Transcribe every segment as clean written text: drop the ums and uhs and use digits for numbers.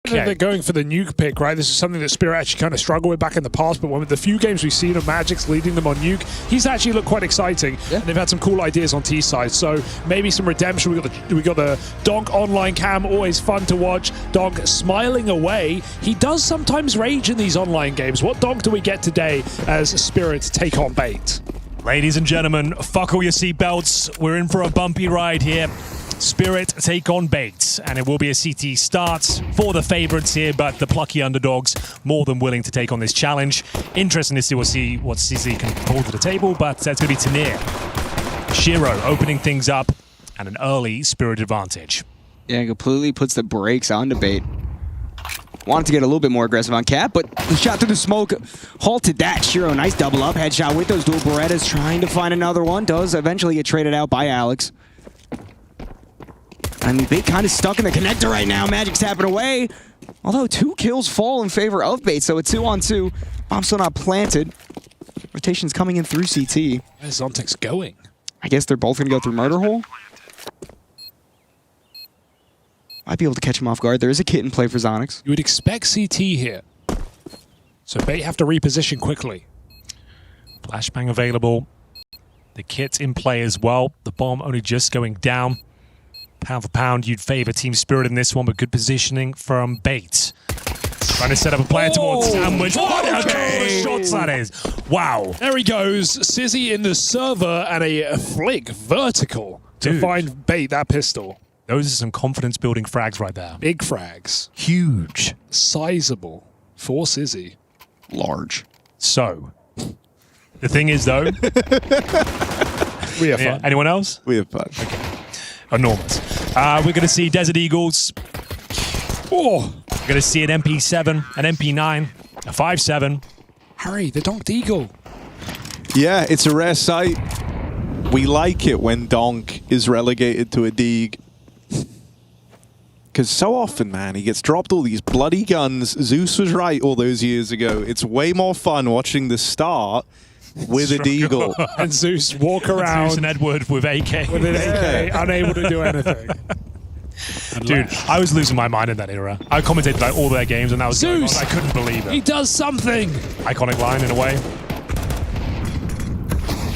They're going for the nuke pick, right? This is something that Spirit actually kind of struggled with back in the past, but with the few games we've seen of Magic's leading them on nuke, he's actually looked quite exciting. Yeah. And they've had some cool ideas on T side, so maybe some redemption. We got the Donk online cam, always fun to watch. Donk smiling away. He does sometimes rage in these online games. What Donk do we get today as Spirit take on Bait? Ladies and gentlemen, buckle your seatbelts. We're in for a bumpy ride here. Spirit take on Bait, and it will be a CT start for the favorites here, but the plucky underdogs more than willing to take on this challenge. Interesting to see what CZ can pull to the table, but that's going to be Tanir. Shiro opening things up, and an early Spirit advantage. Yeah, completely puts the brakes on Bait. Wanted to get a little bit more aggressive on Cap, but the shot through the smoke halted that. Shiro, nice double up headshot with those dual Berettas, trying to find another one. Does eventually get traded out by Alex. I mean, Bait kind of stuck in the connector right now. Magic's tapping away. Although 2 kills fall in favor of Bait, so a 2-on-2. Bomb still not planted. Rotation's coming in through CT. Where's Zontex going? I guess they're both going to go through Murder Hole. Might be able to catch him off guard. There is a kit in play for Zonix. You would expect CT here. So Bait have to reposition quickly. Flashbang available. The kit in play as well. The bomb only just going down. Pound for pound, you'd favor Team Spirit in this one, but good positioning from Bait. Trying to set up a plan towards Sandwich. What a shots that is. Wow. There he goes. Sizzy in the server and a flick vertical to find Bait that pistol. Those are some confidence-building frags right there. Big frags. Huge. Sizable for Sizzy. Large. So, the thing is, though... we have fun. Anyone else? We have fun. Okay. Enormous. We're going to see Desert Eagles. Oh. We're going to see an MP7, an MP9, a 5.7. Harry, the Donked Eagle. Yeah, it's a rare sight. We like it when Donk is relegated to a Deeg. Because so often, man, he gets dropped all these bloody guns. Zeus was right all those years ago. It's way more fun watching the start with a Deagle. And Zeus walk around. Zeus and Edward with AK. With an AK, unable to do anything. Dude, I was losing my mind in that era. I commentated like all their games, and that was Zeus! I couldn't believe it. He does something! Iconic line in a way.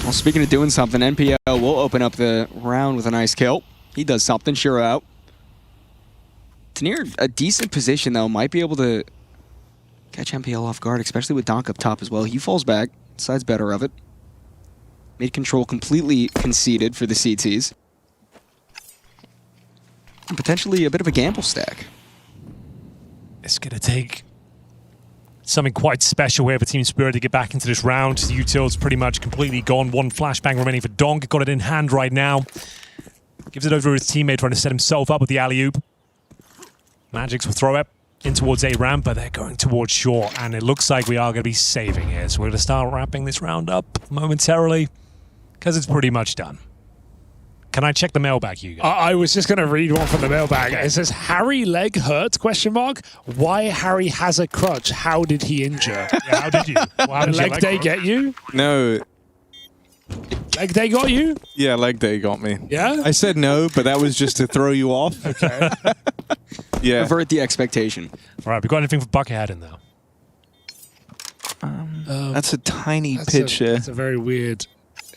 Well, speaking of doing something, NPL will open up the round with a nice kill. He does something, Shiro out. Tanir, a decent position, though, might be able to catch NPL off guard, especially with Donk up top as well. He falls back, decides better of it. Mid control completely conceded for the CTs. And potentially a bit of a gamble stack. It's going to take something quite special here for Team Spirit to get back into this round. The util's pretty much completely gone. One flashbang remaining for Donk. Got it in hand right now. Gives it over to his teammate, trying to set himself up with the alley-oop. Magics will throw it in towards A ramp, but they're going towards shore, and it looks like we are going to be saving here. So we're going to start wrapping this round up momentarily, because it's pretty much done. Can I check the mailbag, you guys? I was just going to read one from the mailbag. It says, Harry leg hurt, question mark. Why Harry has a crutch? How did he injure? Yeah, how did you? Well, how did leg day get you? No. Leg day got you? Yeah, leg day got me. Yeah? I said no, but that was just to throw you off. Okay. Yeah. Avert the expectation. All right, we got anything for Buckethead in there? That's a tiny pitch there. That's a very weird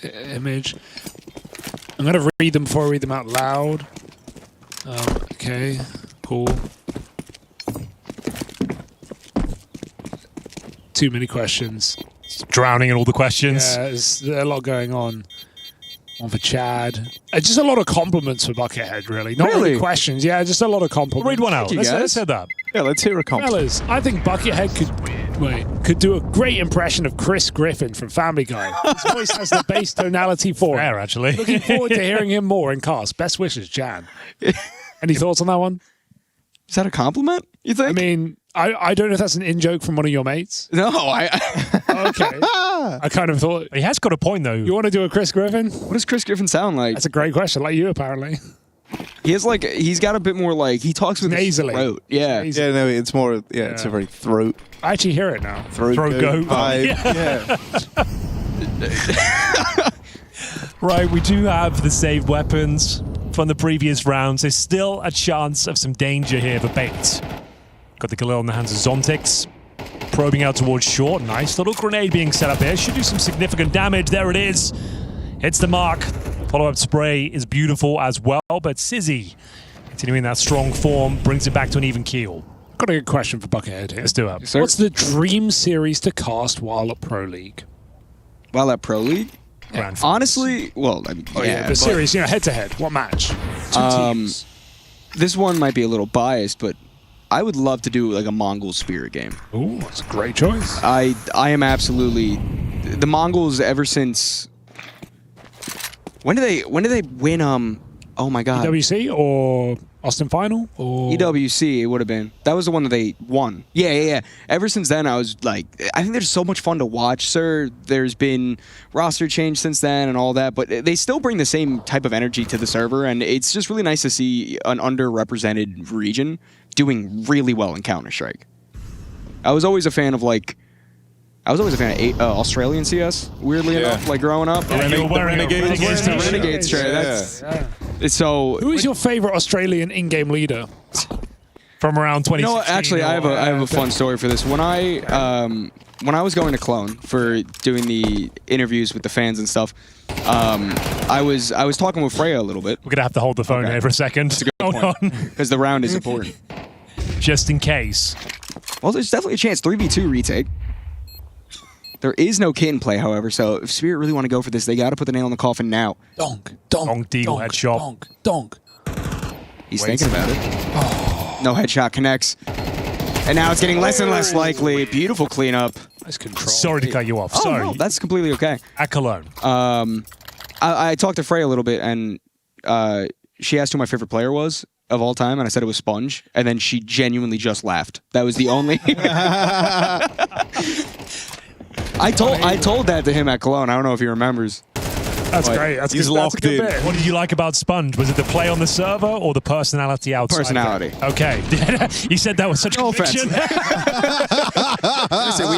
image. I'm going to read them before I read them out loud. Okay, cool. Too many questions. Drowning in all the questions. Yeah, there's a lot going on. One for Chad. Just a lot of compliments for Buckethead, really. Not really questions. Yeah, just a lot of compliments. Read one out. Let's hear that. Yeah, let's hear a compliment. Fellas, I think Buckethead could do a great impression of Chris Griffin from Family Guy. His voice has the bass tonality for Fair, it. actually. Looking forward to hearing him more in cast. Best wishes, Jan. Any thoughts on that one? Is that a compliment, you think? I mean, I don't know if that's an in-joke from one of your mates. No, Okay. I kind of thought... He has got a point, though. You want to do a Chris Griffin? What does Chris Griffin sound like? That's a great question, like you, apparently. He has like, he's got a bit more like, he talks with nasally. his throat. Yeah. Yeah, no, it's more, it's a very throat. I actually hear it now. Throat goat vibe. Yeah. Right, we do have the saved weapons from the previous rounds. There's still a chance of some danger here for Bait. Got the Galil in the hands of Zontix. Probing out towards short. Nice little grenade being set up here. Should do some significant damage. There it is. Hits the mark. Follow-up spray is beautiful as well, but Sizzy, continuing that strong form, brings it back to an even keel. Got a good question for Buckethead here. Let's do it. Sir? What's the dream series to cast while at Pro League? While at Pro League? Grand Honestly, well, I mean, The but, series, head-to-head. What match? Two teams. this one might be a little biased, but I would love to do like a Mongol Spirit game. Ooh, that's a great choice. I am absolutely the Mongols ever since. When did they win? Oh my God. EWC or Austin Final or EWC, it would have been. That was the one that they won. Yeah. Ever since then, I was like, I think they're so much fun to watch, sir. There's been roster change since then and all that, but they still bring the same type of energy to the server, and it's just really nice to see an underrepresented region doing really well in Counter-Strike. I was always a fan of Australian CS, weirdly enough, like growing up. Renegades tray. So, who is your favorite Australian in-game leader? From around 2016. you know what? Actually, I have a fun story for this. When I was going to Clone for doing the interviews with the fans and stuff, I was talking with Freya a little bit. We're going to have to hold the phone here for a second. That's a good point, because the round is important. Just in case. Well, there's definitely a chance. 3v2 retake. There is no kit in play, however, so if Spirit really want to go for this, they got to put the nail in the coffin now. Donk, Deagle headshot. Donk. He's thinking about it. No headshot connects. And now it's getting less and less likely. Beautiful cleanup. Nice control. Sorry to cut you off. Oh, Sorry. no, that's completely okay. At Cologne. I talked to Freya a little bit, and she asked who my favorite player was of all time, and I said it was Sponge, and then she genuinely just laughed. That was the only... I told that to him at Cologne. I don't know if he remembers. That's great. He's locked in. What did you like about Sponge? Was it the play on the server or the personality outside? Personality. Okay. You said that with such conviction. Listen,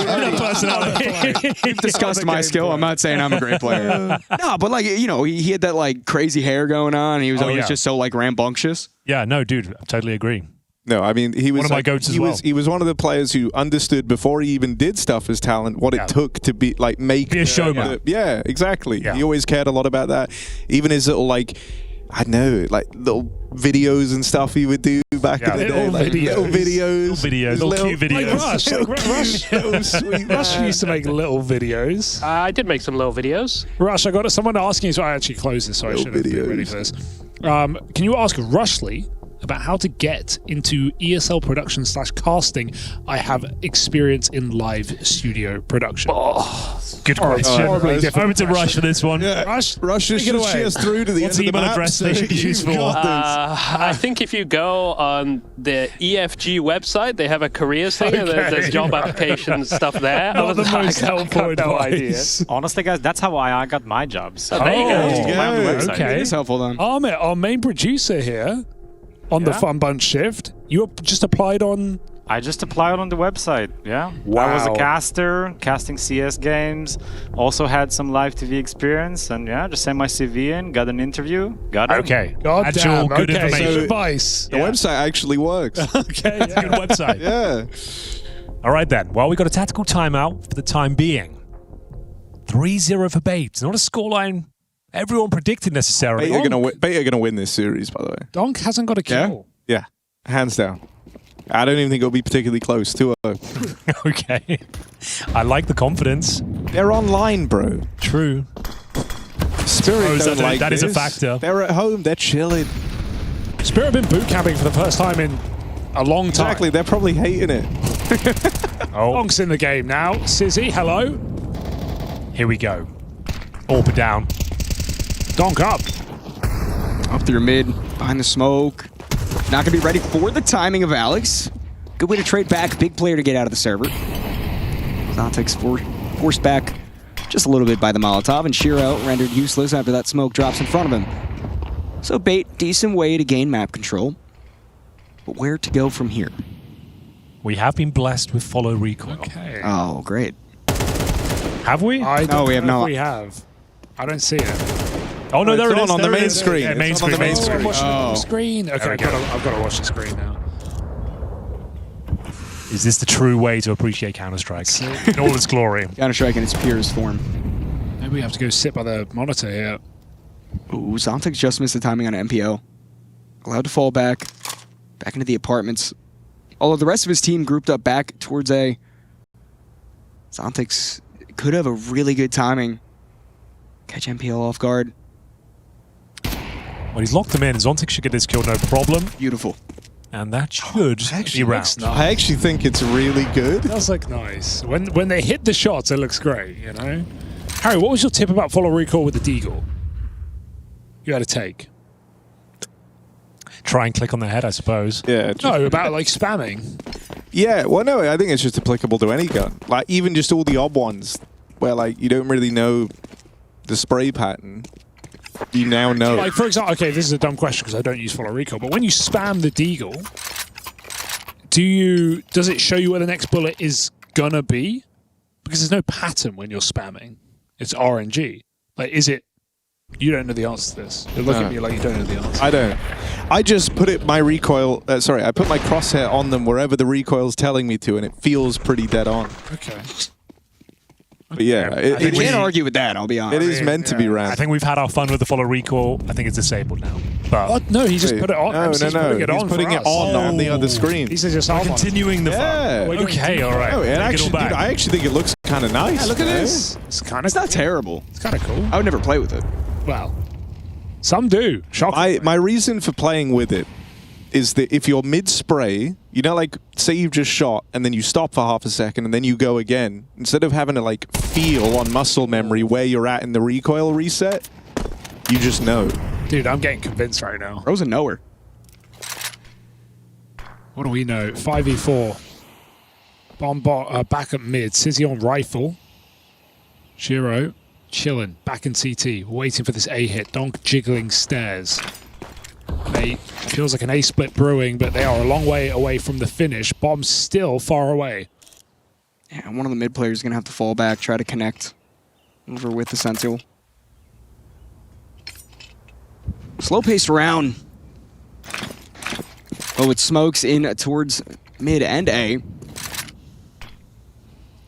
we've discussed my skill. I'm not saying I'm a great player. No, but he had that crazy hair going on. He was always just so rambunctious. Yeah, no, dude, I totally agree. No, I mean, he was one of my goats as well. He was one of the players who understood before he even did stuff as talent what it took to be be a showman. Yeah, exactly. Yeah. He always cared a lot about that. Even his little I don't know, little videos and stuff he would do back in the day. Little videos, little cute videos. Like Rush used to make little videos. I did make some little videos. Rush, I got someone asking, so I actually closed this, so I should have been ready for this. Can you ask Rushley about how to get into ESL production / casting? I have experience in live studio production. Good question. Horribly difficult Over to Rush for this one. Yeah. Rush is just cheers through to the What's end of the email map, address they should use for? I think if you go on the EFG website, they have a careers thing, and there's job applications stuff there. Not the most helpful no idea. advice. Honestly, guys, that's how I got my job. So there you go. just go on the website. Okay. It's helpful then. Ahmet, our main producer here on the Fun Bunch shift, you just applied on... I just applied on the website, yeah. Wow. I was a caster, casting CS games, also had some live TV experience, and just sent my CV in, got an interview, got it. Okay. God Actual damn, good okay, information. so advice. The website actually works. Okay, It's a good website. Yeah. All right, then. Well, we got a tactical timeout for the time being. 3-0 for Bates. Not a scoreline everyone predicted necessarily. Beta are gonna win this series, by the way. Donk hasn't got a kill. Yeah, hands down. I don't even think it'll be particularly close. 2-0. Okay. I like the confidence. They're online, bro. True. Spirit don't like that is a this. factor. They're at home. They're chilling. Spirit have been boot camping for the first time in a long time. Exactly. They're probably hating it. Donk's in the game now. Sizzy, hello. Here we go. Orb down. Donk up. Up through mid, behind the smoke. Not going to be ready for the timing of Alex. Good way to trade back. Big player to get out of the server. Zontix forced back just a little bit by the Molotov, and Shiro rendered useless after that smoke drops in front of him. So Bait, decent way to gain map control. But where to go from here? We have been blessed with follow recoil. Okay. Oh, great. Have we? I don't we have know not. if we have. I don't see it. Oh, no, there it is. on the there it main is. screen. Yeah, main It's on screen. the main Main screen. screen. I'm watching the screen. Okay, we go. I've got to watch the screen now. Is this the true way to appreciate Counter-Strike in all its glory? Counter-Strike in its purest form. Maybe we have to go sit by the monitor here. Ooh, Zontic just missed the timing on an MPO. Allowed to fall back into the apartments. Although the rest of his team grouped up back towards A. Zontic could have a really good timing. Catch MPL off guard. Well, he's locked him in. Zontic should get this kill, no problem. Beautiful. And that should be round. I actually think it's really good. That's like nice. When they hit the shots, it looks great, you know? Harry, what was your tip about follow recall with the Deagle? You had a take. Try and click on the head, I suppose. Yeah. No, about like spamming. Yeah, well, no, I think it's just applicable to any gun. Like, even just all the odd ones where, like, you don't really know the spray pattern. You now know. Like, for example, okay, this is a dumb question because I don't use follow recall, but when you spam the Deagle, does it show you where the next bullet is gonna be? Because there's no pattern when you're spamming. It's RNG. Like, is it? You don't know the answer to this. You're looking at me like you don't know the answer. I don't. I just put my recoil. I put my crosshair on them wherever the recoil's telling me to, and it feels pretty dead on. Okay. But yeah, You can't argue with that, I'll be honest. it is meant to be I round. think we've had our fun with the follow recall. I think it's disabled now. But Oh, no, he just put it on. No, He's no, putting it He's on putting for it us. on the other screen. He says just on. continuing the Yeah. fun. Okay, all right. Oh, and Take it all actually, back. dude, I actually think it looks kind of nice. Yeah, look at you know? this. It's kind of. It's not terrible. It's kind of cool. I would never play with it. Well, some do. Shocking. My reason for playing with it is that if you're mid-spray, you know, like, say you've just shot and then you stop for half a second and then you go again, instead of having to, like, feel on muscle memory where you're at in the recoil reset, you just know. Dude, I'm getting convinced right now. Bro's a knower. What do we know? 5v4. Bomb back at mid. Sizzy on rifle. Shiro chilling. Back in CT. Waiting for this A hit. Donk jiggling stairs. Feels like an A split brewing, but they are a long way away from the finish. Bomb's still far away. Yeah, one of the mid players is going to have to fall back, try to connect over with the Sentinel. Slow-paced round. Oh, it smokes in towards mid and A.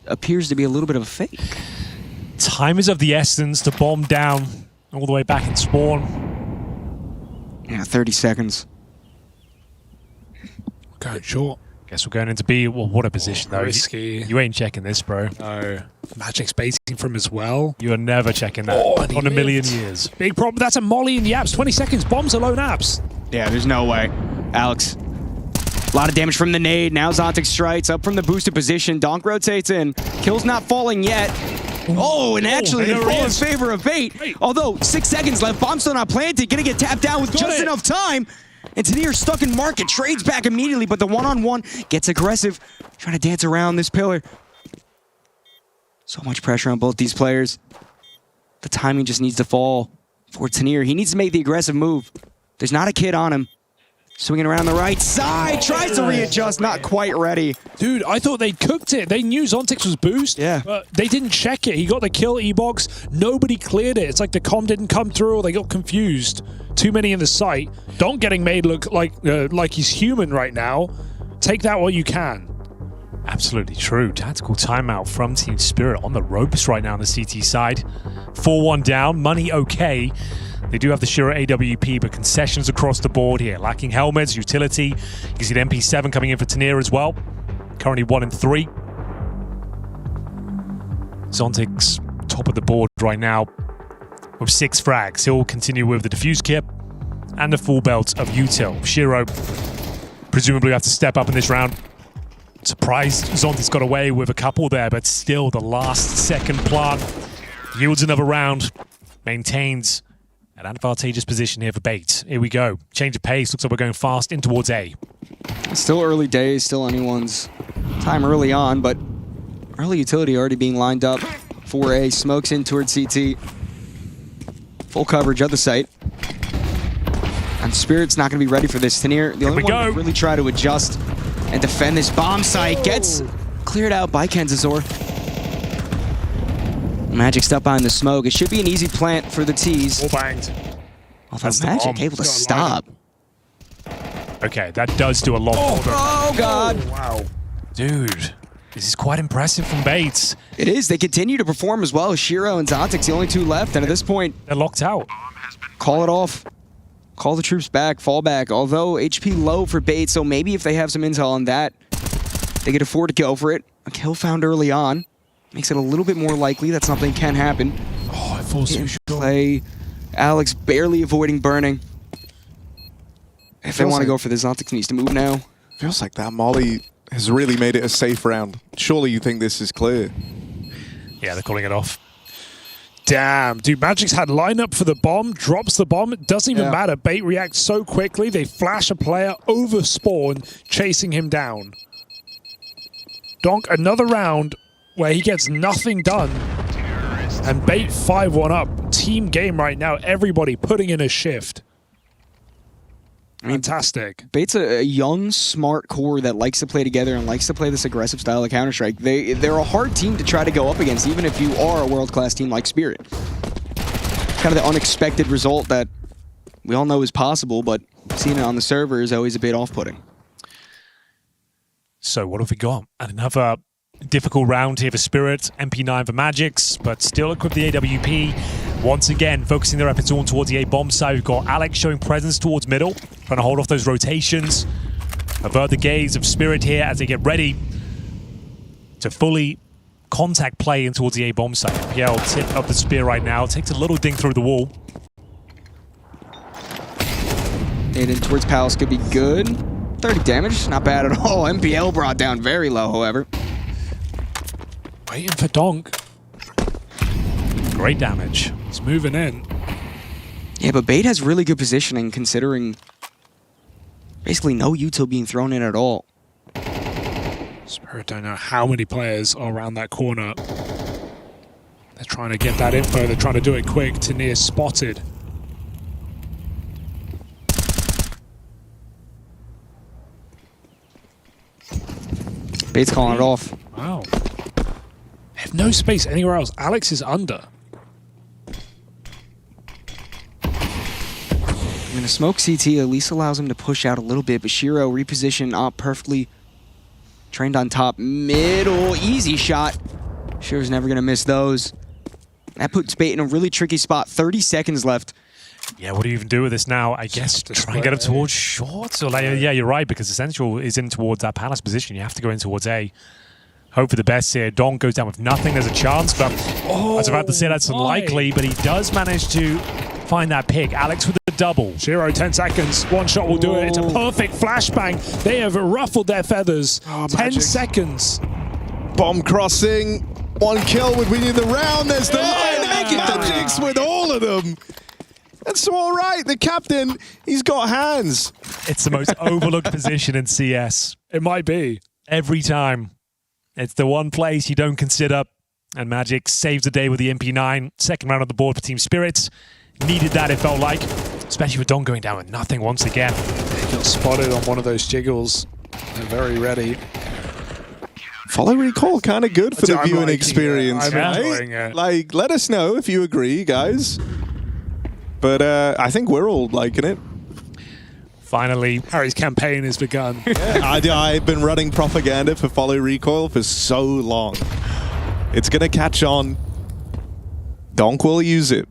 Appears to be a little bit of a fake. Time is of the essence to bomb down all the way back in spawn. Yeah, 30 seconds. Going short. Guess we're going into B. Well, what a position, though. Risky. You ain't checking this, bro. No. Magic's baiting from as well. You are never checking that and he on a million lived. years. Big problem. That's a molly in the apps. 20 seconds. Bombs alone apps. Yeah, there's no way. Alex. A lot of damage from the nade. Now Zontic strikes up from the boosted position. Donk rotates in. Kill's not falling yet. Oh, and actually they there fall he in is. favor of Bait. Hey. Although 6 seconds left, bomb still not planted. Gonna get tapped down with just it. enough time. And Tanir stuck in market, trades back immediately, but the one-on-one gets aggressive, trying to dance around this pillar. So much pressure on both these players. The timing just needs to fall for Tanir. He needs to make the aggressive move. There's not a kid on him. Swinging around the right side, tries to readjust, not quite ready. Dude, I thought they'd cooked it. They knew Zontix was boost, Yeah. but they didn't check it. He got the kill E-box. Nobody cleared it. It's like the comm didn't come through or they got confused. Too many in the site. Don't getting made look like he's human right now. Take that while you can. Absolutely true. Tactical timeout from Team Spirit on the ropes right now on the CT side. 4-1 down. Money okay. They do have the Shiro AWP, but concessions across the board here. Lacking helmets, utility. You can see the MP7 coming in for Tanir as well. Currently 1 and 3. Zontic's top of the board right now with 6 frags. He'll continue with the defuse kit and the full belt of util. Shiro presumably have to step up in this round. Surprised Zontic's got away with a couple there, but still the last second plant yields another round. Maintains an advantageous position here for Bait. Here we go. Change of pace. Looks like we're going fast in towards A. Still early days, still anyone's time early on, but early utility already being lined up for A. Smokes in towards CT. Full coverage of the site. And Spirit's not going to be ready for this. Tanir, the only one to really try to adjust and defend this bomb site, gets cleared out by Kenzazor. Magic stuck behind the smoke. It should be an easy plant for the T's. All banged. Although That's the Magic bomb. able to Got a stop. Okay, that does do a lot more than Oh, God. Wow. Dude, this is quite impressive from Bates. It is. They continue to perform as well. Shiro and Zontic's the only two left, and at this point, They're locked out. call it off. Call the troops back, fall back. Although HP low for Bates, so maybe if they have some intel on that, they could afford to go for it. A kill found early on makes it a little bit more likely that something can happen. Oh, it falls too short. Play. Alex barely avoiding burning. If they want to go for this, Zontic needs to move now. Feels like that molly has really made it a safe round. Surely you think this is clear. Yeah, they're calling it off. Damn, dude, Magic's had lineup for the bomb, drops the bomb, it doesn't even matter. Bait reacts so quickly, they flash a player over spawn, chasing him down. Donk, another round where he gets nothing done. And Bait 5-1 up. Team game right now, everybody putting in a shift. Fantastic. Bait's a young, smart core that likes to play together and likes to play this aggressive style of Counter-Strike. They're a hard team to try to go up against, even if you are a world-class team like Spirit. Kind of the unexpected result that we all know is possible, but seeing it on the server is always a bit off-putting. So what have we got? And another difficult round here for Spirit, MP9 for Magix, but still equipped the AWP. Once again, focusing their efforts on towards the A bomb side. We've got Alex showing presence towards middle, trying to hold off those rotations. Avert the gaze of Spirit here as they get ready to fully contact play in towards the A bomb side. PL tip up the spear right now, takes a little ding through the wall. And in towards Palace could be good. 30 damage, not bad at all. MPL brought down very low, however. Waiting for Donk. Great damage. He's moving in. Yeah, but Bait has really good positioning considering basically no util being thrown in at all. Spirit don't know how many players are around that corner. They're trying to get that info. They're trying to do it quick. Tanir spotted. Bait's calling it off. Wow. They have no space anywhere else. Alex is under. I mean, a smoke CT at least allows him to push out a little bit, but Shiro repositioned up perfectly. Trained on top, middle, easy shot. Shiro's never gonna miss those. That puts Bait in a really tricky spot. 30 seconds left. Yeah, what do you even do with this now? I guess try and get up towards short. Or like, yeah, you're right, because Essential is in towards that Palace position. You have to go in towards A. Hope for the best here. Donk goes down with nothing. There's a chance, but I was about to say that's unlikely, but he does manage to find that pick. Alex with the double. Shiro, 10 seconds. One shot will do it. It's a perfect flashbang. They have ruffled their feathers. 10 seconds. Bomb crossing. One kill would win you the round. There's the lineup. Magix with all of them. That's all right. The captain, he's got hands. It's the most overlooked position in CS. It might be. Every time. It's the one place you don't consider. And Magix saves the day with the MP9. Second round on the board for Team Spirits. Needed that, it felt like. Especially with Don going down with nothing once again. He got spotted on one of those jiggles. They're very ready. Follow recall, kind of good for the viewing liking experience, it. I'm right? enjoying it. Like, let us know if you agree, guys. But I think we're all liking it. Finally, Harry's campaign has begun. I've been running propaganda for follow recoil for so long. It's going to catch on. Donk will use it.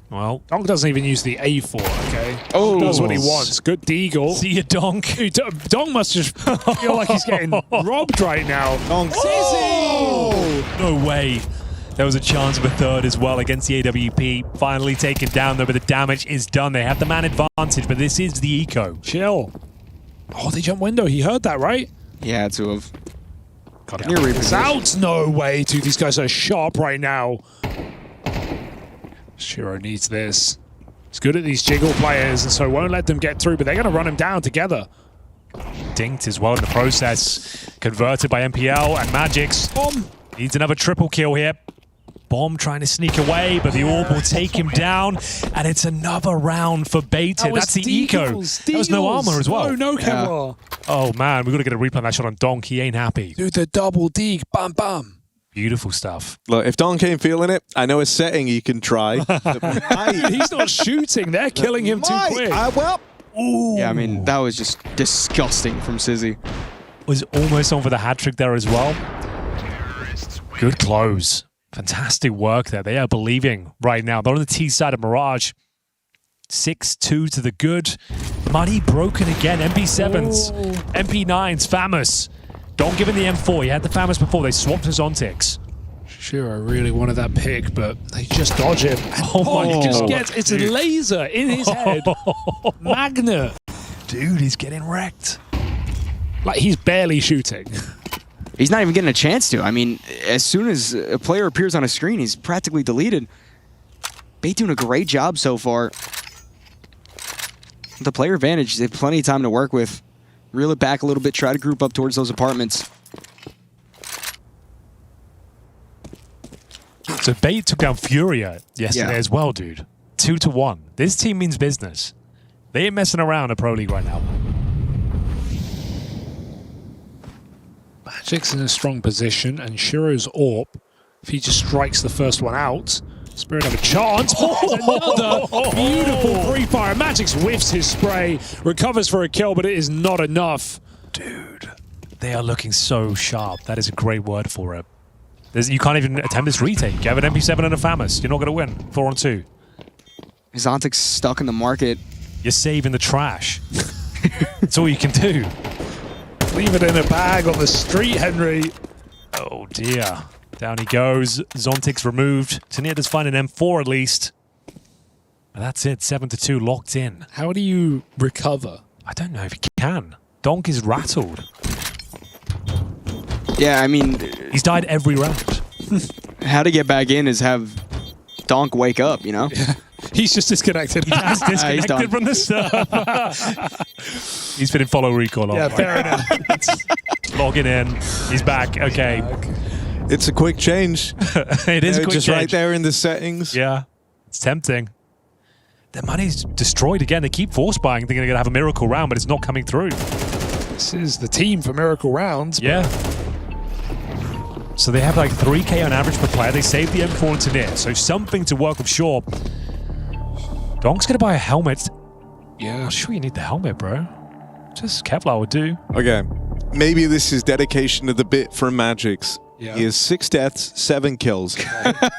well, Donk doesn't even use the A4, okay? Oh. He does what he wants. Good deagle. see you, Donk. Dude, Donk must just feel like he's getting robbed right now. Donk. No way. There was a chance of a third as well against the AWP. Finally taken down though, but the damage is done. They have the man advantage, but this is the eco. Chill. Oh, they jump window. He heard that, right? Yeah, to have. Got Near It's out. No way, dude. These guys are sharp right now. Shiro needs this. He's good at these jiggle players, and so won't let them get through, but they're going to run him down together. Dinked as well in the process. Converted by MPL and Magix. Needs another triple kill here. Bomb trying to sneak away, but the orb will take him down, and it's another round for Bait. That's the eco. That was no armor as well. No camera. Oh man, we've got to get a replay on that shot on Donk. He ain't happy. Dude, the double dig. Bam, bam. Beautiful stuff. Look, if Donk ain't feeling it, I know a setting you can try. He's not shooting. They're killing him too quick. Well, Yeah, I mean, that was just disgusting from Sizzy. was almost on for the hat trick there as well. Good close. Fantastic work there. They are believing right now. They're on the T side of Mirage. 6-2 to the good. Money broken again. MP7s, MP9s, Famous. Don't give him the M4. He had the Famous before. They swapped his Ontics. Sure, I really wanted that pick, but they just dodge him. Oh, He just gets, it's a laser in his head. Magnet. Dude, he's getting wrecked. Like, he's barely shooting. He's not even getting a chance to. I mean, as soon as a player appears on a screen, he's practically deleted. Bait doing a great job so far. The player advantage, they have plenty of time to work with. Reel it back a little bit, try to group up towards those apartments. So Bait took down Furia yesterday as well, dude. 2-1. This team means business. They ain't messing around at Pro League right now. Magic's in a strong position, and Shiro's AWP, if he just strikes the first one out, Spirit have a chance. Another beautiful free fire. Magic's whiffs his spray, recovers for a kill, but it is not enough. Dude, they are looking so sharp. That is a great word for it. You can't even attempt this retake. You have an MP7 and a Famous. You're not going to win. 4-on-2. His Ontic's stuck in the market. You're saving the trash. That's all you can do. Leave it in a bag on the street, Henry. Oh dear. Down he goes. Zontic's removed. Tania does find an M4 at least. But that's it. 7-2 locked in. How do you recover? I don't know if he can. Donk is rattled. Yeah, I mean... He's died every round. How to get back in is have Donk wake up, you know? Yeah. He's just disconnected. He has disconnected from the server. He's been in follow recall. Yeah, fair enough. Logging in. He's back. Okay. It's a quick change. It is a quick just change. right there in the settings. Yeah. It's tempting. Their money's destroyed again. They keep force buying. They're going to have a miracle round, but it's not coming through. This is the team for Miracle Rounds. Yeah. So they have like 3K on average per player. They saved the M4 into near. So something to work with, sure. Donk's going to buy a helmet. Yeah. I'm sure you need the helmet, bro. Just Kevlar would do. Okay. Maybe this is dedication to the bit from Magic's. Yeah. He has 6 deaths, 7 kills.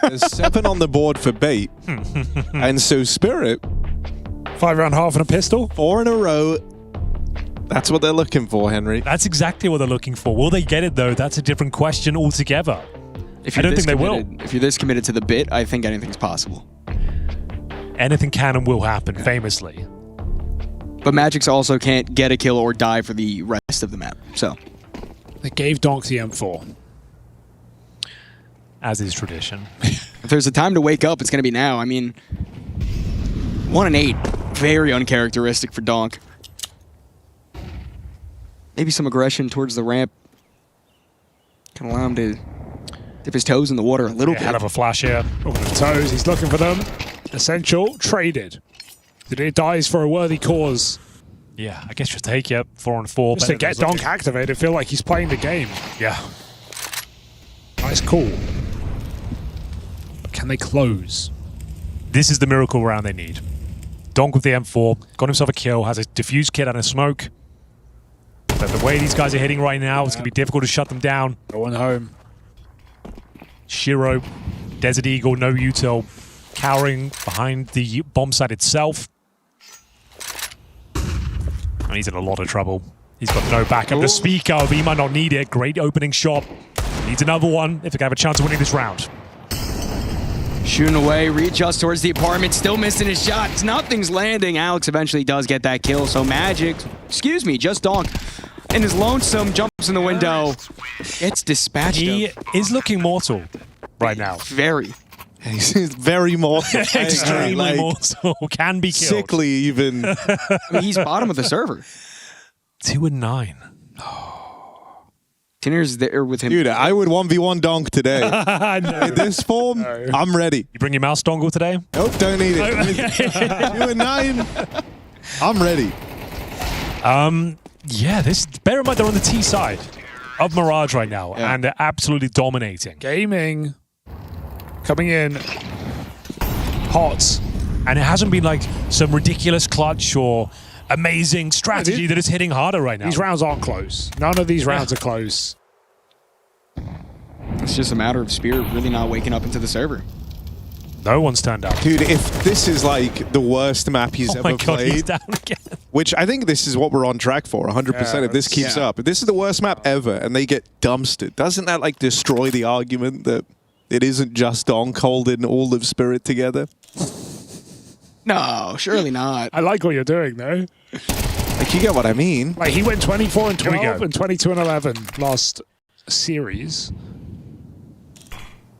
There's 7 on the board for Bait. And so Spirit, 5-round half and a pistol. 4 in a row. That's what they're looking for, Henry. That's exactly what they're looking for. Will they get it, though? That's a different question altogether. I don't think they will. If you're this committed to the bit, I think anything's possible. Anything can and will happen, famously. But Magic's also can't get a kill or die for the rest of the map, so. They gave Donk the M4. As is tradition. If there's a time to wake up, it's going to be now. I mean, 1-8. Very uncharacteristic for Donk. Maybe some aggression towards the ramp can allow him to dip his toes in the water a little bit. Hell of a flash here. Over the toes, he's looking for them. Essential, traded. It dies for a worthy cause. Yeah, I guess just take it. 4-on-4. Just to get Donk activated, feel like he's playing the game. Yeah. Nice call. But can they close? This is the miracle round they need. Donk with the M4. Got himself a kill. Has a diffused kit and a smoke. But the way these guys are hitting right now, it's going to be difficult to shut them down. Going home. Shiro, Desert Eagle, no util, cowering behind the bomb site itself. And he's in a lot of trouble. He's got no backup. The speaker, but he might not need it. Great opening shot. Needs another one if they have a chance of winning this round. Shooting away, readjust towards the apartment, still missing his shots. Nothing's landing. Alex eventually does get that kill, so Magic, excuse me, just Donk, in his lonesome, jumps in the window. Gets dispatched. He is looking mortal right now. Very. He's very mortal. Extremely like, mortal. Can be killed. sickly even. I mean, he's bottom of the server. 2-9. Tinner's there with him. Dude, I would 1v1 Donk today. In this form, I'm ready. You bring your mouse dongle today? Nope, don't need it. 2-9. I'm ready. Yeah, bear in mind they're on the T side of Mirage right now, and they're absolutely dominating. Gaming. Coming in. Hot. And it hasn't been like some ridiculous clutch or amazing strategy that is hitting harder right now. These rounds aren't close. None of these rounds are close. It's just a matter of Spirit really not waking up into the server. No one's turned out. Dude, if this is like the worst map he's Oh my ever God, played, he's down again. which I think this is what we're on track for, 100%. If this keeps up, if this is the worst map ever and they get dumpstered, doesn't that like destroy the argument that it isn't just Donk holding all of Spirit together? No, surely not. I like what you're doing, though. Like, you get what I mean? Like, he went 24 and Here we 12 go. and 22 and 11 last series.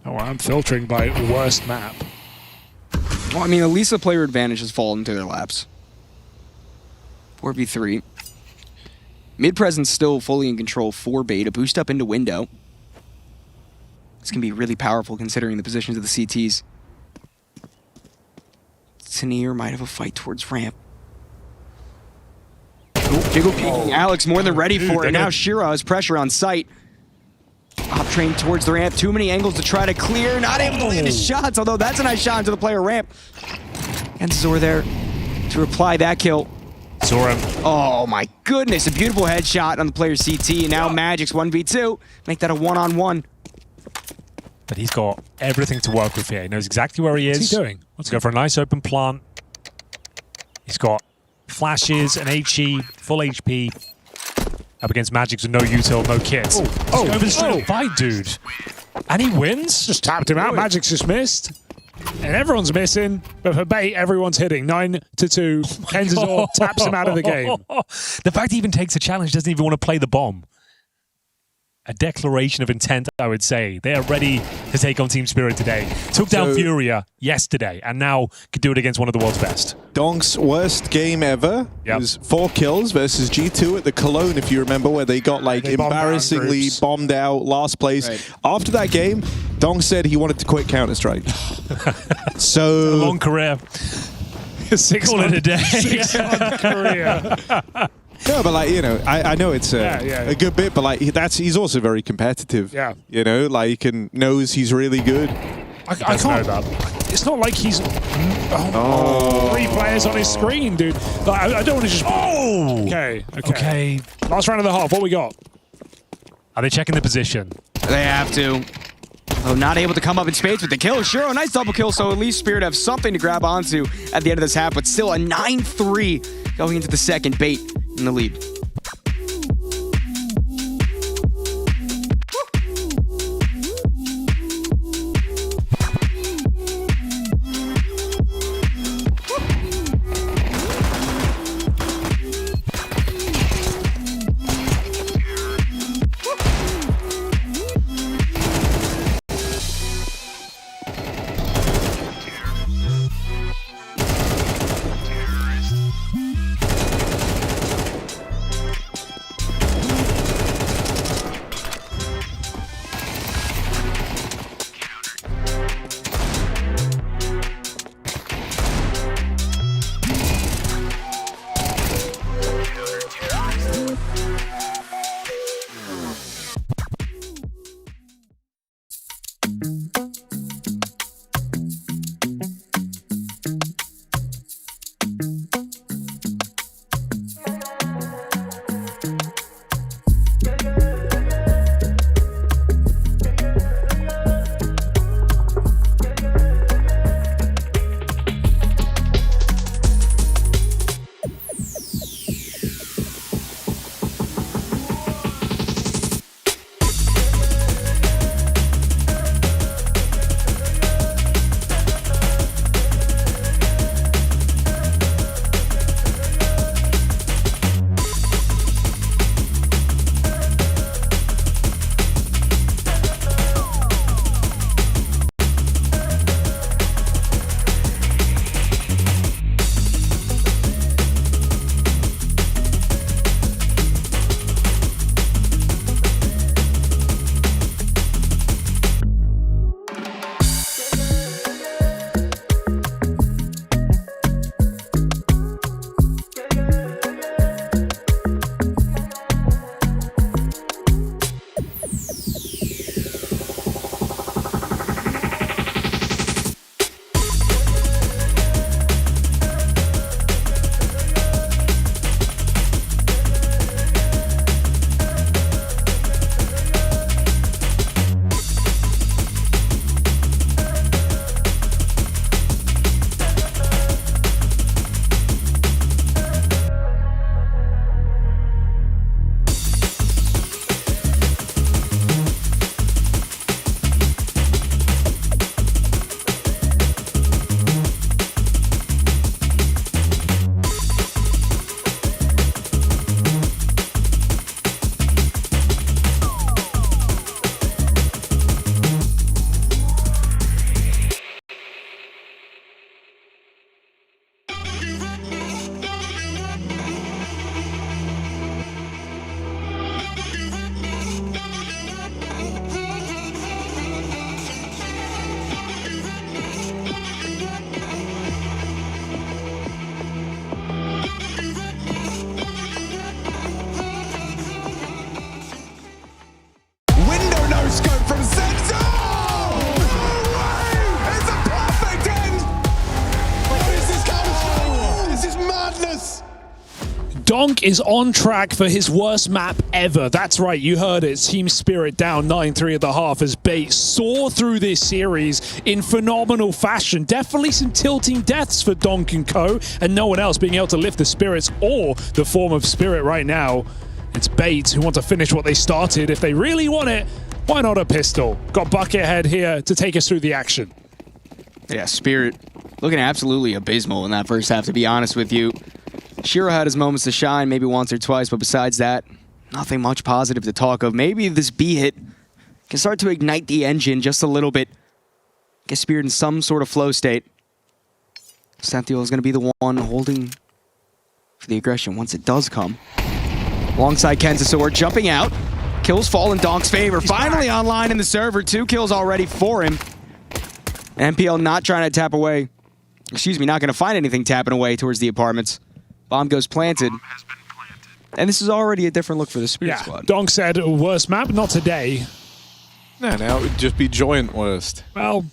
Oh, I'm filtering by worst map. Well, I mean, at least the player advantage has fallen into their laps. 4v3. Mid presence still fully in control for Beta. Boost up into window. This can be really powerful considering the positions of the CTs. Tanir might have a fight towards ramp. Oh, Jiggle peeking. Alex more than ready for it. Now Shira has pressure on site. Op train towards the ramp. Too many angles to try to clear. Not able to land his shots, although that's a nice shot into the player ramp. And Zor there to reply that kill. Saw him. Oh my goodness, a beautiful headshot on the player CT. And now Magic's 1v2. Make that a one-on-one. But he's got everything to work with here. He knows exactly where he is. What's he doing? Let's go for a nice open plant. He's got flashes, an HE, full HP. Up against Magic with no util, no kit. Oh, Over the straight fight, dude. And he wins? Just tapped him out. Magic's just missed. And everyone's missing. But for bait, everyone's hitting. 9-2. Kenzazor taps him out of the game. The fact he even takes a challenge, doesn't even want to play the bomb. A declaration of intent, I would say. They are ready to take on Team Spirit today. Took down Furia yesterday, and now could do it against one of the world's best. Donk's worst game ever was 4 kills versus G2 at the Cologne, if you remember, where they got like They bombed out embarrassingly groups. bombed out, last place. Right. After that game, Donk said he wanted to quit Counter-Strike. So Long career. 6 Call it a day. 6-month career. no, but like, you know, I know it's a good bit, but like he's also very competitive. Yeah. You know, like, and knows he's really good. I can't. It's not like he's 3 players on his screen, dude. Like, I don't want to just. Oh! Okay. Last round of the half. What we got? Are they checking the position? They have to. Oh, not able to come up in space with the kill. Sure, a nice double kill, so at least Spirit have something to grab onto at the end of this half, but still a 9-3 going into the second. Bait in the lead. Donk is on track for his worst map ever. That's right, you heard it. Team Spirit down 9-3 at the half as Bait soar through this series in phenomenal fashion. Definitely some tilting deaths for Donk and co, and no one else being able to lift the Spirits or the form of Spirit right now. It's Bait who want to finish what they started. If they really want it, why not a pistol? Got Buckethead here to take us through the action. Yeah, Spirit looking absolutely abysmal in that first half, to be honest with you. Shiro had his moments to shine, maybe once or twice, but besides that, nothing much positive to talk of. Maybe this B hit can start to ignite the engine just a little bit. Get Spirit in some sort of flow state. Santhiel is going to be the one holding for the aggression once it does come. Alongside Kenzasaur, jumping out. Kills fall in Donk's favor. Finally online in the server. 2 kills already for him. NPL not trying to tap away. Excuse me, not going to find anything tapping away towards the apartments. Bomb goes planted. And this is already a different look for the Spirit squad. Donk said worst map, not today. No, now it would just be joint worst. Well,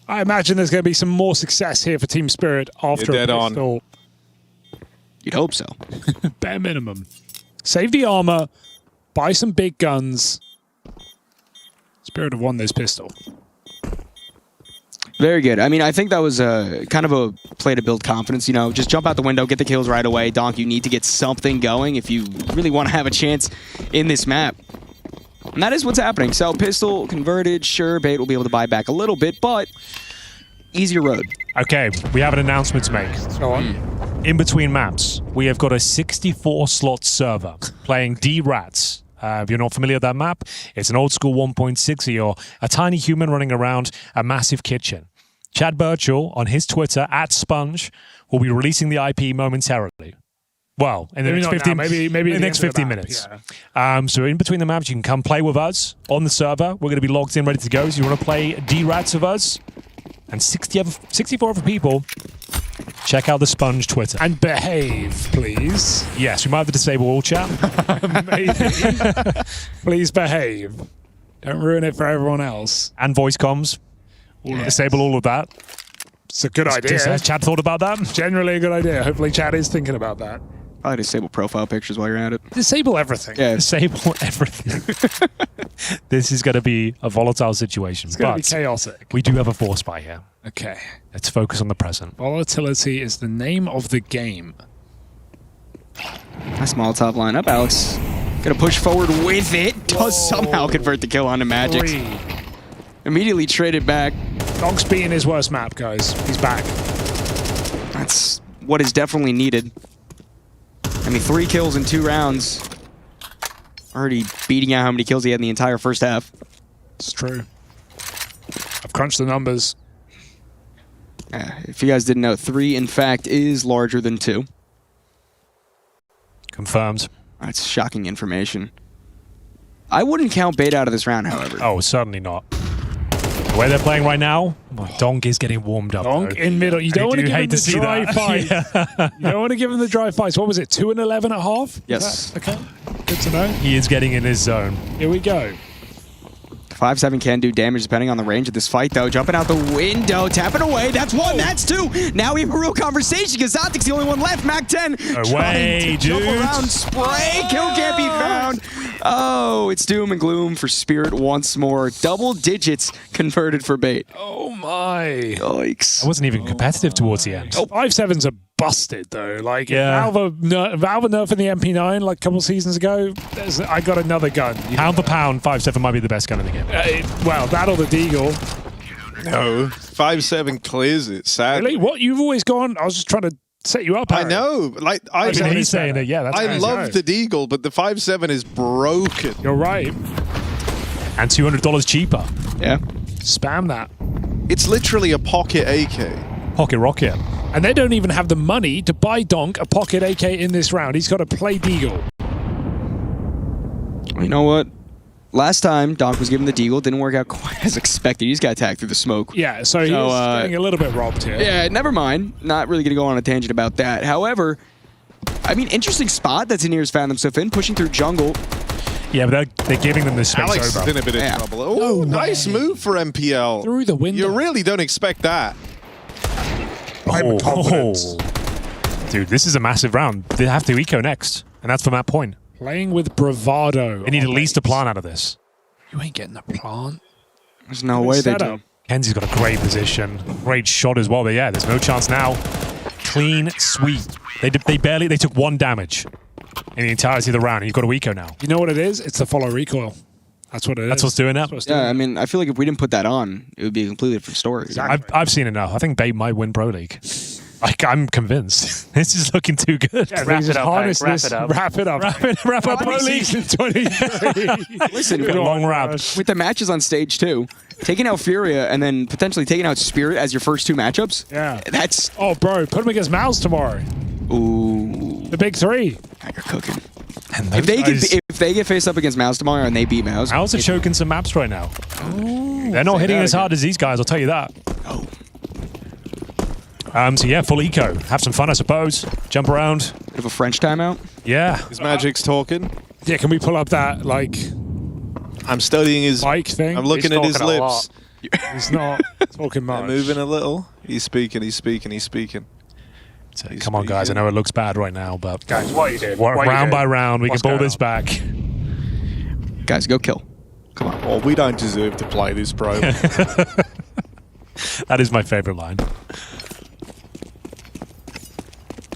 I imagine there's going to be some more success here for Team Spirit after You're dead a pistol. You'd hope so. Bare minimum. Save the armor, buy some big guns. Spirit have won this pistol. Very good. I mean, I think that was kind of a play to build confidence. You know, just jump out the window, get the kills right away. Donk, you need to get something going if you really want to have a chance in this map. And that is what's happening. So pistol converted, sure, Bait will be able to buy back a little bit, but easier road. Okay, we have an announcement to make. Go on. In between maps, we have got a 64-slot server playing D-Rats. If you're not familiar with that map, it's an old school 1.6. You're a tiny human running around a massive kitchen. Chad Birchall on his Twitter @Sponge will be releasing the IP momentarily. Well, in the next 15, maybe in the next 15 minutes. Yeah. So in between the maps, you can come play with us on the server. We're going to be logged in, ready to go. So you want to play D-Rats with us? And 64 other people. Check out the Sponge Twitter. And behave, please. Yes, we might have to disable all chat. Maybe. Please behave. Don't ruin it for everyone else. And voice comms. Disable all of that. It's a good idea. Has Chad thought about that? Generally a good idea. Hopefully Chad is thinking about that. Probably disable profile pictures while you're at it. Disable everything. Yeah. Disable everything. This is going to be a volatile situation. It's going to be chaotic. We do have a force buy here. Okay. Let's focus on the present. Volatility is the name of the game. Nice Molotov lineup. Alex gonna push forward with it. Does somehow convert the kill onto Magic. 3. Immediately traded back. Donk's beating his worst map, guys. He's back. That's what is definitely needed. I mean, 3 kills in 2 rounds. Already beating out how many kills he had in the entire first half. It's true. I've crunched the numbers. If you guys didn't know, 3 in fact is larger than 2. Confirmed. That's shocking information. I wouldn't count Bait out of this round, however. Oh, certainly not. The way they're playing right now, Donk is getting warmed up. Donk in middle. You don't want to give him the dry fight. Yeah. You don't want to give him the dry fights. What was it? 2 and 11 at half? Yes. Okay. Good to know. He is getting in his zone. Here we go. 5-7 can do damage depending on the range of this fight, though. Jumping out the window, tapping away. That's 1, that's 2. Now we have a real conversation because Zotic's the only one left. Mac 10 Away, trying to jump dude. around, spray. Kill can't be found. Oh, it's doom and gloom for Spirit once more. Double digits converted for Bait. Oh my. Yikes. I wasn't even competitive towards the end. 5-7s are busted though. Like Yeah. Valve nerfing the MP9 like a couple seasons ago. I got another gun. Pound for pound, 5-7 might be the best gun in the game. Well, that or the Deagle. No, 5-7 clears it, sadly. Really? What? You've always gone. I was just trying to set you up. I Harry. know. Like I mean, He's he's saying better. that, yeah, that's I crazy. love the Deagle, but the 5-7 is broken. You're right. And $200 cheaper. Yeah. Spam that. It's literally a pocket AK. Pocket rocket. And they don't even have the money to buy Donk a pocket AK in this round. He's got to play Deagle. You know what? Last time Donk was given the Deagle, didn't work out quite as expected. He just got attacked through the smoke. Yeah, so he's getting a little bit robbed here. Yeah, never mind. Not really going to go on a tangent about that. However, I mean, interesting spot that Teniers found themselves in, pushing through jungle. Yeah, but they're giving them the space Alex is over. in a bit of Yeah. trouble. Oh, nice move for MPL. Through the window. You really don't expect that. I'm confident. Dude, this is a massive round. They have to eco next. And that's from that point. Playing with bravado. They need at least a plant out of this. You ain't getting a plant. There's no way they do. Kenzie's got a great position. Great shot as well, but yeah, there's no chance now. Clean sweep. They took 1 damage in the entirety of the round, and you've got a Eco now. You know what it is? It's the follow recoil. That's what it is. That's what's doing that. Yeah, I mean, I feel like if we didn't put that on, it would be a completely different story. Exactly. I've seen enough. I think Bait might win Pro League. Like, I'm convinced. This is looking too good. Yeah, Wrap it up, harness Hank, wrap this. it up. Wrap it up. Wrap up Pro League. Season 23. Listen, Good long wrap. with the matches on stage 2, taking out Furia and then potentially taking out Spirit as your first 2 matchups, Yeah. that's... Oh, bro, put him against Mouse tomorrow. Ooh. The big 3. You're cooking. And If they get faced up against Mouse tomorrow and they beat Mouse... Owls are choking some maps right now. They're not hitting that as hard as these guys, I'll tell you that. Oh. So yeah, full eco. Have some fun, I suppose. Jump around. Bit of a French timeout. Yeah. His Magic's talking. Yeah, can we pull up that, like, I'm studying his... bike thing? I'm looking at his talking a lips. He's not talking They're much. moving a little. He's speaking, he's speaking, he's speaking. So, come on, guys. I know it looks bad right now, but Guys, what are you doing? round by round, we What's can pull going this on? back. Guys, go kill. Well, we don't deserve to play this, bro. That is my favorite line.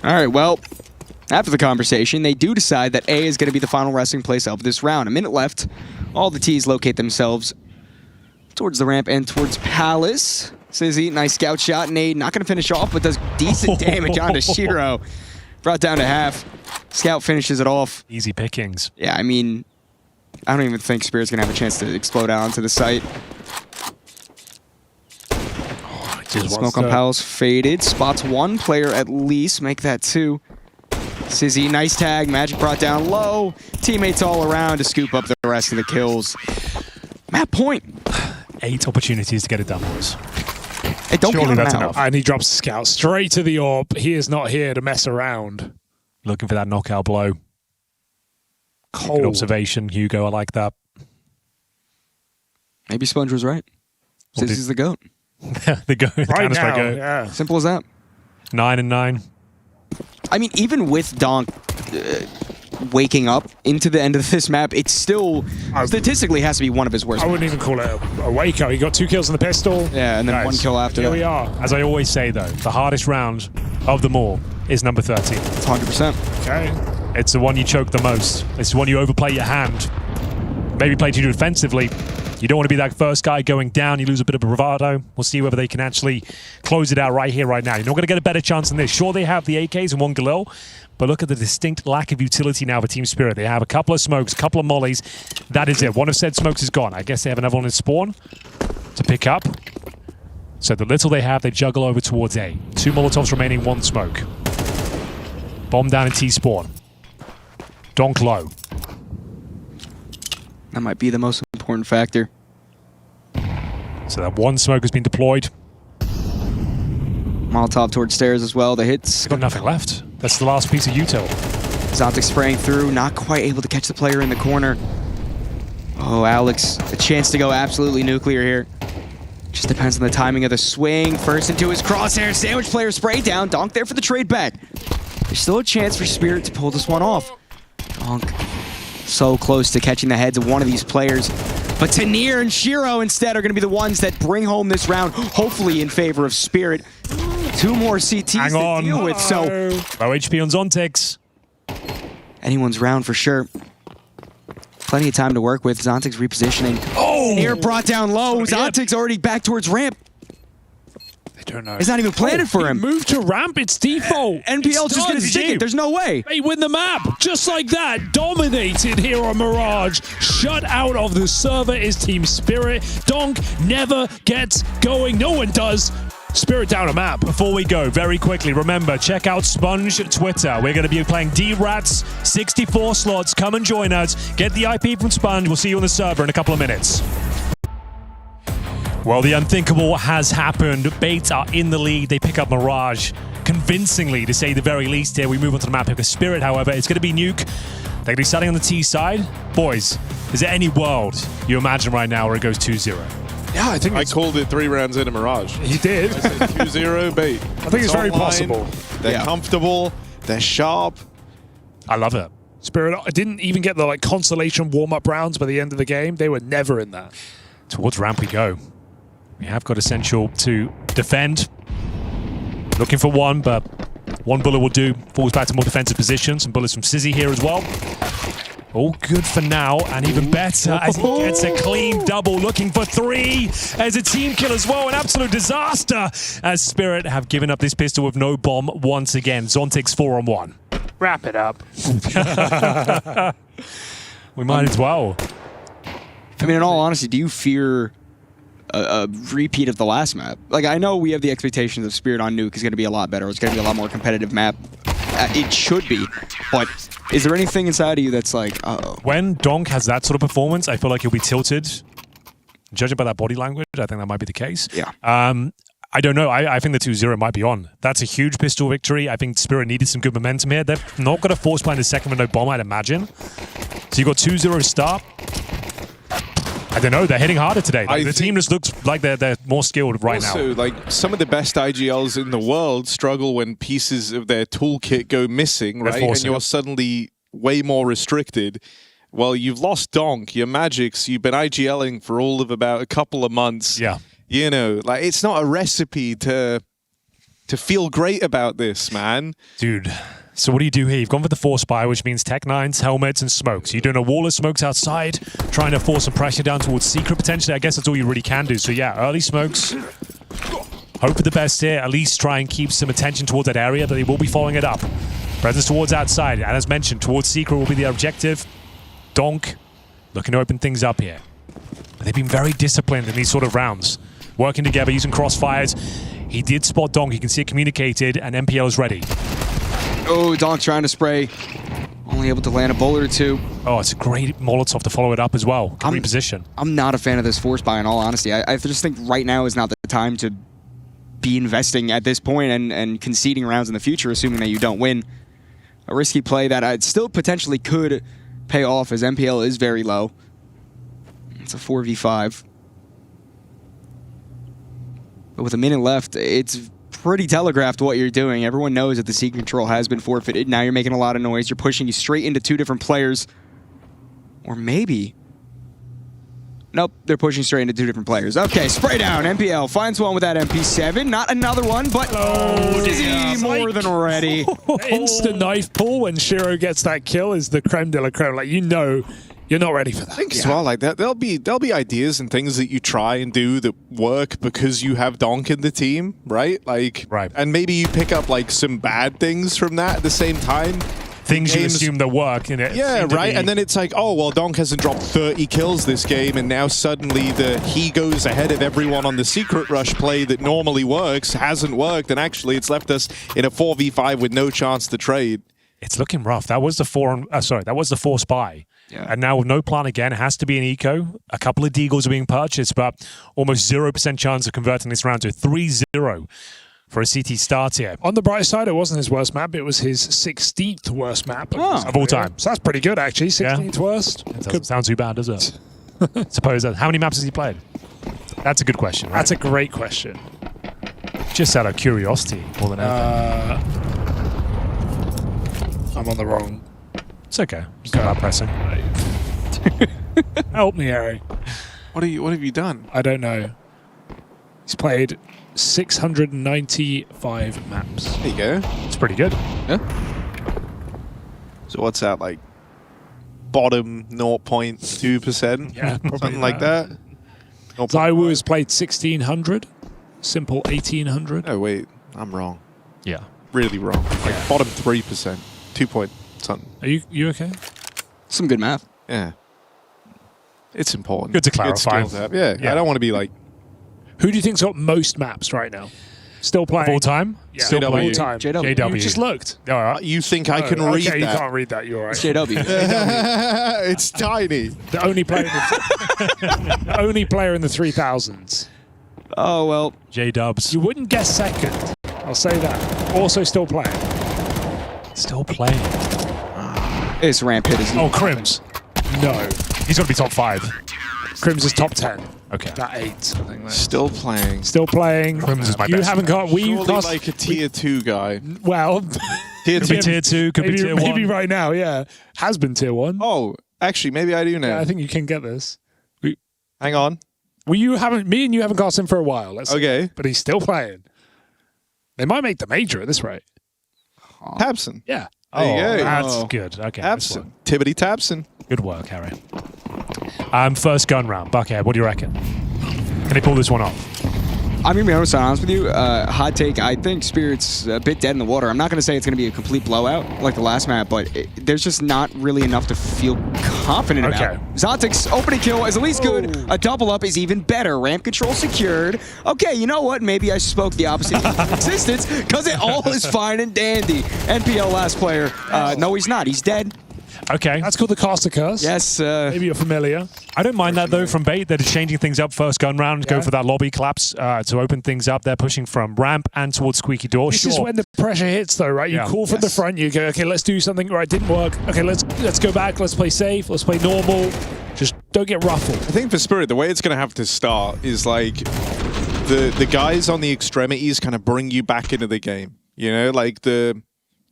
All right, well, after the conversation, they do decide that A is going to be the final resting place of this round. A minute left. All the T's locate themselves towards the ramp and towards Palace. Sizzy, nice scout shot. Nade not going to finish off, but does decent damage onto Shiro. Brought down to half. Scout finishes it off. Easy pickings. Yeah, I mean, I don't even think Spirit's going to have a chance to explode out onto the site. Smoke on Palace faded. Spots 1 player at least. Make that 2. Sizzy, nice tag. Magic brought down low. Teammates all around to scoop up the rest of the kills. Map point. 8 opportunities to get it done, boys. Hey, don't Surely count that's him out. enough. And he drops Scout straight to the AWP. He is not here to mess around. Looking for that knockout blow. Good Cold. observation, Hugo. I like that. Maybe Sponge was right. Well, Sizzy's the GOAT. the Right Counter-Strike now, go. yeah. Simple as that. 9 and 9. I mean, even with Donk waking up into the end of this map, it's still statistically has to be one of his worst. I wouldn't even call it a wake-up. He got 2 kills on the pistol. Yeah, and then Guys, 1 kill after here that. we are. As I always say, though, the hardest round of them all is number 13. 100%. Okay. It's the one you choke the most. It's the one you overplay your hand. Maybe play too defensively. You don't want to be that first guy going down. You lose a bit of bravado. We'll see whether they can actually close it out right here, right now. You're not going to get a better chance than this. Sure, they have the AKs and 1 Galil, but look at the distinct lack of utility now for Team Spirit. They have a couple of smokes, a couple of mollies. That is it. One of said smokes is gone. I guess they have another one in spawn to pick up. So the little they have, they juggle over towards A. 2 Molotovs remaining, 1 smoke. Bomb down in T-spawn. Donk low. That might be the most important factor. So that 1 smoke has been deployed. Molotov towards stairs as well. The hits. Got nothing left. That's the last piece of util. Zontic spraying through, not quite able to catch the player in the corner. Oh, Alex, a chance to go absolutely nuclear here. Just depends on the timing of the swing. First into his crosshair. Sandwich player spray down. Donk there for the trade back. There's still a chance for Spirit to pull this one off. Donk so close to catching the heads of one of these players. But Tanir and Shiro instead are going to be the ones that bring home this round, hopefully in favor of Spirit. 2 more CTs Hang on. to deal with, so Low HP on Zontix. anyone's round for sure. Plenty of time to work with. Zontic's repositioning. Oh! Tanir brought down low. Zontic's already back towards ramp. They don't know. It's not even planted for him. Move to ramp. It's default. NPL's just going to stick it. There's no way. They win the map just like that. Dominated here on Mirage. Shut out of the server is Team Spirit. Donk never gets going. No one does. Spirit down a map. Before we go, very quickly, remember, check out Sponge Twitter. We're going to be playing D-Rats, 64 slots. Come and join us. Get the IP from Sponge. We'll see you on the server in a couple of minutes. Well, the unthinkable has happened. Bates are in the lead. They pick up Mirage convincingly, to say the very least here. We move on to the map. Pick a Spirit, however. It's going to be Nuke. They're going to be starting on the T side. Boys, is there any world you imagine right now where it goes 2-0? Yeah, I think I called it 3 rounds in a Mirage. he did. 2-0 bait. I think it's very online, possible. They're Yeah. comfortable. They're sharp. I love it. Spirit didn't even get the consolation warm-up rounds by the end of the game. They were never in that. Towards ramp we go. We have got Essential to defend. Looking for one, but one bullet will do. Falls back to more defensive positions. Some bullets from Sizzy here as well. All good for now, and even better as he gets a clean double, looking for 3 as a team kill as well. An absolute disaster as Spirit have given up this pistol with no bomb once again. Zontic's 4-on-1. Wrap it up. We might as well. I mean, in all honesty, do you fear a repeat of the last map? Like, I know we have the expectations of Spirit on Nuke is going to be a lot better. It's going to be a lot more competitive map. It should be, but is there anything inside of you that's like, uh-oh? When Donk has that sort of performance, I feel like he'll be tilted. Judging by that body language, I think that might be the case. Yeah. I don't know. I think the 2-0 might be on. That's a huge pistol victory. I think Spirit needed some good momentum here. They're not going to force play in the second with no bomb, I'd imagine. So you got 2-0 start. I don't know. They're hitting harder today. The team just looks like they're more skilled right now. Also, like, some of the best IGLs in the world struggle when pieces of their toolkit go missing, right? And you're suddenly way more restricted. Well, you've lost Donk, your Magics, you've been IGLing for all of about a couple of months. Yeah. You know, like, it's not a recipe to feel great about this, man. Dude. So what do you do here? You've gone for the Force Spy, which means Tech 9s, helmets, and smokes. You're doing a wall of smokes outside, trying to force some pressure down towards Secret, potentially. I guess that's all you really can do. So yeah, early smokes. Hope for the best here. At least try and keep some attention towards that area, but they will be following it up. Presence towards outside. And as mentioned, towards Secret will be the objective. Donk looking to open things up here. But they've been very disciplined in these sort of rounds. Working together, using crossfires. He did spot Donk. You can see it communicated, and MPL is ready. Oh, Donk trying to spray. Only able to land a bullet or 2. Oh, it's a great Molotov to follow it up as well. Good reposition. I'm not a fan of this Force Buy, in all honesty. I just think right now is not the time to be investing at this point and conceding rounds in the future, assuming that you don't win. A risky play that still potentially could pay off, as MPL is very low. It's a 4v5. But with a minute left, it's pretty telegraphed what you're doing. Everyone knows that the seat control has been forfeited. Now you're making a lot of noise. You're pushing you straight into 2 different players. Or maybe... Nope, they're pushing straight into 2 different players. Okay, spray down. MPL finds one with that MP7. Not another one, but more than ready. Instant knife pull when Shiro gets that kill is the creme de la creme. Like, you know, you're not ready for that. I think as well, like that, there'll be ideas and things that you try and do that work because you have Donk in the team, right? Like, and maybe you pick up like some bad things from that at the same time. Things you assume that work in it. Yeah, right. And then it's like, oh well, Donk hasn't dropped 30 kills this game, and now suddenly he goes ahead of everyone on the secret rush play that normally works hasn't worked, and actually it's left us in a 4v5 with no chance to trade. It's looking rough. That was the that was the 4 spy. Yeah. And now with no plan again, it has to be an eco. A couple of deagles are being purchased, but almost 0% chance of converting this round to 3-0 for a CT start here. On the bright side, it wasn't his worst map. It was his 16th worst map of all time. So that's pretty good, actually. 16th worst. It doesn't sound too bad, does it? Suppose that. How many maps has he played? That's a good question, right? That's a great question. Just out of curiosity more than anything. I'm on the wrong. It's okay. Just about pressing. Help me, Harry. What have you done? I don't know. He's played 695 maps. There you go. It's pretty good. Yeah. So what's that, like bottom 0.2%? Yeah, something like that. Zaiwu has played 1600. Simple 1800. Oh wait, I'm wrong. Yeah. Really wrong. Like bottom 3%. 2 point something. Are you okay? Some good math. Yeah. It's important. Good to clarify. Good skills to have. Yeah, I don't want to be like... Who do you think's got most maps right now? Still playing? Full time? Yeah, Still playing. full time. JW. You just looked. All right. You think I can read okay, that? You can't read that. You're right. It's JW. It's tiny. The only player the only player in the 3000s. Oh, well. J-dubs. You wouldn't guess second. I'll say that. Also still playing. Still playing. It's ramp hit, isn't it? Oh, Crims. No. He's got to be top 5. Crims is top 10. Okay. That 8, I think. Still playing. Still playing. Crims is my You best. haven't got... Surely like a tier 2 guy. Well... Could be tier 2, could be tier 1. Maybe right now, yeah. Has been tier 1. Oh, actually, maybe I do know. Yeah, I think you can get this. Hang on. Well, me and you haven't cast him for a while. Okay. But he's still playing. They might make the major at this rate. Tabson. Yeah. There you go. That's good. Okay. Tabson. Tibbity Tabson. Good work, Harry. First gun round. Buckhead, what do you reckon? Can they pull this one off? I'm going to be honest with you. Hot take, I think Spirit's a bit dead in the water. I'm not going to say it's going to be a complete blowout like the last map, but there's just not really enough to feel confident about. Zotic's opening kill is at least good. A double up is even better. Ramp control secured. Okay, you know what? Maybe I spoke the opposite of existence because it all is fine and dandy. NPL last player. No, he's not. He's dead. Okay. That's called the caster curse. Yes. Maybe you're familiar. I don't mind that, though, from Bait. They're just changing things up first gun round, go for that lobby collapse to open things up. They're pushing from ramp and towards squeaky door. This is when the pressure hits, though, right? You call from the front, you go, okay, let's do something. Right, didn't work. Okay, let's go back. Let's play safe. Let's play normal. Just don't get ruffled. I think for Spirit, the way it's going to have to start is like the guys on the extremities kind of bring you back into the game. You know, like the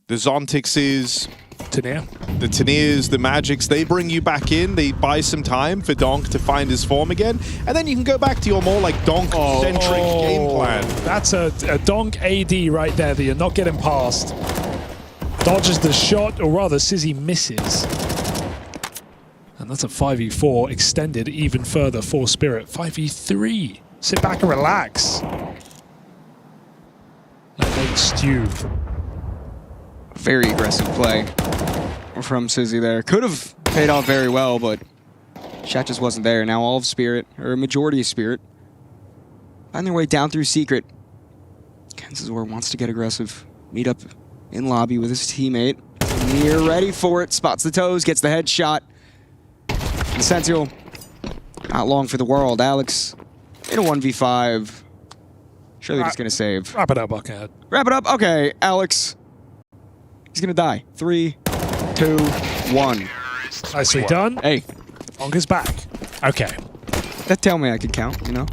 Zontixes, the Taniers, the Magics, they bring you back in. They buy some time for Donk to find his form again. And then you can go back to your more like Donk-centric game plan. That's a Donk AD right there that you're not getting past. Dodges the shot, or rather, Sizzy misses. And that's a 5v4 extended even further for Spirit. 5v3. Sit back and relax. Let stew. Very aggressive play from Sizzy there. Could have paid off very well, but shot just wasn't there. Now all of Spirit, or a majority of Spirit, find their way down through Secret. Kenzazor wants to get aggressive. Meet up in lobby with his teammate. Near ready for it. Spots the toes, gets the headshot. The Sentinel, not long for the world. Alex in a 1v5. Sure they're just going to save. Wrap it up, Buckhead. Wrap it up. Okay, Alex. He's gonna die. 3, 2, 1. Nicely done. Hey, Donk is back. Okay. that tell me I could count, you know?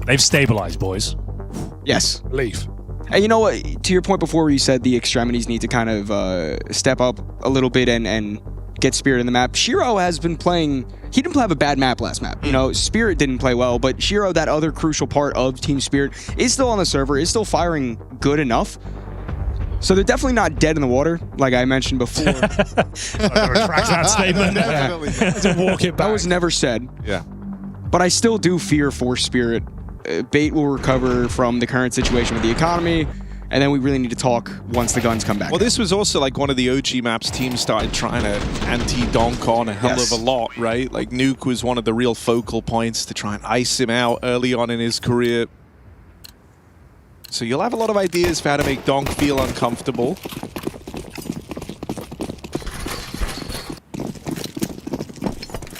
They've stabilized, boys. Yes. Leave. Hey, you know what? To your point before where you said the extremities need to kind of step up a little bit and get Spirit in the map. Shiro has been playing... He didn't have a bad map last map. You know, Spirit didn't play well, but Shiro, that other crucial part of Team Spirit, is still on the server, is still firing good enough. So they're definitely not dead in the water, like I mentioned before. I'm gonna retract that statement. To walk it back. That was never said. Yeah. But I still do fear for Spirit. Bait will recover from the current situation with the economy, and then we really need to talk once the guns come back. Well, this was also like one of the OG maps teams started trying to anti-donk on a hell of a lot, right? Like Nuke was one of the real focal points to try and ice him out early on in his career. So you'll have a lot of ideas for how to make Donk feel uncomfortable.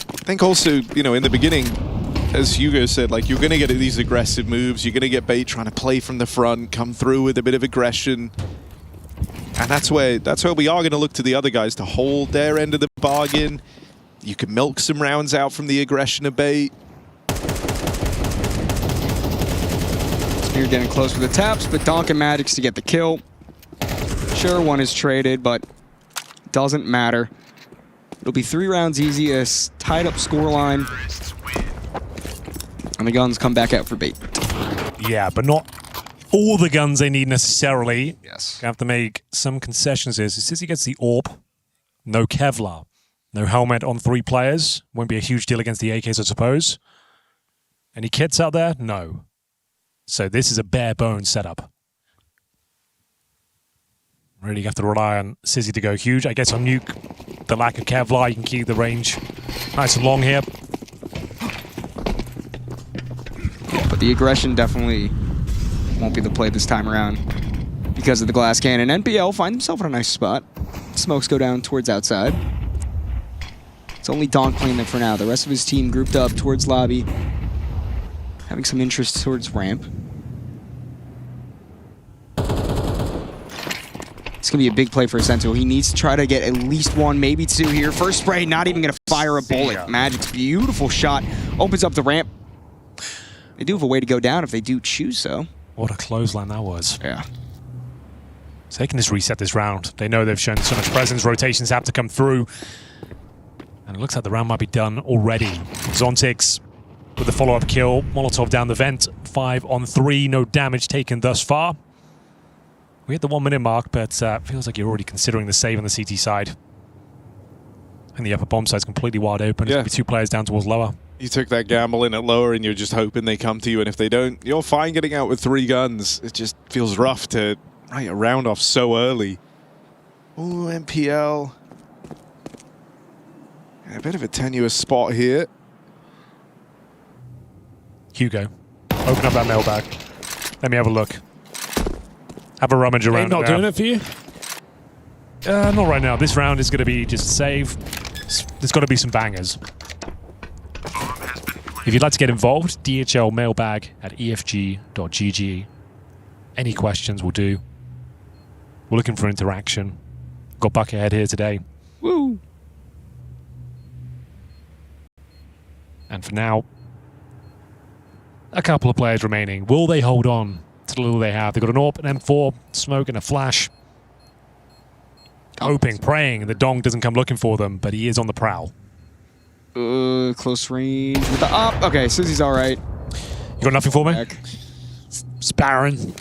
I think also, you know, in the beginning, as Hugo said, like you're going to get these aggressive moves. You're going to get Bait trying to play from the front, come through with a bit of aggression. And that's where we are going to look to the other guys to hold their end of the bargain. You can milk some rounds out from the aggression of Bait. You're getting close with the taps, but Donk and Magic's to get the kill. Sure, one is traded, but doesn't matter. It'll be 3 rounds easy, a tied up scoreline. And the guns come back out for Bait. Yeah, but not all the guns they need necessarily. Yes. Gonna have to make some concessions here. So since he gets the AWP, no Kevlar, no helmet on 3 players. Won't be a huge deal against the AKs, I suppose. Any kits out there? No. So this is a bare bones setup. Really have to rely on Sizzy to go huge. I guess on Nuke, the lack of Kevlar, you can keep the range nice and long here. Yeah, but the aggression definitely won't be the play this time around because of the glass cannon. NPL find himself in a nice spot. Smokes go down towards outside. It's only Donk playing them for now. The rest of his team grouped up towards lobby, having some interest towards ramp. It's going to be a big play for Sentinel. He needs to try to get at least 1, maybe 2 here. First spray, not even going to fire a bullet. Magic's beautiful shot. Opens up the ramp. They do have a way to go down if they do choose so. What a clothesline that was. Yeah. So they can just reset this round. They know they've shown so much presence. Rotations have to come through. And it looks like the round might be done already. Zontix with the follow-up kill. Molotov down the vent. 5 on 3. No damage taken thus far. We hit the 1 minute mark, but feels like you're already considering the save on the CT side. And the upper bomb side's completely wide open. Yeah. There's gonna be 2 players down towards lower. You took that gamble in at lower and you're just hoping they come to you, and if they don't, you're fine getting out with 3 guns. It just feels rough to write a round off so early. Ooh, MPL. A bit of a tenuous spot here. Hugo, open up that mailbag. Let me have a look. Have a rummage around. Not doing it for you? Not right now. This round is going to be just a save. There's got to be some bangers. If you'd like to get involved, DHL mailbag at efg.gg. Any questions will do. We're looking for interaction. Got Buckethead here today. Woo! And for now, a couple of players remaining. Will they hold on to the little they have? They've got an AWP, an M4, smoke, and a flash. Hoping, praying the Dong doesn't come looking for them, but he is on the prowl. Close range with the up. Okay, Susie's all right. You got nothing for me? Back. It's Baron.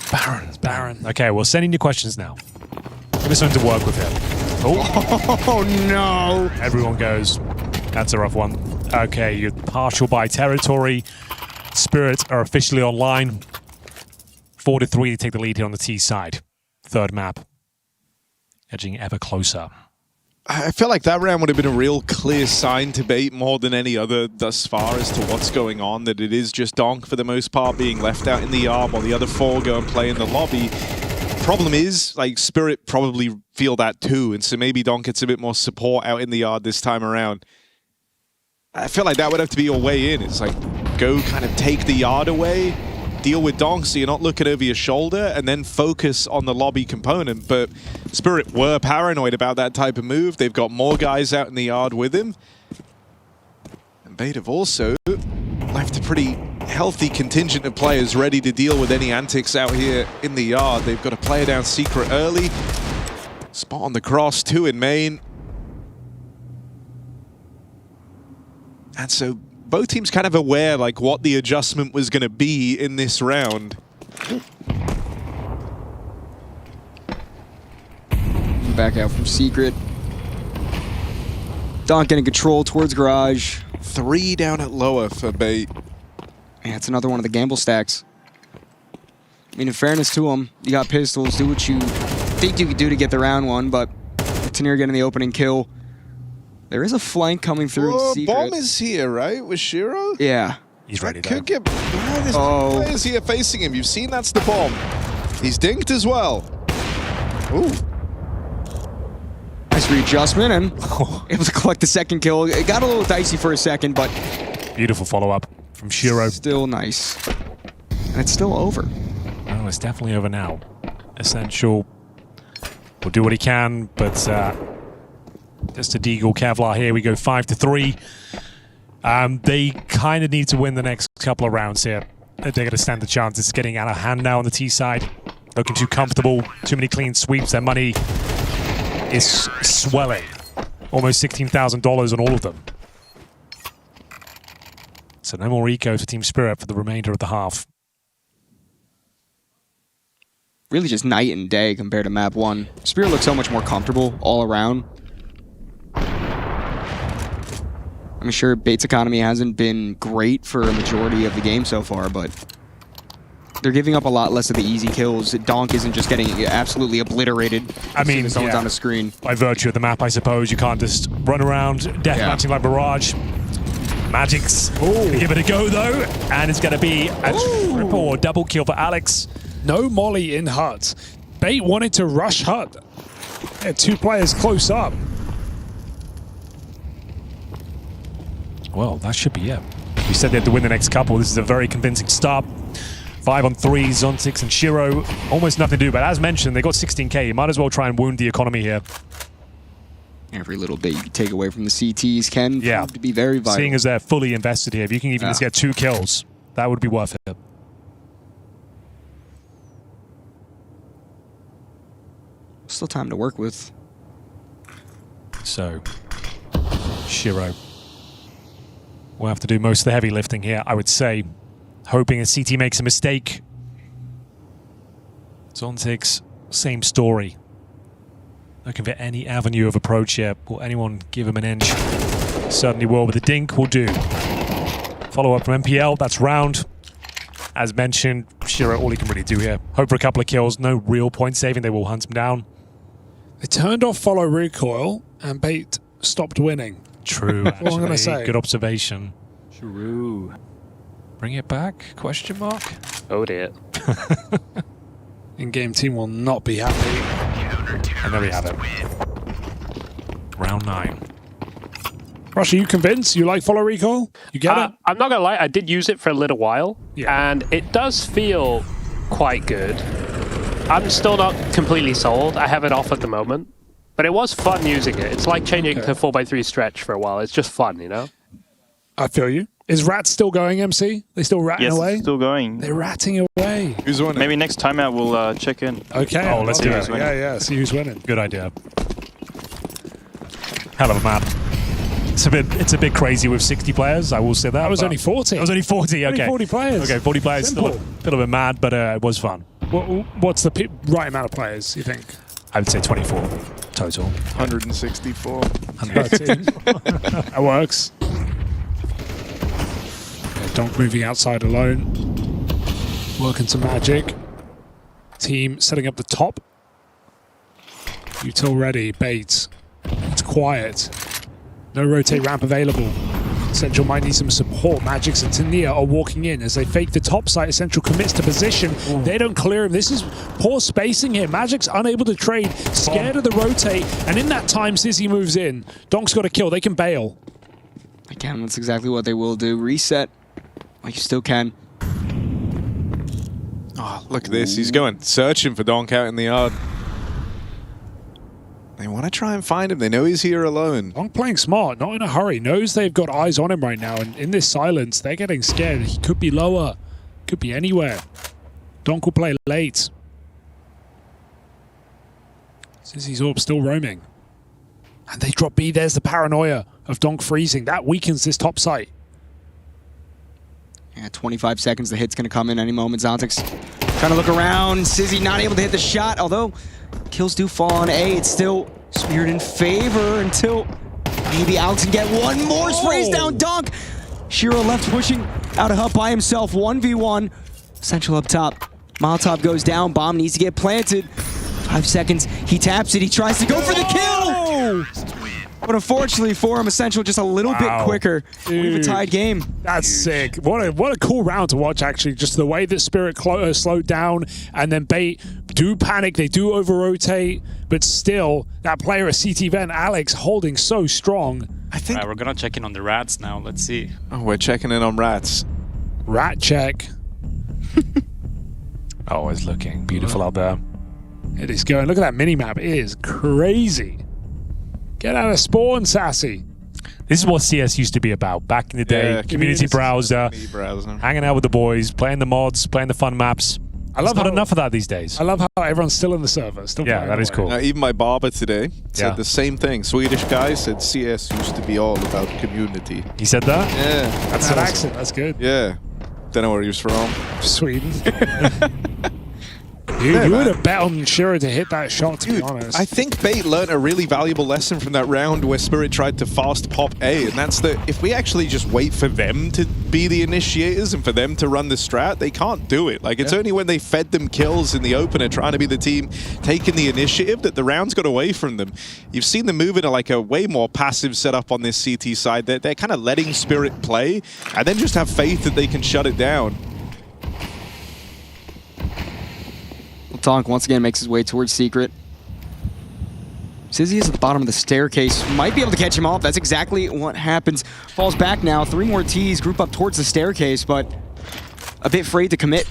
Baron. Okay, well, send in your questions now. Give us something to work with here. Oh, no. Everyone goes, that's a rough one. Okay, you're partial by territory. Spirits are officially online. 4-3 to take the lead here on the T side. Third map. Edging ever closer. I feel like that round would have been a real clear sign to bait more than any other thus far as to what's going on, that it is just Donk for the most part being left out in the yard while the other 4 go and play in the lobby. Problem is, like, Spirit probably feel that too, and so maybe Donk gets a bit more support out in the yard this time around. I feel like that would have to be your way in. It's like, go kind of take the yard away, deal with Donk so you're not looking over your shoulder, and then focus on the lobby component. But Spirit were paranoid about that type of move. They've got more guys out in the yard with him. And Bait have also left a pretty healthy contingent of players ready to deal with any antics out here in the yard. They've got a player down secret early. Spot on the cross, 2 in main. And so both teams kind of aware like what the adjustment was going to be in this round. Back out from secret. Donk getting control towards garage. 3 down at lower for Bait. Yeah, it's another one of the gamble stacks. I mean, in fairness to him, you got pistols. Do what you think you could do to get the round one, but Tanir getting the opening kill. There is a flank coming through in secret. Bomb is here, right? With Shiro? Yeah. He's ready, That though. could get... Yeah, there's 2 players here facing him. You've seen that's the bomb. He's dinked as well. Ooh. Nice readjustment and able to collect the second kill. It got a little dicey for a second, but Beautiful follow-up from Shiro. still nice. And it's still over. Oh, it's definitely over now. Essential will do what he can, but just a Deagle Kevlar here. We go 5-3. They kind of need to win the next couple of rounds here. They're going to stand a chance. It's getting out of hand now on the T side. Looking too comfortable. Too many clean sweeps. Their money is swelling. Almost $16,000 on all of them. So no more eco for Team Spirit for the remainder of the half. Really just night and day compared to map 1. Spirit looks so much more comfortable all around. I'm sure Bait's economy hasn't been great for a majority of the game so far, but they're giving up a lot less of the easy kills. Donk isn't just getting absolutely obliterated. I mean, as someone's yeah. on the screen. By virtue of the map, I suppose. You can't just run around deathmatching like Mirage. Magic's gonna give it a go, though. And it's going to be a triple or double kill for Alex. No molly in hut. Bait wanted to rush hut. Had 2 players close up. Well, that should be it. We said they had to win the next couple. This is a very convincing start. 5 on 3, Zontix and Shiro. Almost nothing to do, but as mentioned, they got 16k. You might as well try and wound the economy here. Every little bit you can take away from the CTs can prove to be very vital. Seeing as they're fully invested here, if you can even just get 2 kills, that would be worth it. Still time to work with. So, Shiro will have to do most of the heavy lifting here, I would say. Hoping a CT makes a mistake. Zontic's same story. Looking for any avenue of approach here. Will anyone give him an inch? Certainly will, but the dink will do. Follow up from MPL, that's Round. As mentioned, Shiro, all he can really do here. Hope for a couple of kills, no real point saving, they will hunt him down. They turned off follow recoil and Bait stopped winning. True, That's what I'm gonna say. Good observation. True. Bring it back, question mark? Oh dear. In-game team will not be happy. And there we have it. Round 9. Rush, are you convinced? You like follow recoil? You get it? I'm not gonna lie, I did use it for a little while, Yeah. and it does feel quite good. I'm still not completely sold. I have it off at the moment, but it was fun using it. It's like changing to 4x3 stretch for a while. It's just fun, you know? I feel you. Is Rat still going, MC? They still ratting Yes, away? it's still going. They're ratting away. Who's winning? Maybe next time out we'll check in. Okay. Oh, let's do it. it. Yeah, see who's winning. Good idea. Hell of a map. It's a bit crazy with 60 players, I will say that. That was but- only 40. It was only 40, Only okay. 40 players. Okay, 40 players, still a Simple. little bit mad, but it was fun. What's the right amount of players, you think? I would say 24 total. 164. 13. That works. Donk moving outside alone. Working some magic. Team setting up the top. Util ready. Bates. It's quiet. No rotate ramp available. Central might need some support. Magix and Tania are walking in as they fake the top site. Central commits to position. They don't clear him. This is poor spacing here. Magic's unable to trade. Scared of the rotate. And in that time, Sizzy moves in. Donk's got a kill. They can bail. They can. That's exactly what they will do. Reset. Well, you still can. Oh, look at this. He's going searching for Donk out in the yard. They want to try and find him. They know he's here alone. Donk playing smart, not in a hurry. Knows they've got eyes on him right now. And in this silence, they're getting scared. He could be lower. Could be anywhere. Donk will play late. Sizzy's orb still roaming. And they drop B. There's the paranoia of Donk freezing. That weakens this top site. Yeah, 25 seconds. The hit's going to come in any moment. Zontic's trying to look around. Sizzy not able to hit the shot, although kills do fall on A. It's still Spirit in favor until maybe Alex can get one more. Sprays down Donk. Shiro left pushing out of hub by himself. 1v1. Central up top. Molotov goes down. Bomb needs to get planted. 5 seconds. He taps it. He tries to go for the kill. But unfortunately for him, Essential just a little bit quicker. We have a tied game. That's sick. What a cool round to watch, actually. Just the way that Spirit slowed down, and then Bait do panic. They do over-rotate, but still, that player at CT Vent, Alex, holding so strong. I think... Right, we're gonna check in on the rats now. Let's see. Oh, we're checking in on Rats. Rat check. Always looking beautiful out there. It is going. Look at that mini-map. It is crazy. Get out of spawn, Sassy. This is what CS used to be about back in the day. Yeah, community browser, browser. hanging out with the boys, playing the mods, playing the fun maps. I love not how- enough of that these days. I love how everyone's still in the server. Still Yeah, playing that is away. cool. Even my barber today said Yeah. the same thing. Swedish guy said CS used to be all about community. He said that? Yeah. That's an accent. That's good. Yeah. Don't know where he was from. Sweden. You man. would have bet on Shiro to hit that shot, to be Dude, honest. I think Bait learned a really valuable lesson from that round where Spirit tried to fast pop A, and that's that if we actually just wait for them to be the initiators and for them to run the strat, they can't do it. Like, it's only when they fed them kills in the opener trying to be the team taking the initiative that the rounds got away from them. You've seen them move into like a way more passive setup on this CT side. They're kind of letting Spirit play and then just have faith that they can shut it down. Donk once again makes his way towards Secret. Sizzy is at the bottom of the staircase. Might be able to catch him off. That's exactly what happens. Falls back now. 3 more T's group up towards the staircase, but a bit afraid to commit.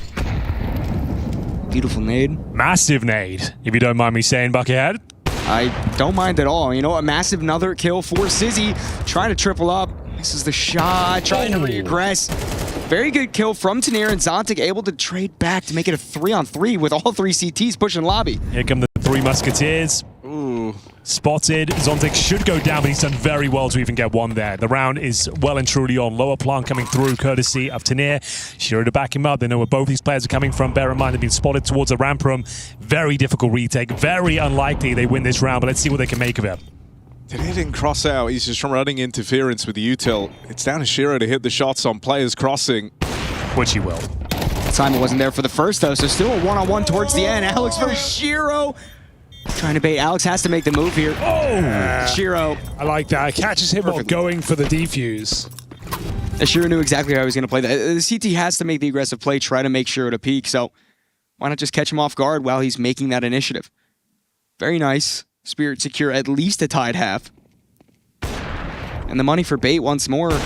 Beautiful nade. Massive nade, if you don't mind me saying, Buckethead. I don't mind at all. You know, a massive another kill for Sizzy. Trying to triple up. Misses the shot. Trying to regress. Very good kill from Tanir, and Zontic able to trade back to make it a 3-on-3 with all 3 CTs pushing lobby. Here come the 3 Three Musketeers. Ooh. Spotted. Zontic should go down, but he's done very well to even get one there. The round is well and truly on. Lower plant coming through, courtesy of Tanir. Shiro to back him up. They know where both these players are coming from. Bear in mind, they've been spotted towards the ramp room. Very difficult retake. Very unlikely they win this round, but let's see what they can make of it. Did he didn't cross out. He's just running interference with the util. It's down to Shiro to hit the shots on players crossing. Which he will. Time wasn't there for the first, though, so still a one-on-one towards the end. Alex versus Shiro. Trying to bait. Alex has to make the move here. Oh! Shiro. I like that. Catches him while going for the defuse. Shiro knew exactly how he was going to play that. The CT has to make the aggressive play, try to make Shiro to peak, so why not just catch him off guard while he's making that initiative? Very nice. Spirit secure at least a tied half. And the money for bait once more.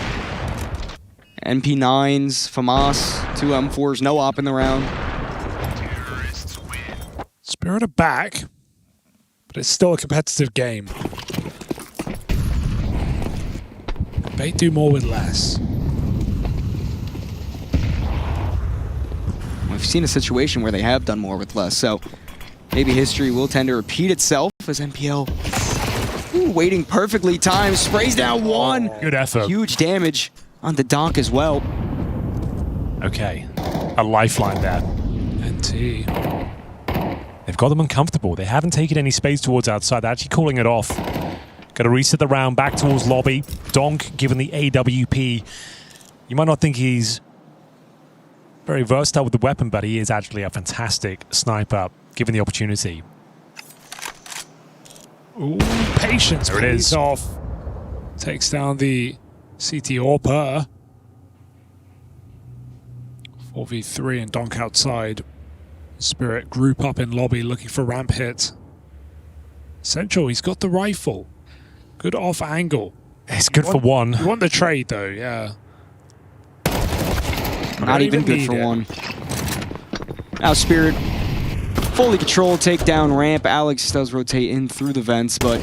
MP9s, FAMAS, 2 M4s, no op in the round. Spirit are back, but it's still a competitive game. Bait do more with less. We've seen a situation where they have done more with less, so maybe history will tend to repeat itself as NPL waiting perfectly timed, sprays down one. Good effort. Huge damage on the donk as well. Okay. A lifeline there. NT. They've got them uncomfortable. They haven't taken any space towards outside. They're actually calling it off. Got to reset the round back towards lobby. Donk, given the AWP, you might not think he's very versatile with the weapon, but he is actually a fantastic sniper, given the opportunity. Ooh, patience. There it is. Off. Takes down the CT Orper. 4v3 and Donk outside. Spirit group up in lobby looking for ramp hit. Central, he's got the rifle. Good off angle. It's good for one. You want the trade though, yeah. Not even good for one. Now Spirit fully controlled, take down ramp. Alex does rotate in through the vents, but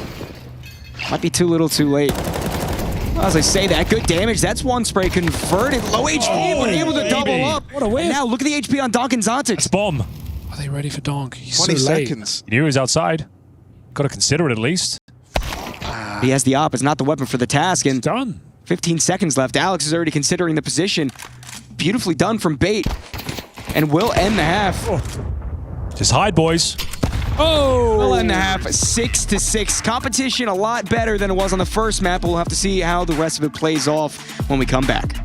might be too little too late. Well, as I say that, good damage. That's one spray converted. Low HP, but able to double up. What a win. And now look at the HP on Donk and Zontic. It's bomb. Are they ready for Donk? He's 20 so late. seconds. You knew he was outside. Got to consider it at least. He has the op. It's not the weapon for the task. And Done. 15 seconds left. Alex is already considering the position. Beautifully done from bait. And will end the half. Just hide, boys. Oh! Will end the half 6-6. Competition a lot better than it was on the first map. We'll have to see how the rest of it plays off when we come back.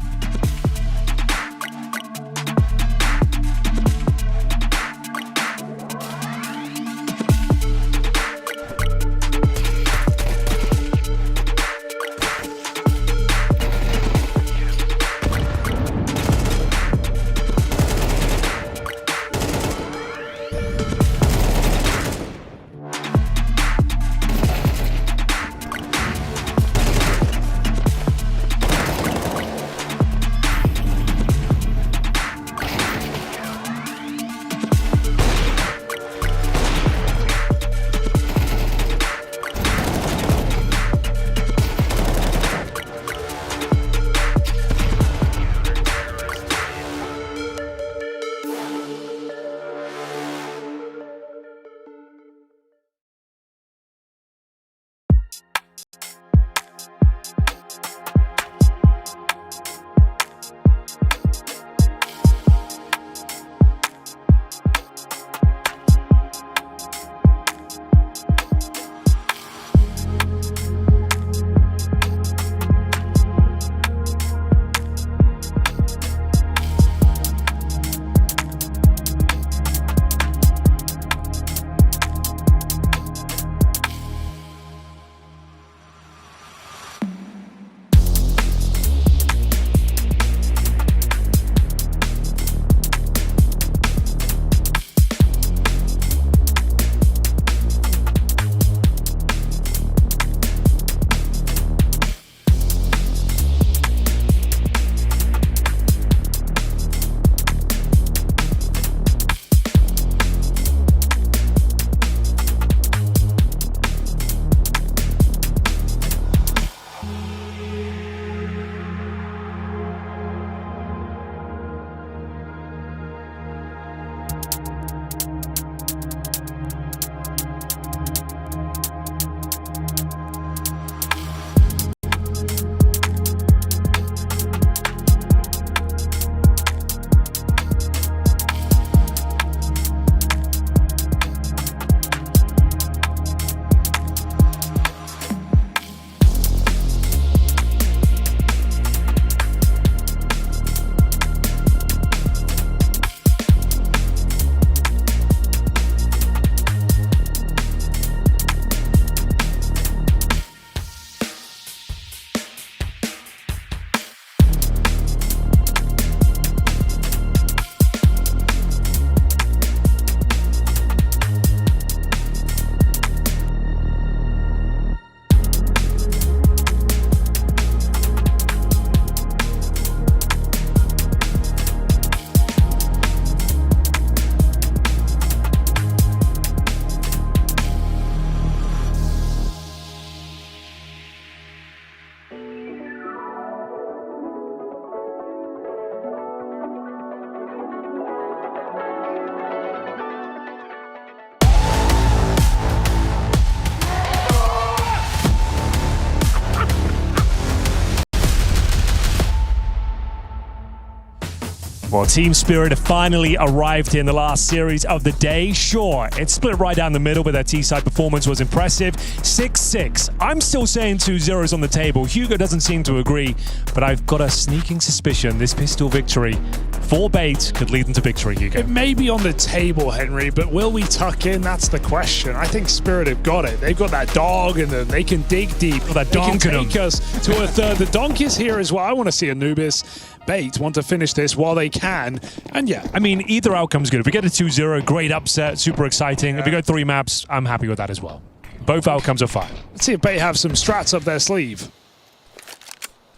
Well, Team Spirit have finally arrived here in the last series of the day. Sure, it's split right down the middle, but their T-side performance was impressive. 6-6. I'm still saying 2-0s on the table. Hugo doesn't seem to agree, but I've got a sneaking suspicion this pistol victory for Bait could lead them to victory, Hugo. It may be on the table, Henry, but will we tuck in? That's the question. I think Spirit have got it. They've got that dog in them. They can dig deep. Well, that they can donk in take them. us to a third. The donk is here as well. I want to see Anubis. Bait want to finish this while they can. And yeah, I mean, either outcome's good. If we get a 2-0, great upset, super exciting. Yeah. If we go 3 maps, I'm happy with that as well. Both outcomes are fine. let's see if Bait have some strats up their sleeve.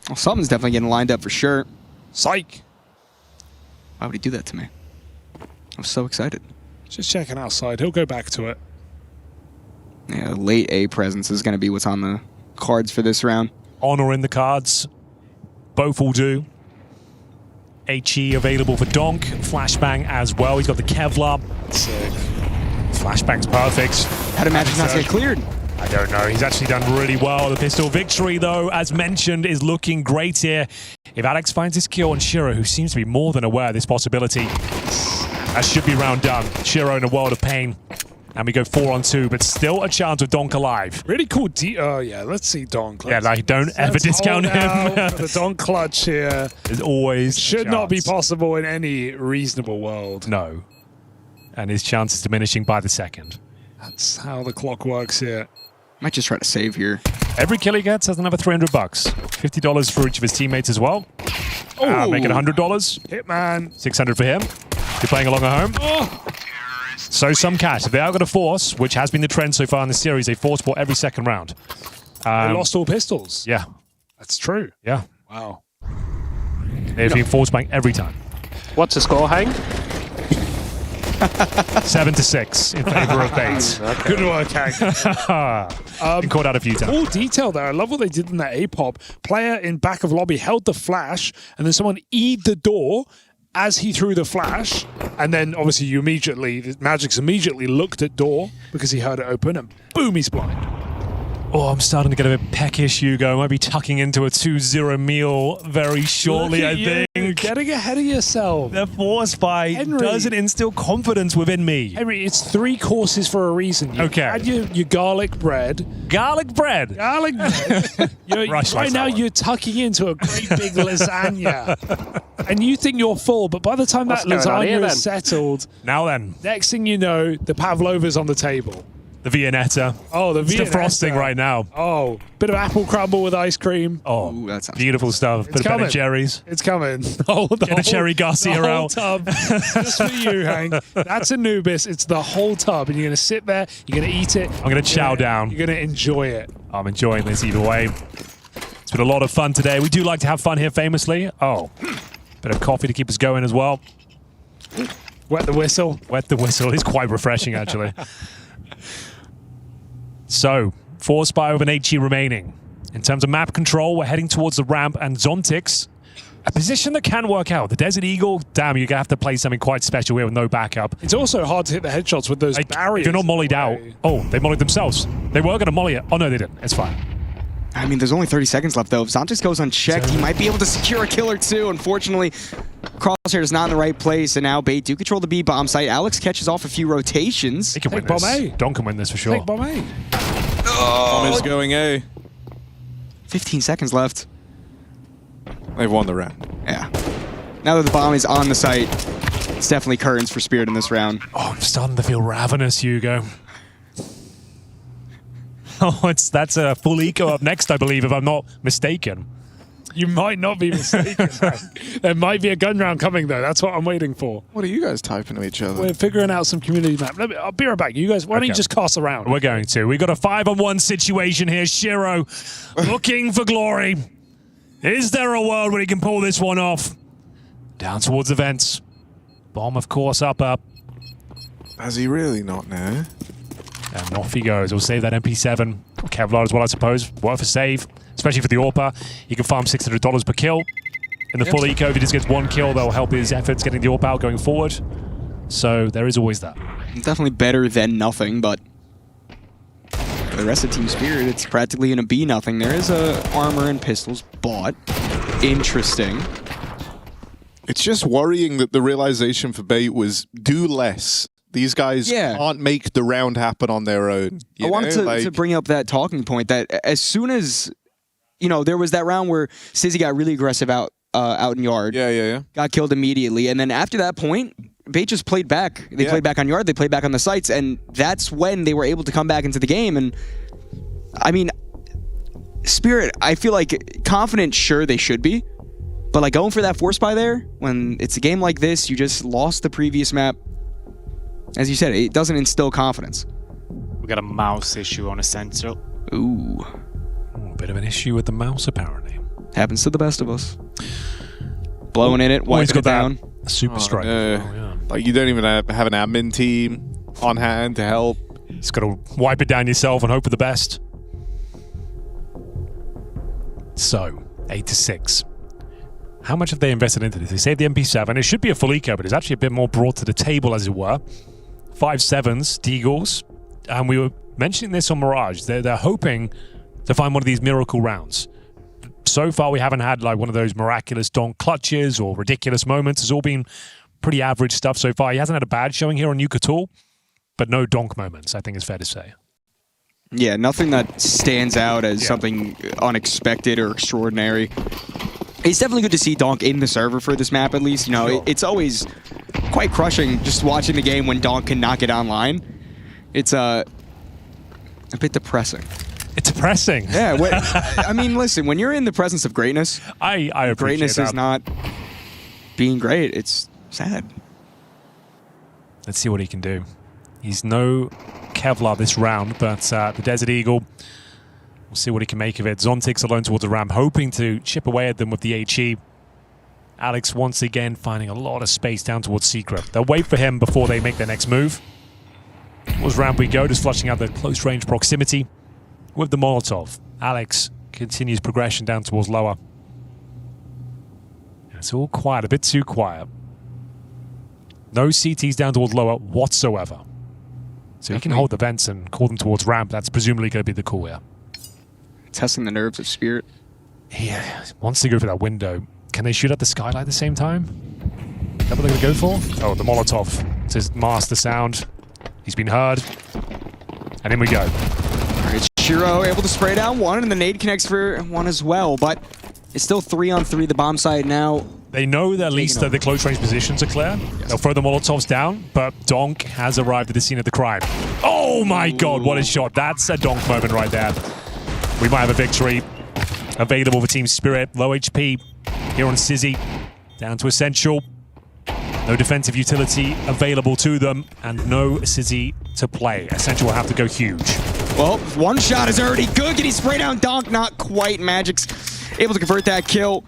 Well, something's definitely getting lined up for sure. Psych. Why would he do that to me? I'm so excited. Just checking outside. He'll go back to it. Yeah, late A presence is going to be what's on the cards for this round. Honor in the cards. Both will do. HE available for Donk. Flashbang as well. He's got the Kevlar. Sick. Flashbang's perfect. How did Magic not get cleared? I don't know. He's actually done really well. The pistol victory, though, as mentioned, is looking great here. If Alex finds his kill on Shiro, who seems to be more than aware of this possibility, that should be round done. Shiro in a world of pain. And we go 4-on-2, but still a chance with Donk alive. Really cool. Yeah, let's see Donk. Yeah, like, don't ever discount him. The Donk clutch here. There's always Should a not be chance. possible in any reasonable world. No. And his chance is diminishing by the second. That's how the clock works here. Might just try to save here. Every kill he gets has another $300. $50 for each of his teammates as well. Make it $100. Hitman. $600 for him. You're playing along at home. Oh. So some cash. If they are going to force, which has been the trend so far in the series, they force ball every second round. They lost all pistols. Yeah. That's true. Yeah. Wow. They've been force buying every time. What's the score, Hank? 7-6 in favor of Bates. Good work, Hank. Been caught out a few times. Cool detail there. I love what they did in that A-pop. Player in back of lobby held the flash, and then someone E'd the door as he threw the flash, and then obviously Magic's immediately looked at door because he heard it open, and boom, he's blind. Oh, I'm starting to get a bit peckish, Hugo. I might be tucking into a 2-0 meal very shortly, I think. Getting ahead of yourself. The force buy Henry. doesn't instill confidence within me. Henry, it's 3 courses for a reason. You Okay. had your garlic bread. Garlic bread. Garlic bread. Rush right now, sour. you're tucking into a great big lasagna. And you think you're full, but by the time What's that going on here, lasagna then? is settled, Now then, next thing you know, the pavlova's on the table. the Viennetta. Oh, the It's Viennetta. defrosting right now. Oh, bit of apple crumble with ice cream. Oh, Ooh, that sounds beautiful stuff. Bit of Ben coming. and Jerry's. It's coming. Get a cherry Garcia the whole out. tub. Just for you, Hank. That's Anubis. It's the whole tub, and you're going to sit there, you're going to eat it. I'm going to chow down. You're going to enjoy it. I'm enjoying this either way. It's been a lot of fun today. We do like to have fun here famously. Oh, bit of coffee to keep us going as well. Wet the whistle. Wet the whistle is quite refreshing, actually. So, 4 spy with an HE remaining. In terms of map control, we're heading towards the ramp and Zontix. A position that can work out. The Desert Eagle, damn, you're going to have to play something quite special here with no backup. It's also hard to hit the headshots with those barriers. If you're not mollied out. Oh, they mollied themselves. They were going to molly it. Oh, no, they didn't. It's fine. I mean, there's only 30 seconds left, though. If Zontix goes unchecked, he might be able to secure a kill or 2. Unfortunately, Crosshair is not in the right place, and now Bait do control the B bomb site. Alex catches off a few rotations. They can win Take this. bomb A. Don can win this for sure. Take bomb A. Bomb is going A. 15 seconds left. They've won the round. Yeah. Now that the bomb is on the site, it's definitely curtains for Spirit in this round. Oh, I'm starting to feel ravenous, Hugo. Oh, that's a full eco up next, I believe, if I'm not mistaken. You might not be mistaken. Hank. There might be a gun round coming, though. That's what I'm waiting for. What are you guys typing to each other? We're figuring out some community map. I'll be right back. You guys, why don't you Okay. just cast around? We're going to. We've got a 5-on-1 situation here. Shiro looking for glory. Is there a world where he can pull this one off? Down towards the vents. Bomb, of course, up. Has he really not now? And off he goes. We'll save that MP7. Kevlar as well, I suppose. Worth a save, especially for the AWPer. He can farm $600 per kill. In the full eco, if he just gets 1 kill, that will help his efforts getting the AWP out going forward. So there is always that. Definitely better than nothing, but for the rest of Team Spirit, it's practically going to be nothing. There is a armor and pistols bought. Interesting. It's just worrying that the realization for Bait was do less. These guys can't make the round happen on their own. I wanted to bring up that talking point that as soon as, there was that round where Sizzy got really aggressive out in yard. Yeah. Got killed immediately. And then after that point, Bait just played back. They played back on yard. They played back on the sites. And that's when they were able to come back into the game. And, I mean, Spirit, I feel like confident, sure, they should be. But, like, going for that force buy there, when it's a game like this, you just lost the previous map. As you said, it doesn't instill confidence. We got a mouse issue on Essential. Ooh. A bit of an issue with the mouse, apparently. Happens to the best of us. Blowing in it, wiping it down. Super strike. Like, you don't even have an admin team on hand to help. Just got to wipe it down yourself and hope for the best. So, 8-6. How much have they invested into this? They saved the MP7. It should be a full eco, but it's actually a bit more brought to the table, as it were. 5-7s, Deagles. And we were mentioning this on Mirage. They're hoping to find one of these miracle rounds. So far, we haven't had like one of those miraculous donk clutches or ridiculous moments. It's all been pretty average stuff so far. He hasn't had a bad showing here on Nuke at all, but no donk moments, I think is fair to say. Yeah, nothing that stands out as something unexpected or extraordinary. It's definitely good to see Donk in the server for this map, at least. It's always quite crushing just watching the game when Donk cannot get online. It's a bit depressing. It's depressing. Yeah, I mean, listen, when you're in the presence of greatness, I appreciate greatness that. is not being great. It's sad. Let's see what he can do. He's no Kevlar this round, but the Desert Eagle, we'll see what he can make of it. Zontic's alone towards the ramp, hoping to chip away at them with the HE. Alex once again finding a lot of space down towards Secret. They'll wait for him before they make their next move. Towards ramp we go, just flushing out the close range proximity with the Molotov. Alex continues progression down towards lower. It's all quiet, a bit too quiet. No CTs down towards lower whatsoever. So he can hold the vents and call them towards ramp. That's presumably going to be the call here. Testing the nerves of Spirit. He wants to go for that window. Can they shoot at the skylight at the same time? Is that what they're going to go for? Oh, the Molotov to mask the sound. He's been heard. And in we go. It's Shiro able to spray down one, and the nade connects for one as well. But it's still 3-on-3, the bomb side now. They know that at least the close range positions are clear. Yes. They'll throw the Molotovs down, but Donk has arrived at the scene of the crime. Oh my god, what a shot. That's a Donk moment right there. We might have a victory available for Team Spirit. Low HP here on Sizzy. Down to Essential. No defensive utility available to them, and no Sizzy to play. Essential will have to go huge. Well, one shot is already good. Can he spray down Donk? Not quite. Magic's able to convert that kill.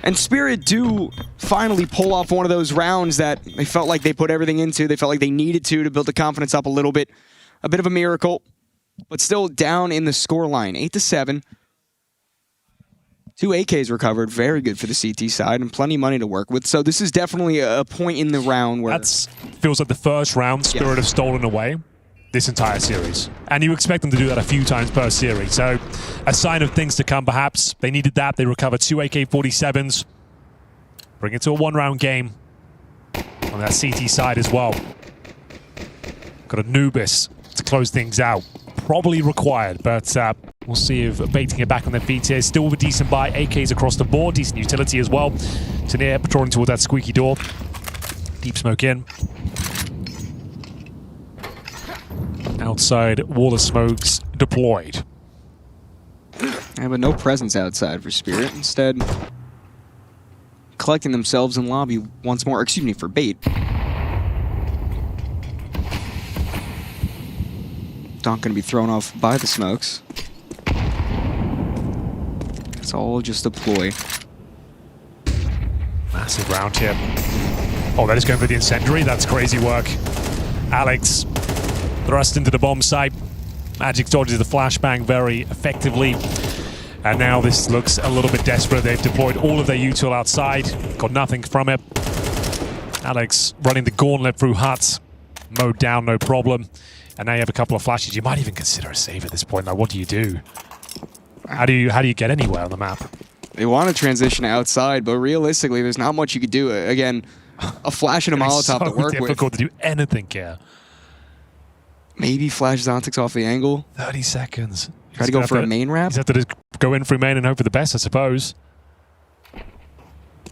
And Spirit do finally pull off one of those rounds that they felt like they put everything into. They felt like they needed to build the confidence up a little bit. A bit of a miracle, but still down in the scoreline. 8-7. 2 AKs recovered. Very good for the CT side and plenty of money to work with. So this is definitely a point in the round where... That feels like the first round Spirit have stolen away this entire series. And you expect them to do that a few times per series. So a sign of things to come, perhaps. They needed that. They recovered 2 AK-47s. Bring it to a one-round game on that CT side as well. Got Anubis to close things out. Probably required, but we'll see if baiting it back on their feet here. Still with a decent buy. AKs across the board. Decent utility as well. Tania patrolling towards that squeaky door. Deep smoke in. Outside, wall of smokes deployed. Yeah, but no presence outside for Spirit. Instead, collecting themselves in lobby once more. Excuse me, for Bait. Donk going to be thrown off by the smokes. It's all just a ploy. Massive round here. Oh, that is going for the incendiary. That's crazy work. Alex thrust into the bomb site. Magic dodges the flashbang very effectively. And now this looks a little bit desperate. They've deployed all of their util outside. Got nothing from it. Alex running the gauntlet through huts. Mowed down, no problem. And now you have a couple of flashes. You might even consider a save at this point. Like, what do you do? How do you get anywhere on the map? They want to transition outside, but realistically, there's not much you could do. Again, a flash and a Molotov to work with. It's difficult to do anything here. Maybe flash Zontix off the angle. 30 seconds. Try to go for a main wrap. He's have to just go in through main and hope for the best, I suppose.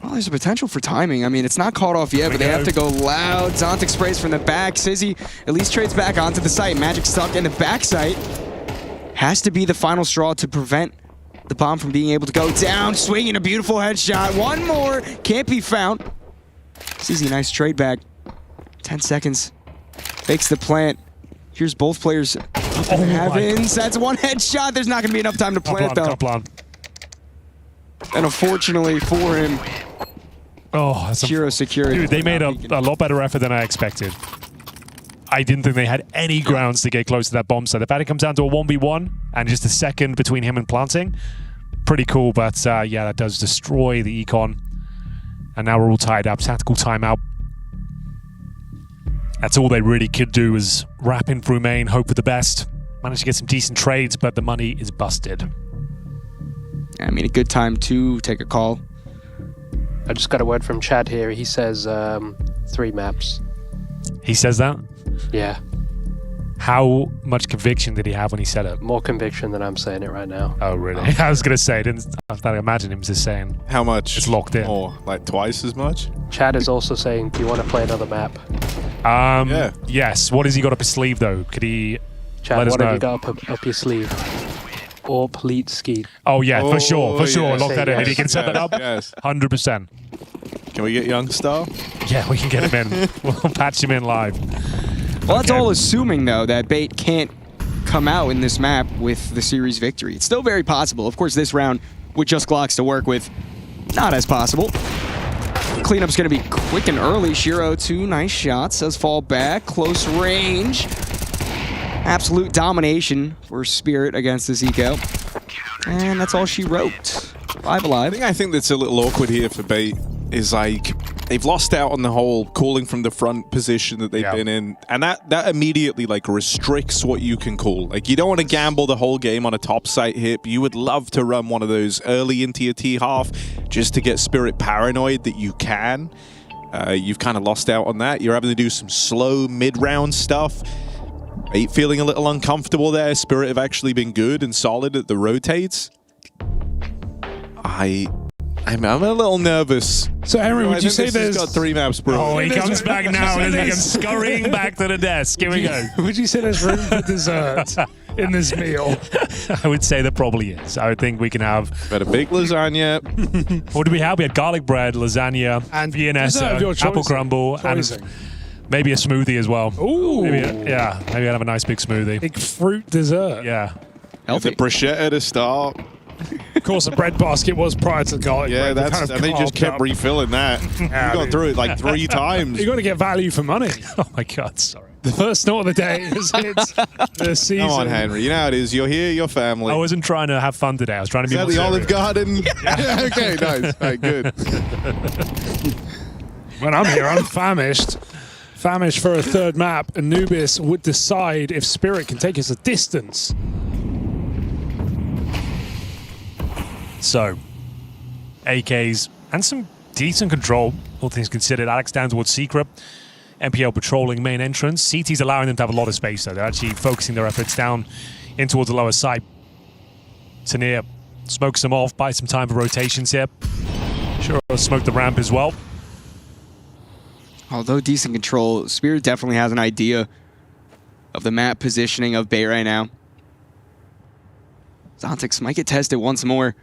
Well, there's a potential for timing. I mean, it's not caught off yet, but they have to go loud. Zontix sprays from the back. Sizzy at least trades back onto the site. Magic stuck in the back site. Has to be the final straw to prevent the bomb from being able to go down. Swinging a beautiful headshot. One more. Can't be found. Sizzy, nice trade back. 10 seconds. Fakes the plant. Here's both players. Heavens. That's one headshot. There's not going to be enough time to plant, though. And unfortunately for him, Shiro secured. Dude, they made a lot better effort than I expected. I didn't think they had any grounds to get close to that bomb site. The fact it comes down to a 1v1 and just a second between him and planting, pretty cool, but yeah, that does destroy the econ. And now we're all tied up. Tactical timeout. That's all they really could do is wrap in through main, hope for the best. Managed to get some decent trades, but the money is busted. I mean, a good time to take a call. I just got a word from Chad here. He says 3 maps. He says that? Yeah. How much conviction did he have when he said it? More conviction than I'm saying it right now. Oh, really? I was going to say, I imagine him just saying. How much? It's locked in. More, like twice as much? Chad is also saying, do you want to play another map? Yeah. Yes. What has he got up his sleeve, though? Could he Chad, let us what know? have you got up your sleeve? Or pleat ski. Oh, yeah, for sure. For sure. Yes, Lock that in. yes, If he can set that up, Yes. 100%. Can we get Youngstar? Yeah, we can get him in. We'll patch him in live. Well, that's all assuming, though, that Bait can't come out in this map with the series victory. It's still very possible. Of course, this round, with just Glocks to work with, not as possible. Cleanup's going to be quick and early. Shiro, 2 nice shots. Does fall back. Close range. Absolute domination for Spirit against this eco. And that's all she wrote. 5 alive. I think that's a little awkward here for Bait. Is like they've lost out on the whole calling from the front position that they've been in, and that immediately like restricts what you can call. Like, you don't want to gamble the whole game on a top site hit. You would love to run one of those early into your T half just to get Spirit paranoid that you can. You've kind of lost out on that. You're having to do some slow mid-round stuff. Bait feeling a little uncomfortable there. Spirit have actually been good and solid at the rotates. I'm a little nervous. So, Henry, would you say there's got 3 maps, bro? Oh, he comes back now and he comes scurrying back to the desk. Here we go. Would you say there's room for dessert in this meal? I would say there probably is. I would think we can have... Got a big lasagna. What did we have? We had garlic bread, lasagna, And Viennese, apple crumble, and maybe a smoothie as well. Ooh. Maybe maybe I'd have a nice big smoothie. Big fruit dessert. Yeah. Healthy. The bruschetta to start. Of course, the bread basket was prior to the garlic Yeah, bread. and they just kept refilling that. We've gone through it like 3 times. You got to get value for money. Oh my God, sorry. The first note of the day is it's the season. Come on, Henry. You know how it is. You're here, your family. I wasn't trying to have fun today. I was trying to be Is that more the Olive serious. Garden? Yeah. Okay, nice. All right, good. When I'm here, I'm famished. Famished for a 3rd map. Anubis would decide if Spirit can take us a distance. So, AKs and some decent control, all things considered. Alex down towards Secret. MPL patrolling main entrance. CT's allowing them to have a lot of space, though. They're actually focusing their efforts down in towards the lower side. Tanir smokes them off, buys some time for rotations here. Sure, smoke the ramp as well. Although decent control, Spirit definitely has an idea of the map positioning of Bait right now. Zontix might get tested once more.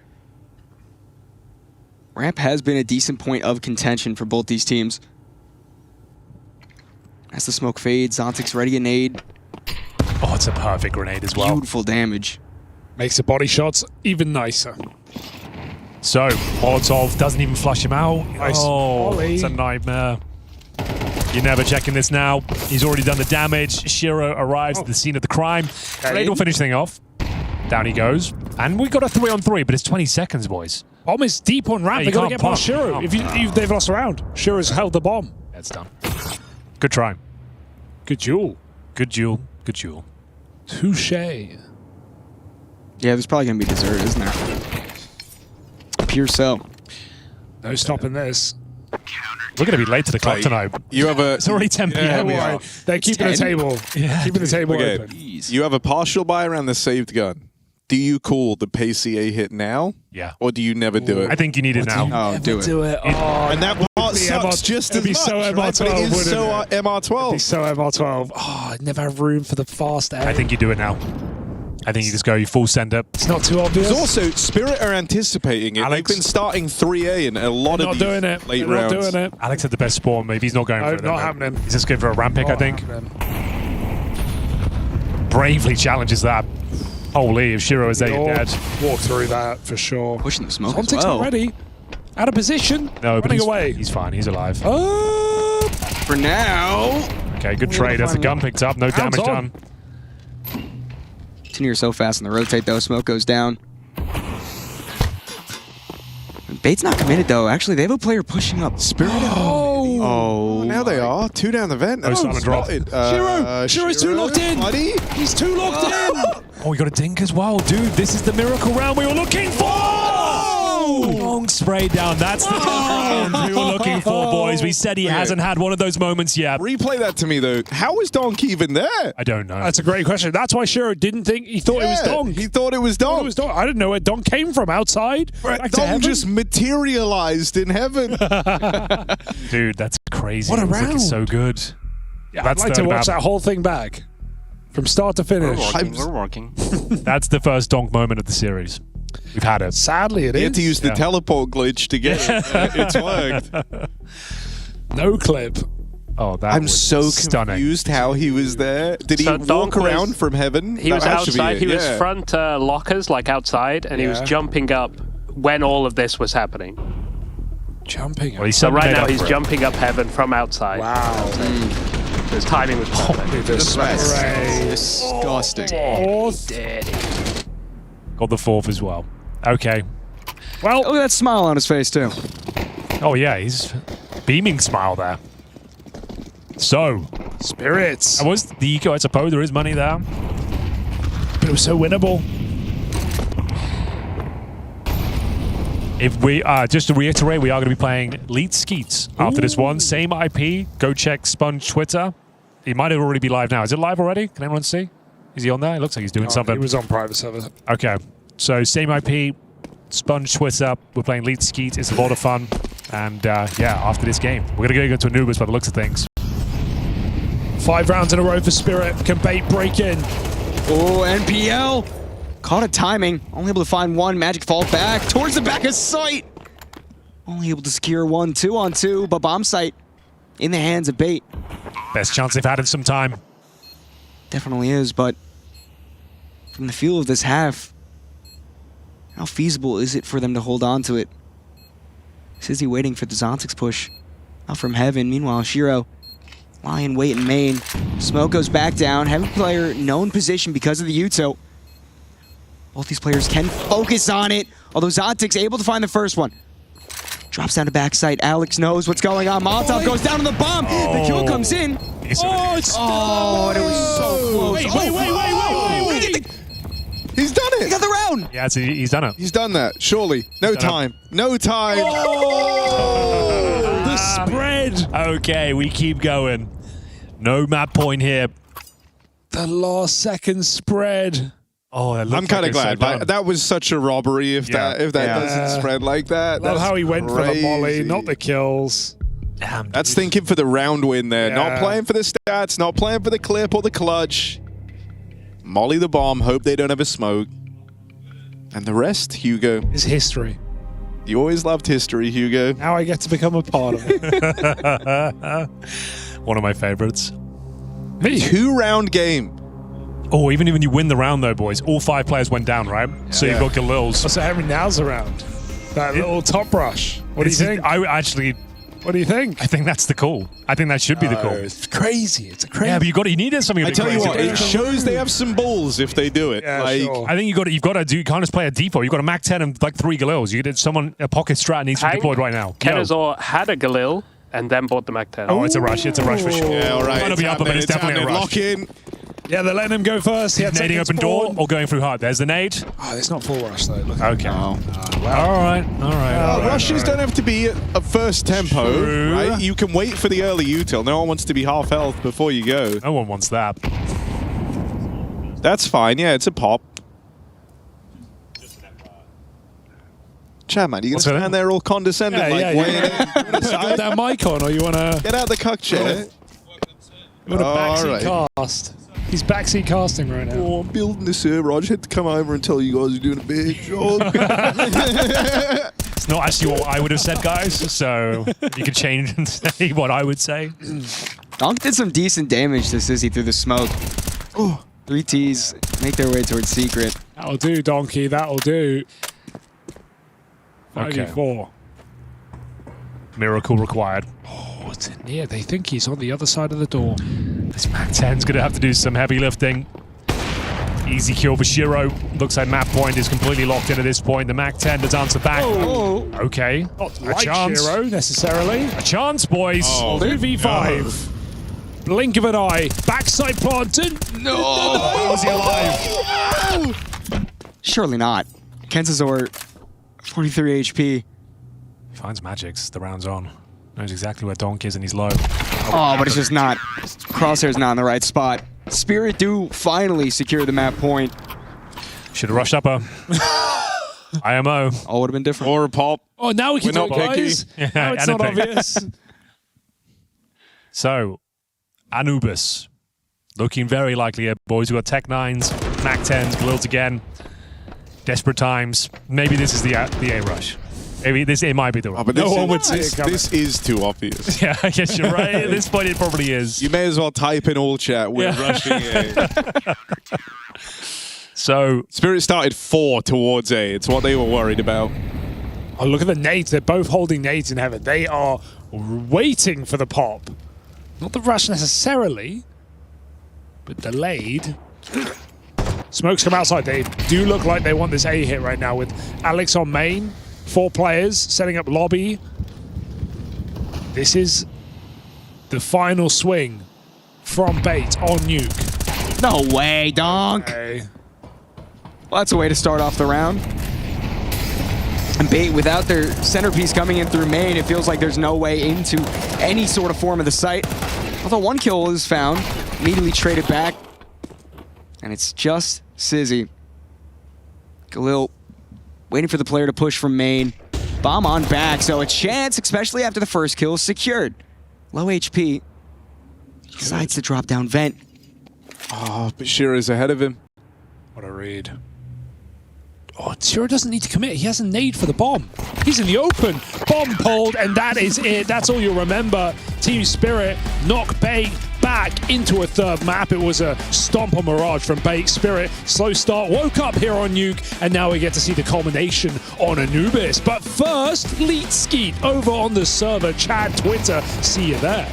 Ramp has been a decent point of contention for both these teams. As the smoke fades, Zontix ready a nade. Oh, it's a perfect grenade as well. Beautiful damage. Makes the body shots even nicer. So, Molotov doesn't even flush him out. Nice Oh, volley. it's a nightmare. You're never checking this now. He's already done the damage. Shiro arrives at the scene of the crime. Grenade will finish thing off. Down he goes. And we got a 3-on-3, but it's 20 seconds, boys. Bomb is deep on ramp. Yeah, They you got to can't get past pump. Shiro. If they've lost a round. Shiro's held the bomb. That's done. Good try. Good duel. Good duel. Good duel. Touche. Yeah, there's probably going to be dessert, isn't there? appears so. No stopping this. We're going to be late to the clock tonight. You have a. It's already 10 p.m. we Why? are. They're keeping the 10? table. Yeah, Keeping the table Okay. open. You have a partial buy around the saved gun. Do you call the PCA hit now? Yeah. Or do you never do it? I think you need it now. Oh, do it. Do it. Oh, And that part be sucks MR just it'd as be much, so right? But MR12, it is wouldn't so it? MR12. Be so MR12. Oh, I'd never have room for the fast air. I think you do it now. I think you just go you full send up. it's not too obvious. There's also Spirit are anticipating it. Alex. They've been starting 3A in a lot They're of not these doing it. late They're rounds. not doing it. Alex had the best spawn, maybe he's not going No, for it. not then. happening. He's just going for a ramp pick, I Not think. happening. Bravely challenges that. Holy, if Shiro is there, you're dead. Walk through that for sure. Pushing the smoke as Zontic's well. not ready. Out of position. No, but running away. he's fine. He's alive. For now. Okay, good trade. That's a gun picked up. No Hands damage on. done. Tenir so fast on the rotate though. Smoke goes down. Bait's not committed though. Actually, they have a player pushing up. Spirit. Oh, Now they are. 2 down the vent. Oh, silent drop. Shiro's too locked in. Buddy. He's too locked in. Oh, we got a dink as well. Dude, this is the miracle round we were looking for! Long spray down. That's the round we were looking for, boys. We said he hasn't had one of those moments yet. Replay that to me though. How was Donk even there? I don't know. That's a great question. That's why Shiro didn't think he thought it was Donk. He thought it was Thought Donk. it was Donk. I didn't know where Donk came from. Outside. Back to Donk heaven? just materialized in heaven. Dude, that's crazy. What a It was looking round. so good. Yeah, I'd That's like to third watch map. that whole thing back. From start to We're finish. working. We're working. That's the first donk moment of the series. We've had it. Sadly, it He had to is. use the Yeah. teleport glitch to get it. It's worked. No clip. Oh, that I'm was so stunning. confused how he was there. Did he So walk Donk was- around from heaven? He That was has to be outside. it, He was yeah. front lockers, like outside, and he was Yeah. jumping up when all of this was happening. Jumping. Well, he's So right made now up he's for it. jumping up heaven from outside. Wow. His timing was perfect. The spray. disgusting. Fourth. Got the fourth as well. Okay. Well, Look at that smile on his face too. Oh, yeah, he's beaming smile there. So, spirits. that was the eco, I suppose. There is money there. But it was so winnable. If we just to reiterate, we are going to be playing Lead Skeets after this one. Same IP. Go check Sponge Twitter. He might have already be live now. Is it live already? Can anyone see? Is he on there? It looks like he's doing something. He was on private server. Okay. So same IP. Sponge Twitter. We're playing Lead Skeet. It's a lot of fun. And yeah, after this game, we're going to go to Anubis by the looks of things. 5 rounds in a row for Spirit. Can Bait break in? Oh, NPL. Caught a timing. Only able to find one. Magic fall back towards the back of sight. Only able to secure 1, 2-on-2, but bomb sight in the hands of Bait. Best chance they've had in some time. Definitely is, but from the feel of this half, how feasible is it for them to hold on to it? Sizzy waiting for the Zontic's push. Out from heaven. Meanwhile, Shiro lying wait in main. Smoke goes back down. Heaven player known position because of the Uto. Both these players can focus on it, although Zontic's able to find the first one. Drops down to backside. Alex knows what's going on. Molotov goes down to the bomb. The kill comes in. Oh, it's Oh, and it was so close. Wait. He's done He it. got the round. Yeah, he's done it. He's done that. Surely. No time. No time. The spread. Okay, we keep going. No map point here. The last second spread. Oh, that looks I'm kind like of it's so glad. Like, done. that was such a robbery if Yeah. that doesn't spread like that. Love That's how he went for the molly, crazy. not the kills. Damn, That's dude. thinking for the round win there. Yeah. Not playing for the stats, not playing for the clip or the clutch. Molly the bomb, hope they don't have a smoke. And the rest, Hugo. Is history. You always loved history, Hugo. Now I get to become a part of it. One of my favorites. Me. 2-round game. Oh, even when you win the round, though, boys, all 5 players went down, right? So you've got Galils. Also, Henry now's around. That little top brush. What do you think? What do you think? I think that's the call. I think that should be the call. It's crazy. It's a crazy. Yeah, but you needed something. A I bit tell you crazy what, to it do. shows they have some balls if they do it. Yeah, like, sure. I think you've got to do. You can't just play a default. You've got a Mac 10 and like 3 Galils. You get someone a pocket strat needs to be Hey, deployed right now. Yo. Kenazor had a Galil and then bought the Mac 10. Oh, it's a rush. It's a rush for sure. Yeah, all right. It's gonna be up, but it's definitely a rush. Lock in. Yeah, they're letting him go first. He had Nading seconds open door spawn. or going through hard. There's the nade. Oh, it's not full rush though. Look. Okay. Oh. All right. All right. Rushes don't have to be at first tempo, True. right? You can wait for the early util. No one wants to be half health before you go. No one wants that. That's fine. Yeah, it's a pop. Chad, man, you gonna What's that? stand there all condescending, Yeah, like yeah, weighing yeah. in? You got that mic on, or you wanna Get out the cuck chair. backseat All right. cast? He's backseat casting right now. Oh, I'm building the server. I just had to come over and tell you guys you're doing a big job. It's not actually what I would have said, guys. So you can change and say what I would say. Donk did some decent damage to Sissy through the smoke. Oh, 3 Ts make their way towards secret. That'll do, Donkey. That'll do. Okay. 94. Miracle required. Oh, it's in here. They think he's on the other side of the door. This Mac 10's going to have to do some heavy lifting. Easy kill for Shiro. Looks like map point is completely locked in at this point. The Mac 10 does answer back. Oh. Okay. Not A like chance. Shiro, necessarily. A chance, boys. Oh. 2v5. Blink of an eye. Backside planted. No! How is he alive? Surely not. Kenzazor, 43 HP. Finds Magix. The round's on. Knows exactly where Donk is and he's low. Oh, but it's just not. Crosshair's not in the right spot. Spirit do finally secure the map point. Should have rushed up her. IMO. All would have been different. or a pop. Oh, now we can We're do not it, guys. picky. Now it's not Anything. obvious. So, Anubis. Looking very likely here, boys. We've got Tech 9s, Mac 10s, Blilled again. Desperate times. Maybe this is the A rush. Maybe it might be the rush. Oh, but No this one is, would see this, it coming. this is too obvious. Yeah, I guess you're right. At this point, it probably is. You may as well type in all chat. We're Yeah. rushing A. So, Spirit started 4 towards A. It's what they were worried about. Oh, look at the nades. They're both holding nades in heaven. They are waiting for the pop. Not the rush necessarily, but delayed. Smokes come outside. They do look like they want this A hit right now with Alex on main. 4 players setting up lobby. This is the final swing from Bait on Nuke. No way, Donk. Okay. Well, that's a way to start off the round. And Bait, without their centerpiece coming in through main, it feels like there's no way into any sort of form of the site. Although 1 kill is found, immediately traded back. And it's just Sizzy. Khalil waiting for the player to push from main. Bomb on back, so a chance, especially after the first kill, is secured. Low HP. Decides to drop down vent. Oh, but Shiro's ahead of him. What a read. Oh, Shiro doesn't need to commit. He has a nade for the bomb. He's in the open. Bomb pulled, and that is it. That's all you'll remember. Team Spirit knock Bait back into a third map. It was a stomp on Mirage from Bait. Spirit, slow start, woke up here on Nuke, and now we get to see the culmination on Anubis. But first, Leet Skeet over on the server. Chad Twitter, see you there.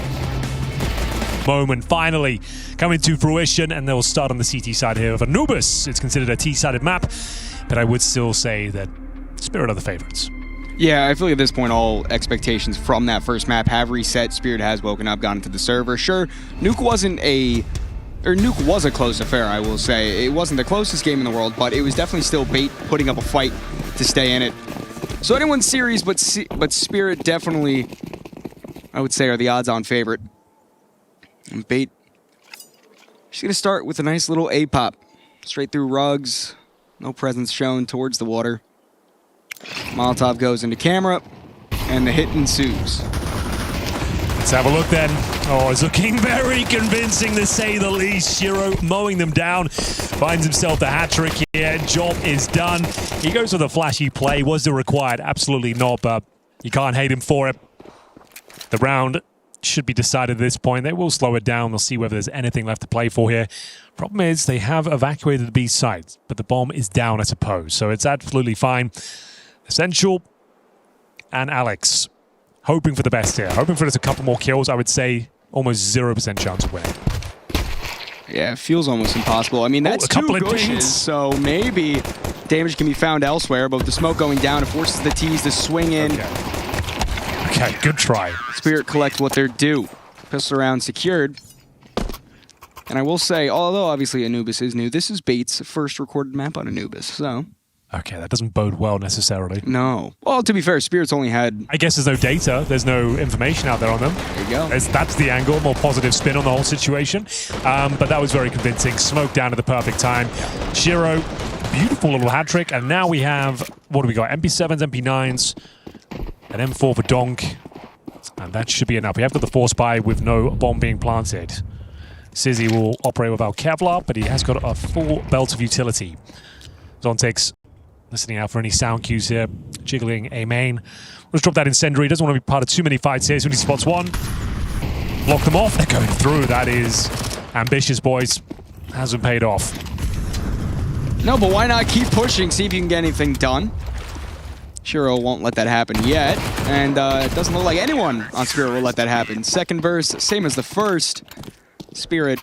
moment finally coming to fruition, and they'll start on the CT side here of Anubis. It's considered a T-sided map, but I would still say that Spirit are the favorites. Yeah, I feel like at this point all expectations from that first map have reset. Spirit has woken up, gone into the server. Sure, Nuke was a close affair, I will say. It wasn't the closest game in the world, but it was definitely still Bait putting up a fight to stay in it. So anyone's series, but Spirit definitely, I would say, are the odds-on favorite. And Bait, she's going to start with a nice little A-pop. Straight through rugs, no presence shown towards the water. Molotov goes into camera, and the hit ensues. Let's have a look then. Oh, it's looking very convincing to say the least. Shiro mowing them down, finds himself the hat-trick here. Job is done. He goes with a flashy play. Was it required? Absolutely not, but you can't hate him for it. The round should be decided at this point. They will slow it down. They'll see whether there's anything left to play for here. Problem is, they have evacuated the B site, but the bomb is down, I suppose, so it's absolutely fine. Essential and Alex hoping for the best here. Hoping for just a couple more kills. I would say almost 0% chance of winning. Yeah, it feels almost impossible. I mean, that's a couple two of bushes, dings. so maybe damage can be found elsewhere, but with the smoke going down, it forces the T's to swing in. Okay, good try. Spirit collect what they're due. Pistol round secured. And I will say, although obviously Anubis is new, this is Bait's first recorded map on Anubis, so... Okay, that doesn't bode well necessarily. No. Well, to be fair, Spirit's only had... I guess there's no data, there's no information out there on them. There you go. That's the angle, more positive spin on the whole situation. But that was very convincing. Smoke down at the perfect time. Shiro, beautiful little hat trick. And now we have, what do we got? MP7s, MP9s, an M4 for Donk. And that should be enough. We have got the force buy with no bomb being planted. Sizzy will operate without Kevlar, but he has got a full belt of utility. Zontek's listening out for any sound cues here, jiggling a main. Let's drop that incendiary. Doesn't want to be part of too many fights here. As soon as he spots one, block them off. They're going through. That is ambitious, boys. Hasn't paid off. No, but why not keep pushing, see if you can get anything done? Shiro won't let that happen yet, and it doesn't look like anyone on Spirit will let that happen. Second burst, same as the first. Spirit,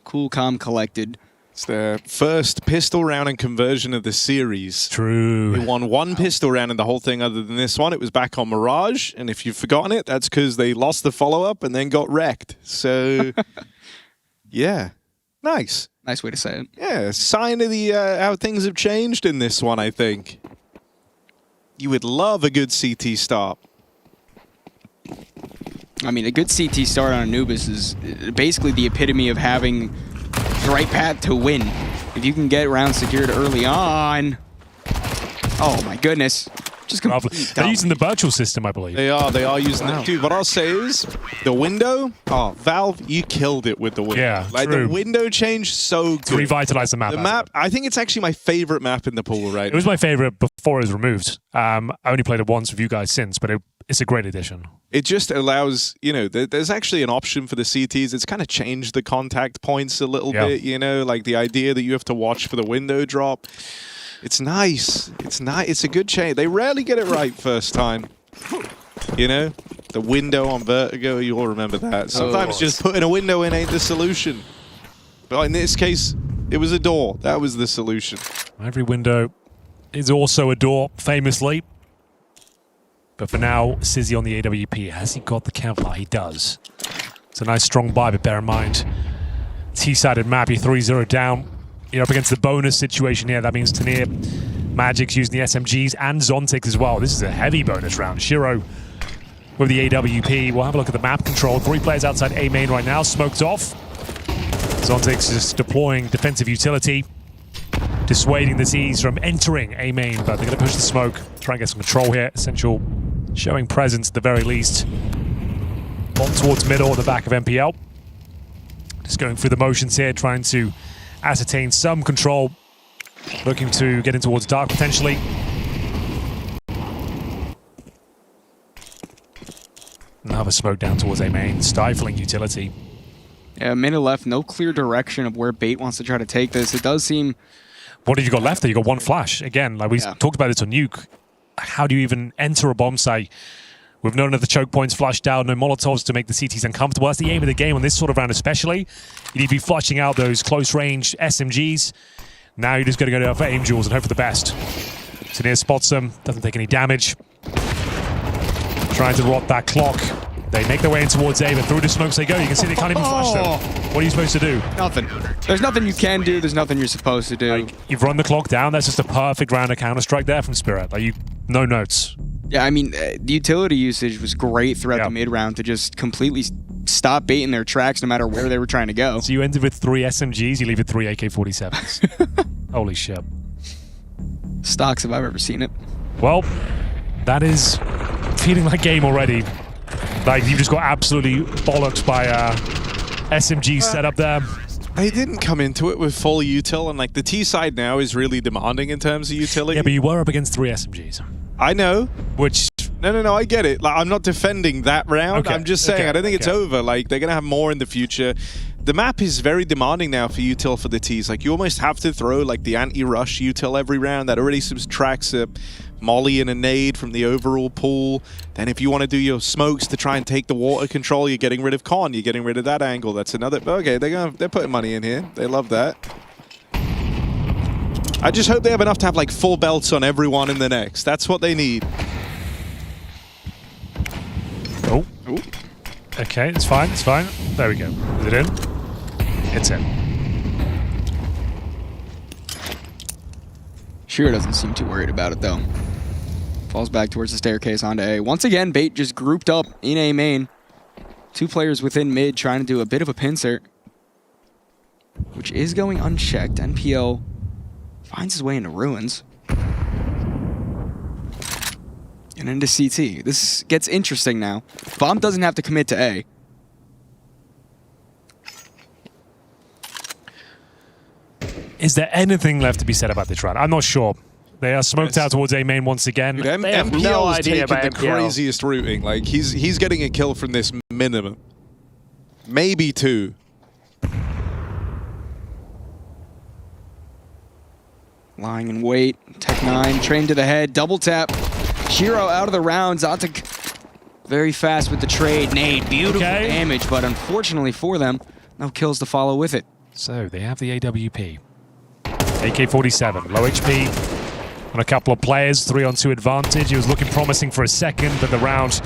cool, calm, collected. It's their first pistol round and conversion of the series. True. They won one pistol round in the whole thing other than this one. It was back on Mirage, and if you've forgotten it, that's because they lost the follow-up and then got wrecked. So, yeah, nice. Nice way to say it. Yeah, sign of the how things have changed in this one, I think. You would love a good CT start. I mean, a good CT start on Anubis is basically the epitome of having the right path to win. If you can get rounds secured early on. Oh my goodness. Just They're using the virtual system, I believe. They are using it. Dude, what I'll say is, the window, Valve, you killed it with the window. Yeah, like true. the window change, so good. To revitalize the map. The map, I think it's actually my favorite map in the pool right It was my favorite before it was removed. I only played it once with you guys since, but it's a great addition. It just allows, you know, there's actually an option for the CTs. It's kind of changed the contact points a little bit, you know, like the idea that you have to watch for the window drop. It's nice. It's nice. It's a good change. They rarely get it right first time. You know? The window on Vertigo, you all remember that. Sometimes just putting a window in ain't the solution. But in this case, it was a door. That was the solution. Every window is also a door, famously. But for now, Sizzy on the AWP. Has he got the Kevlar? He does. It's a nice strong buy, but bear in mind, T-sided map, you're 3-0 down. You're up against the bonus situation here. That means Tanir, Magic's using the SMGs and Zontek as well. This is a heavy bonus round. Shiro with the AWP. We'll have a look at the map control. 3 players outside A main right now. Smoked off. Zontek's just deploying defensive utility, dissuading the Z's from entering A main, but they're going to push the smoke, try and get some control here. Essential showing presence at the very least. Bomb towards middle at the back of MPL. Just going through the motions here, trying to ascertain some control, looking to get in towards dark potentially. Another smoke down towards A main, stifling utility. Yeah, a minute left, no clear direction of where Bait wants to try to take this. It does seem... What have you got left there? You got one flash. Again, like we talked about this on Nuke. How do you even enter a bomb site with none of the choke points flushed out, no Molotovs to make the CTs uncomfortable? That's the aim of the game on this sort of round especially. You need to be flushing out those close-range SMGs. Now you're just going to go for aim duels and hope for the best. Tanir spots them, doesn't take any damage. Trying to rot that clock. They make their way in towards A, but through the smokes they go. You can see they can't even flash them. What are you supposed to do? Nothing. There's nothing you can do. There's nothing you're supposed to do. Like, you've run the clock down. That's just a perfect round of Counter-Strike there from Spirit. Like, no notes. Yeah, I mean, the utility usage was great throughout the mid-round to just completely stop Bait in their tracks no matter where they were trying to go. So you ended with 3 SMGs, you leave with 3 AK-47s. Holy shit. Stocks if I've ever seen it. Well, that is feeling like game already. Like, you've just got absolutely bollocked by SMG setup there. They didn't come into it with full util, and like the T side now is really demanding in terms of utility. Yeah, but you were up against 3 SMGs. I know. Which... No, I get it. Like, I'm not defending that round. Okay, I'm just saying I don't think it's over. Like, they're going to have more in the future. The map is very demanding now for util for the Ts. Like, you almost have to throw like the anti-rush util every round. That already subtracts a molly and a nade from the overall pool. Then if you want to do your smokes to try and take the water control, you're getting rid of con. You're getting rid of that angle. That's another... Okay, they're putting money in here. They love that. I just hope they have enough to have like full belts on everyone in the next. That's what they need. Oh. Okay, it's fine, it's fine. There we go. Is it in? it's in. Shiro doesn't seem too worried about it, though. Falls back towards the staircase onto A. Once again, Bait just grouped up in A main. 2 players within mid trying to do a bit of a pincer, which is going unchecked. NPL finds his way into ruins. And into CT. This gets interesting now. Bomb doesn't have to commit to A. Is there anything left to be said about this round? I'm not sure. They are smoked out towards A main once again. Dude, They have MPL no is idea taking about the MPL. craziest routing. Like he's getting a kill from this minimum, maybe 2. Lying in wait. Tech 9, train to the head, double tap. Shiro out of the round. Zatek very fast with the trade. Nade, beautiful damage, but unfortunately for them, no kills to follow with it. So they have the AWP. AK-47, low HP on a couple of players, 3-on-2 advantage. He was looking promising for a second, but the round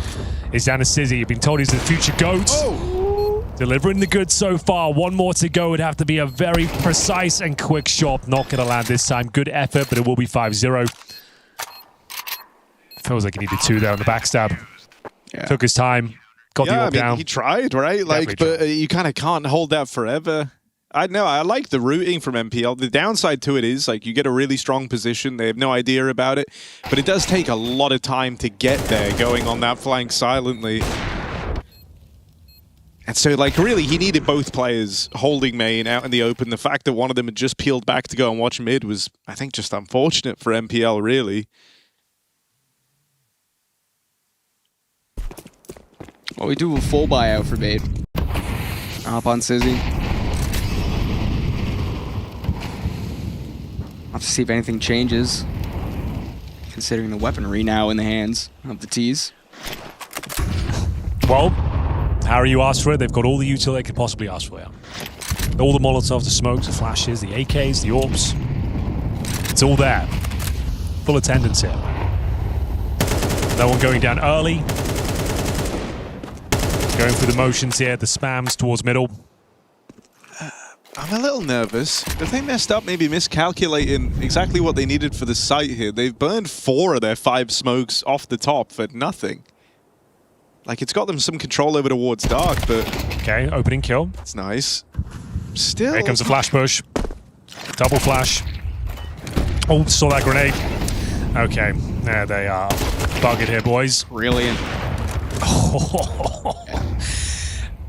is down to Sizzy. You've been told he's the future GOAT. Oh. Delivering the goods so far. One more to go. It'd have to be a very precise and quick shot. Not going to land this time. Good effort, but it will be 5-0. Feels like he needed 2 there on the backstab. Yeah. Took his time. Got the Yeah, I orb mean, down. he tried, right? Like, Definitely but you kind of can't hold that forever. I know. I like the routing from MPL. The downside to it is, like, you get a really strong position. They have no idea about it. But it does take a lot of time to get there, going on that flank silently. And so, like, really, he needed both players holding main out in the open. The fact that one of them had just peeled back to go and watch mid was, I think, just unfortunate for MPL, really. Well, we do a full buyout for Bait. Up on Sizzy. Have to see if anything changes, considering the weaponry now in the hands of the T's. Well, Harry, you asked for it. They've got all the util they could possibly ask for. Yeah. All the Molotovs, the smokes, the flashes, the AKs, the orbs. It's all there. Full attendance here. No one going down early. Going through the motions here, the spams towards middle. I'm a little nervous. If they messed up, maybe miscalculating exactly what they needed for the site here. They've burned 4 of their 5 smokes off the top for nothing. Like, it's got them some control over towards dark, but... Okay, opening kill. It's nice. Still... Here comes a flash push. Double flash. Oh, saw that grenade. Okay, there they are. Buggered here, boys. Brilliant.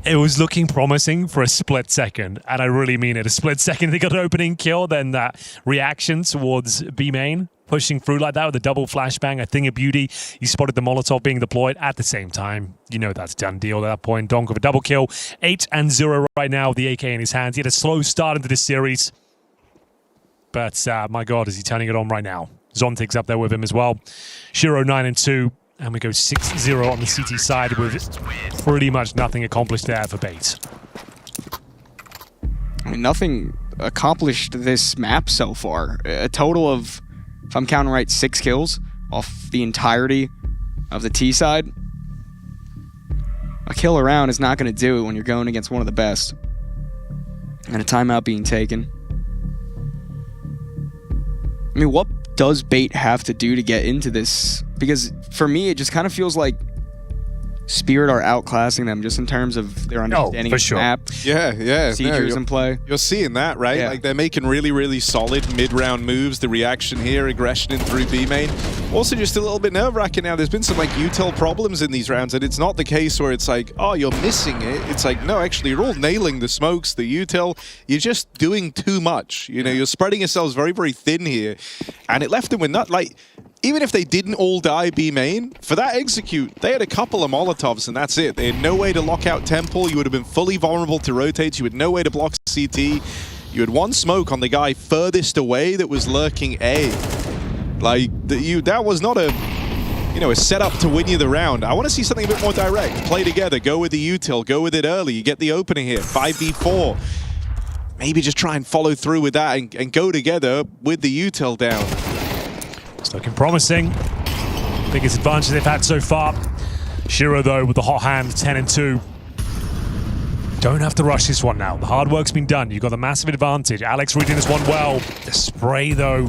It was looking promising for a split second, and I really mean it. A split second, they got an opening kill, then that reaction towards B main, pushing through like that with a double flashbang, a thing of beauty. You spotted the Molotov being deployed at the same time. You know that's a done deal at that point. Donk with a double kill. 8-0 right now with the AK in his hands. He had a slow start into this series, but my God, is he turning it on right now? Zontig's up there with him as well. Shiro 9-2. And we go 6-0 on the CT side with pretty much nothing accomplished there for Bait. I mean, nothing accomplished this map so far. A total of, if I'm counting right, 6 kills off the entirety of the T side. A kill around is not going to do it when you're going against one of the best. And a timeout being taken. I mean, what does Bait have to do to get into this? Because for me, it just kind of feels like Spirit are outclassing them just in terms of their understanding of the map. Yeah. Procedures in play. You're seeing that, right? Yeah. Like, they're making really, really solid mid-round moves. The reaction here, aggression in through B main. Also, just a little bit nerve-wracking now. There's been some, like, util problems in these rounds, and it's not the case where it's like, oh, you're missing it. It's like, no, actually, you're all nailing the smokes, the util. You're just doing too much. You know, you're spreading yourselves very, very thin here. And it left them with not, like... Even if they didn't all die B main, for that execute, they had a couple of Molotovs and that's it. They had no way to lock out Temple. You would have been fully vulnerable to rotates. You had no way to block CT. You had one smoke on the guy furthest away that was lurking A. Like, that was not a, you know, a setup to win you the round. I want to see something a bit more direct. Play together. Go with the util. Go with it early. You get the opening here. 5v4. Maybe just try and follow through with that and go together with the util down. It's looking promising. Biggest advantage they've had so far. Shiro, though, with the hot hand, 10-2. Don't have to rush this one now. The hard work's been done. You've got the massive advantage. Alex reading this one well. The spray, though.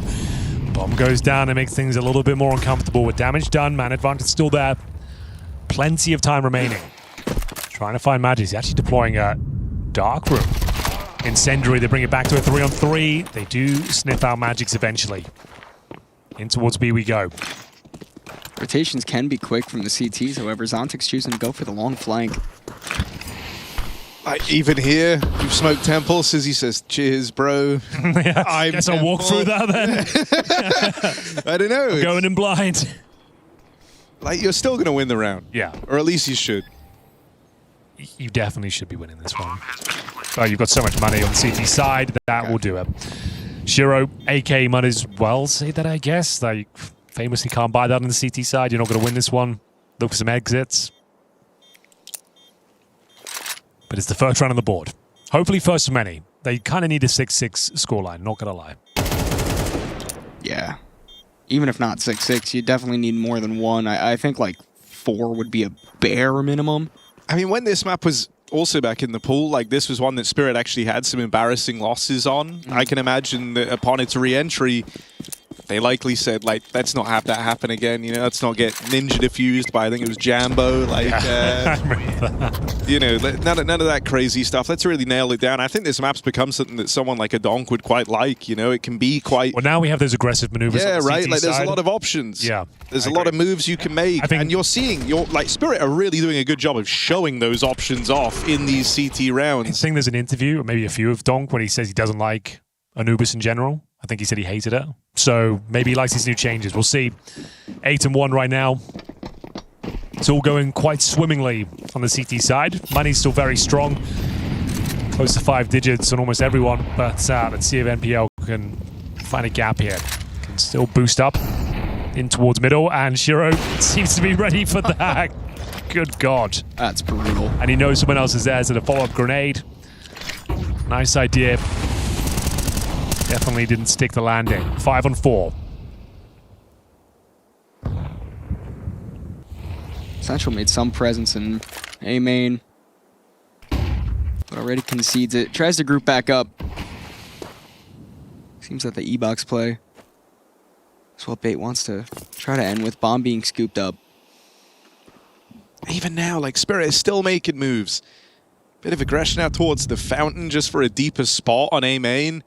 Bomb goes down and makes things a little bit more uncomfortable. With damage done, man advantage still there. Plenty of time remaining. Trying to find Magic. He's actually deploying a Dark Room. Incendiary, they bring it back to a 3-on-3. They do sniff out Magic's eventually. In towards B we go. Rotations can be quick from the CTs, however, Zontic's choosing to go for the long flank. Even here, you've smoked Temple. Sizzy says, cheers, bro. Yeah, I guess I'll walk through that then. I don't know. Going in blind. Like, you're still going to win the round. Yeah. Or at least you should. You definitely should be winning this one. Oh, you've got so much money on the CT side, that will do it. Shiro, AK might as well say that, I guess. They famously can't buy that on the CT side. You're not going to win this one. Look for some exits. But it's the first round on the board. Hopefully first of many. They kind of need a 6-6 scoreline, not going to lie. Yeah. Even if not 6-6, you definitely need more than one. I think like 4 would be a bare minimum. I mean, when this map was also back in the pool, like this was one that Spirit actually had some embarrassing losses on. I can imagine that upon its re-entry, they likely said, like, let's not have that happen again. You know, let's not get ninja diffused by, I think it was Jambo. Like, you know, none of that crazy stuff. Let's really nail it down. I think this map's become something that someone like a Donk would quite like. You know, it can be quite... Well, now we have those aggressive maneuvers. Yeah, on the right. CT Like, there's side. a lot of options. Yeah. There's a lot of moves you can make. And you're seeing, like, Spirit are really doing a good job of showing those options off in these CT rounds. I think there's an interview, or maybe a few of Donk, when he says he doesn't like Anubis in general. I think he said he hated it. So maybe he likes these new changes. We'll see. 8-1 right now. It's all going quite swimmingly on the CT side. Money's still very strong. Close to 5 digits on almost everyone. But let's see if NPL can find a gap here. Can still boost up in towards middle. And Shiro seems to be ready for that. Good God. That's brutal. And he knows someone else is there. So the follow-up grenade. Nice idea. Definitely didn't stick the landing. 5-on-4. Central made some presence in A main, but already concedes it. Tries to group back up. Seems like the E-box play. That's what Bait wants to try to end with. Bomb being scooped up. Even now, like, Spirit is still making moves. Bit of aggression out towards the fountain just for a deeper spot on A main.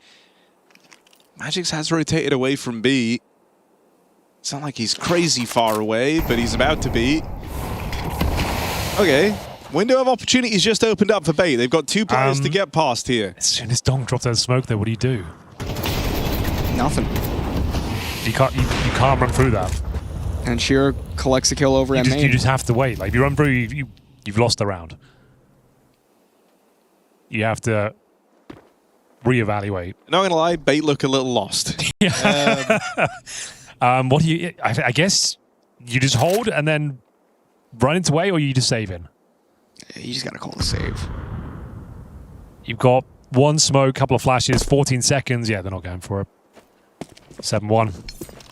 Magix has rotated away from B. It's not like he's crazy far away, but he's about to be. Okay. Window of opportunity's just opened up for Bait. They've got 2 players to get past here. As soon as Dong drops out of smoke there, what do you do? Nothing. You can't run through that. And Shiro collects a kill over at main. You just have to wait. Like, if you run through, you've lost the round. You have to reevaluate. Not gonna lie, Bait look a little lost. Yeah. What do you? I guess you just hold and then run into way, or you just save in. You just gotta call the save. You've got 1 smoke, couple of flashes, 14 seconds. Yeah, they're not going for it. 7-1.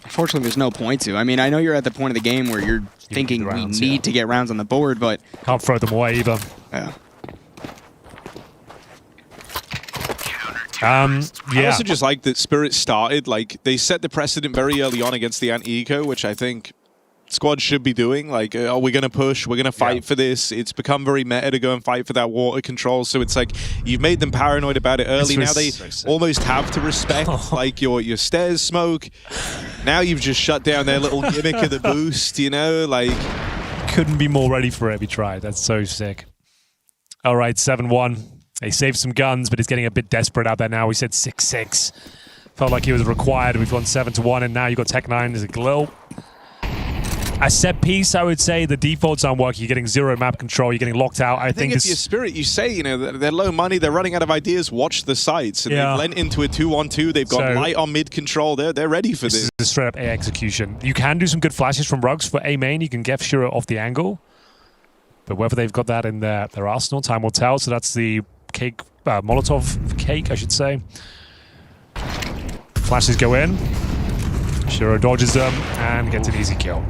Unfortunately, there's no point to. I mean, I know you're at the point of the game where you're thinking rounds, we need to get rounds on the board, but can't throw them away either. Yeah. I also just like that Spirit started, like, they set the precedent very early on against the anti-eco, which I think squads should be doing. Like, are we going to push? We're going to fight for this. It's become very meta to go and fight for that water control. So it's like, you've made them paranoid about it early. Now they almost have to respect, like, your stairs smoke. Now you've just shut down their little gimmick of the boost, you know? Like, couldn't be more ready for it if he tried. That's so sick. All right, 7-1. He saved some guns, but he's getting a bit desperate out there now. We said 6-6. Felt like he was required. We've gone 7-1, and now you've got Tech9 as a glow. A set piece, I would say, the defaults aren't working. You're getting 0 map control. You're getting locked out. I think if you're Spirit, you say, you know, they're low money. They're running out of ideas. Watch the sites. And they've lent into a 2-on-2. They've got light on mid control. They're ready for this. This is a straight up A execution. You can do some good flashes from Rugs for A main. You can get Shiro off the angle. But whether they've got that in their arsenal, time will tell. So that's the cake, Molotov cake, I should say. Flashes go in. Shiro dodges them and gets an easy kill.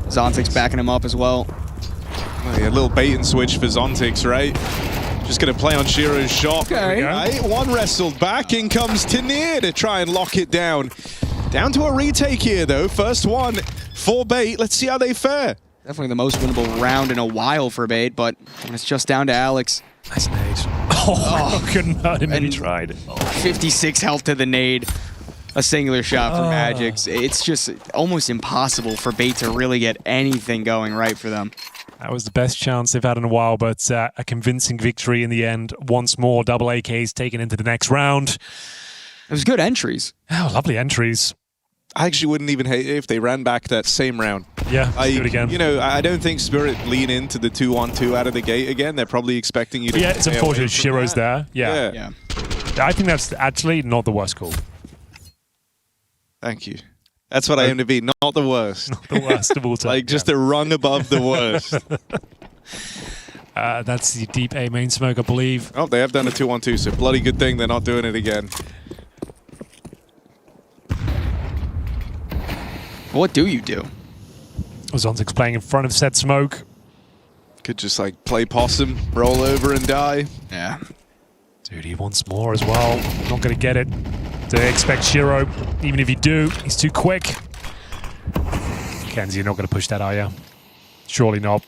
Zontic's backing him up as well. Oh, yeah, a little bait and switch for Zontix, right? Just going to play on Shiro's shot. Okay. Right, one wrestled back. In comes Tanir to try and lock it down. Down to a retake here, though. First one for Bait. Let's see how they fare. Definitely the most winnable round in a while for Bait, but when it's just down to Alex. Nice nade. Oh, couldn't hurt him if he And- tried. 56 health to the nade. A singular shot for Magix. It's just almost impossible for Bait to really get anything going right for them. That was the best chance they've had in a while, but a convincing victory in the end. Once more, double AKs taken into the next round. It was good entries. Oh, lovely entries. I actually wouldn't even hate it if they ran back that same round. Yeah, let's do it again. You know, I don't think Spirit lean into the 2-1-2 out of the gate again. They're probably expecting you to... Yeah, it's stay away unfortunate from Shiro's that. there. Yeah. Yeah. I think that's actually not the worst call. Thank you. That's what I aim to be, not the worst. Not the worst of all time. Like, just a rung above the worst. That's the deep A main smoke, I believe. Oh, they have done a 2-1-2, so bloody good thing they're not doing it again. What do you do? Ozontic's playing in front of said smoke. Could just, like, play possum, roll over and die. Yeah. Dude, he wants more as well. Not going to get it. They expect Shiro. Even if you do, he's too quick. Kenzie, you're not going to push that, are you? Surely not.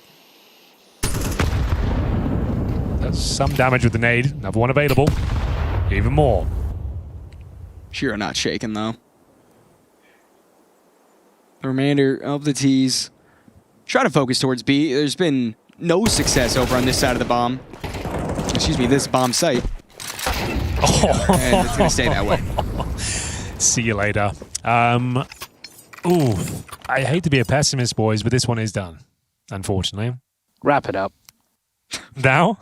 There's some damage with the nade. Another one available. Even more. Shiro not shaken, though. The remainder of the T's try to focus towards B. There's been no success over on this side of the bomb. Excuse me, this bomb site. And it's going to stay that way. See you later. Ooh, I hate to be a pessimist, boys, but this one is done, unfortunately. Wrap it up. Now?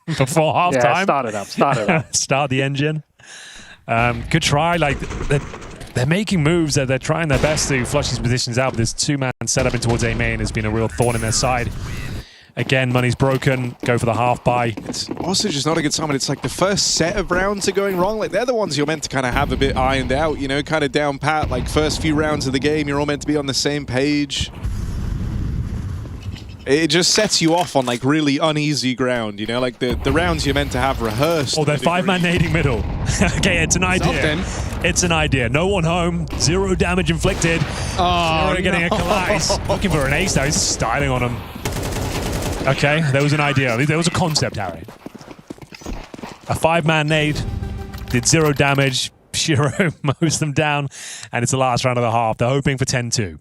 Before half Yeah, time? start it up. Start it up. Start the engine. Good try. Like, they're making moves. They're trying their best to flush these positions out, but this two-man setup in towards A main has been a real thorn in their side. Again, money's broken. Go for the half buy. It's also just not a good sign, but it's like the first set of rounds are going wrong. Like, they're the ones you're meant to kind of have a bit ironed out, you know, kind of down pat. Like, first few rounds of the game, you're all meant to be on the same page. It just sets you off on, like, really uneasy ground, you know? Like, the rounds you're meant to have rehearsed. Oh, they're five-man nading middle. Okay, it's an idea. Something. It's an idea. No one home. 0 damage inflicted. Oh, Zero getting a collise. Looking for an ace now. He's styling on him. Okay, there was an idea. There was a concept, Harry. A 5-man nade. Did 0 damage. Shiro mows them down. And it's the last round of the half. They're hoping for 10-2.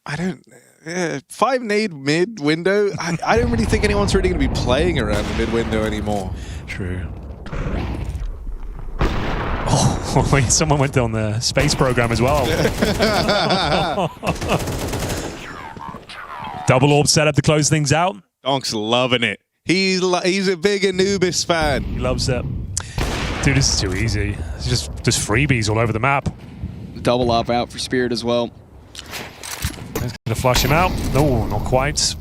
I don't... 5 nade mid window. I don't really think anyone's really going to be playing around the mid window anymore. True. Oh, someone went on the space program as well. Double orb setup to close things out. Donk's loving it. He's a big Anubis fan. He loves it. Dude, this is too easy. It's just freebies all over the map. Double up out for Spirit as well. He's going to flush him out. No, not quite.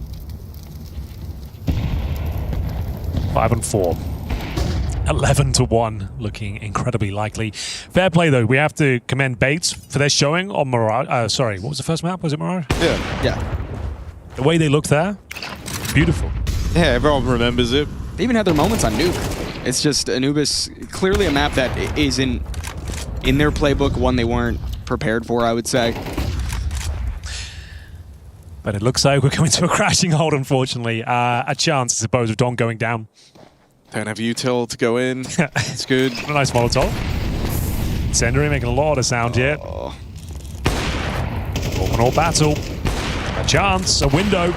5 and 4. 11-1, looking incredibly likely. Fair play, though. We have to commend Bates for their showing on Mirage. Sorry, what was the first map? Was it Mirage? Yeah. The way they looked there, beautiful. Yeah, everyone remembers it. They even had their moments on Nuke. It's just Anubis, clearly a map that isn't in their playbook, one they weren't prepared for, I would say. But it looks like we're coming to a crashing halt, unfortunately. A chance, I suppose, of Don going down. Don't have util to go in. It's good. A nice Molotov. Senderi making a lot of sound here. Open all battle. A chance, a window.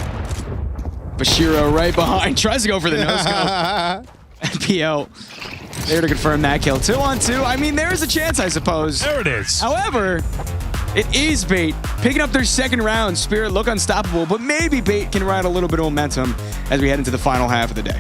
Bashiro right behind, tries to go for the no-scope. NPL there to confirm that kill. 2-on-2. I mean, there's a chance, I suppose. There it is. However, it is Bait picking up their second round. Spirit look unstoppable, but maybe Bait can ride a little bit of momentum as we head into the final half of the day.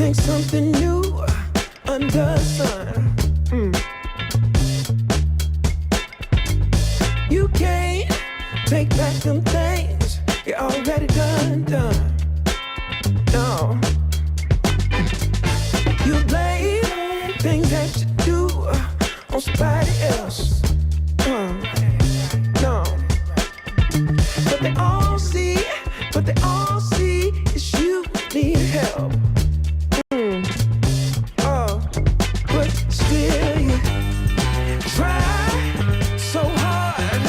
think something new under the sun. You can't take back them things you already done. No. You blame things that you do on somebody else. No. But they all see is you need help. But still you try so hard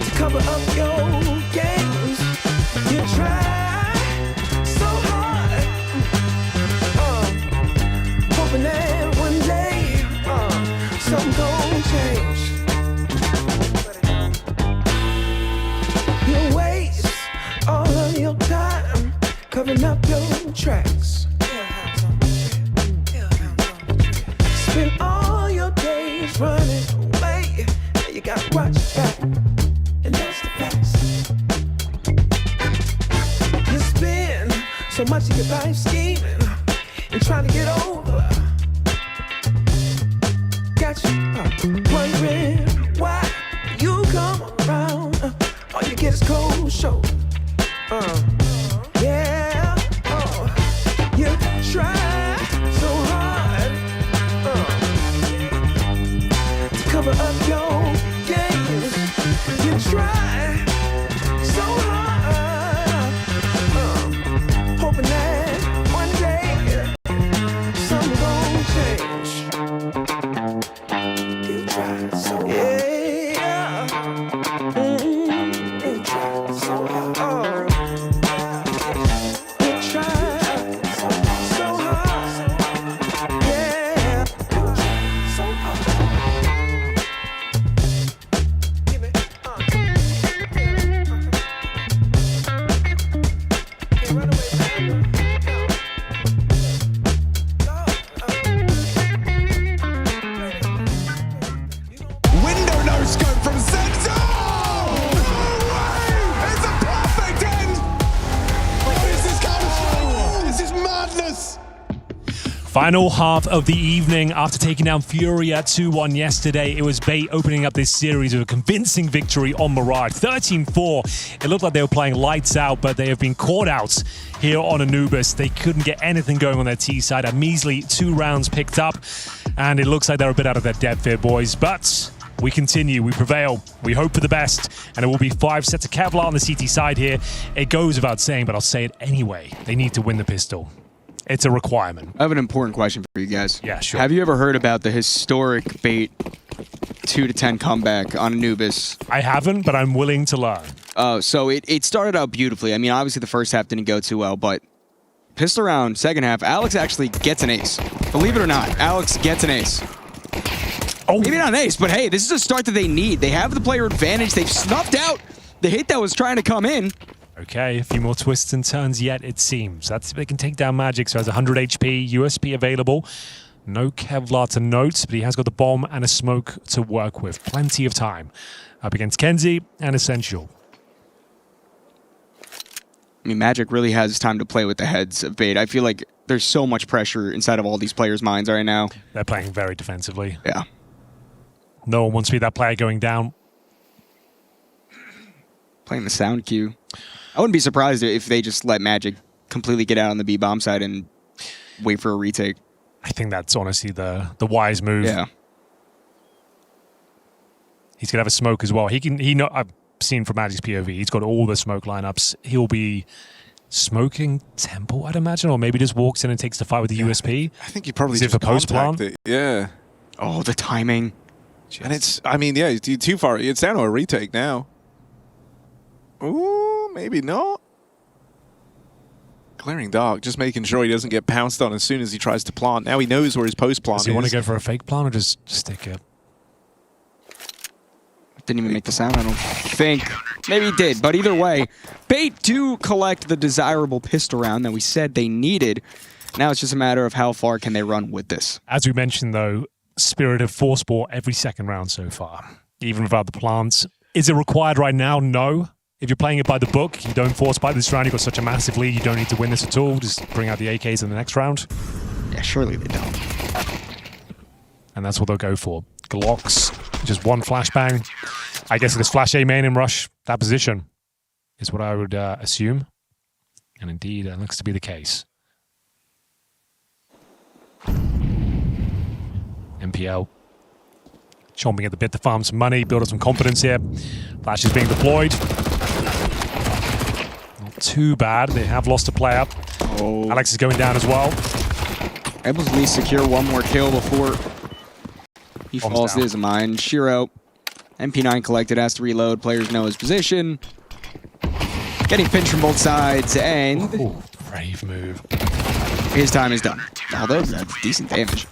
to cover up your games. You try so hard, hoping that one day something gon' change. You waste all of your time covering up your tracks. Spend all your days running away. You gotta watch your back, and that's the facts. You spend so much of your life scheming and trying to get over. Got you wondering why you come around. All you get is cold shoulder. Yeah, you try so hard to cover up your games. You try so hard, hoping that one day something gon' change. You try so hard. Yeah. You try so hard. You try so hard. Yeah. You try so hard. Give me, Can't run away from Window no scope from Senzo! No way! It's a perfect end! What is this going? This is madness! Final half of the evening after taking down Fury at 2-1 yesterday. It was Bait opening up this series with a convincing victory on Mirage. 13-4. It looked like they were playing lights out, but they have been caught out here on Anubis. They couldn't get anything going on their T side. A measly 2 rounds picked up, and it looks like they're a bit out of their depth here, boys. But we continue, we prevail, we hope for the best, and it will be 5 sets of Kevlar on the CT side here. It goes without saying, but I'll say it anyway. They need to win the pistol. It's a requirement. I have an important question for you guys. Yeah, sure. Have you ever heard about the historic Bait 2-10 comeback on Anubis? I haven't, but I'm willing to learn. So it started out beautifully. I mean, obviously the first half didn't go too well, but pistol round, second half, Alex actually gets an ace. Believe it or not, Alex gets an ace. Oh. Maybe not an ace, but hey, this is a start that they need. They have the player advantage. They've snuffed out the hit that was trying to come in. Okay, a few more twists and turns yet, it seems. They can take down Magic, so has 100 HP, USP available. No Kevlar to note, but he has got the bomb and a smoke to work with. Plenty of time. Up against Kenzie and Essential. I mean, Magic really has time to play with the heads of Bait. I feel like there's so much pressure inside of all these players' minds right now. They're playing very defensively. Yeah. No one wants to be that player going down. Playing the sound cue. I wouldn't be surprised if they just let Magic completely get out on the B-bomb side and wait for a retake. I think that's honestly the wise move. Yeah. He's going to have a smoke as well. I've seen from Magic's POV, he's got all the smoke lineups. He'll be smoking Temple, I'd imagine, or maybe just walks in and takes the fight with the USP. I think you probably just contact post-plant. it. Yeah. Oh, the timing. And it's, I mean, yeah, it's too far. It's down to a retake now. Ooh, maybe not. Glaring Dark, just making sure he doesn't get pounced on as soon as he tries to plant. Now he knows where his post-plant is. Does he want to go for a fake plant or just stick it? Didn't even make the sound, I don't think. Maybe he did, but either way, Bait do collect the desirable pistol round that we said they needed. Now it's just a matter of how far can they run with this. As we mentioned, though, Spirit have force bought every second round so far, even without the plants. Is it required right now? No. if you're playing it by the book, you don't force by this round, you've got such a massive lead, you don't need to win this at all. Just bring out the AKs in the next round. Yeah, surely they don't. And that's what they'll go for. Glocks, just one flashbang. I guess it's flash A main and rush that position is what I would assume. And indeed, that looks to be the case. MPL chomping at the bit to farm some money, build up some confidence here. Flash is being deployed. Not too bad. They have lost a player. Oh. Alex is going down as well. Able to at least secure one more kill before he Bombs falls down. to his mine. Shiro, MP9 collected, has to reload. Players know his position. Getting pinched from both sides, and Ooh, brave move. his time is done. Although that's decent damage.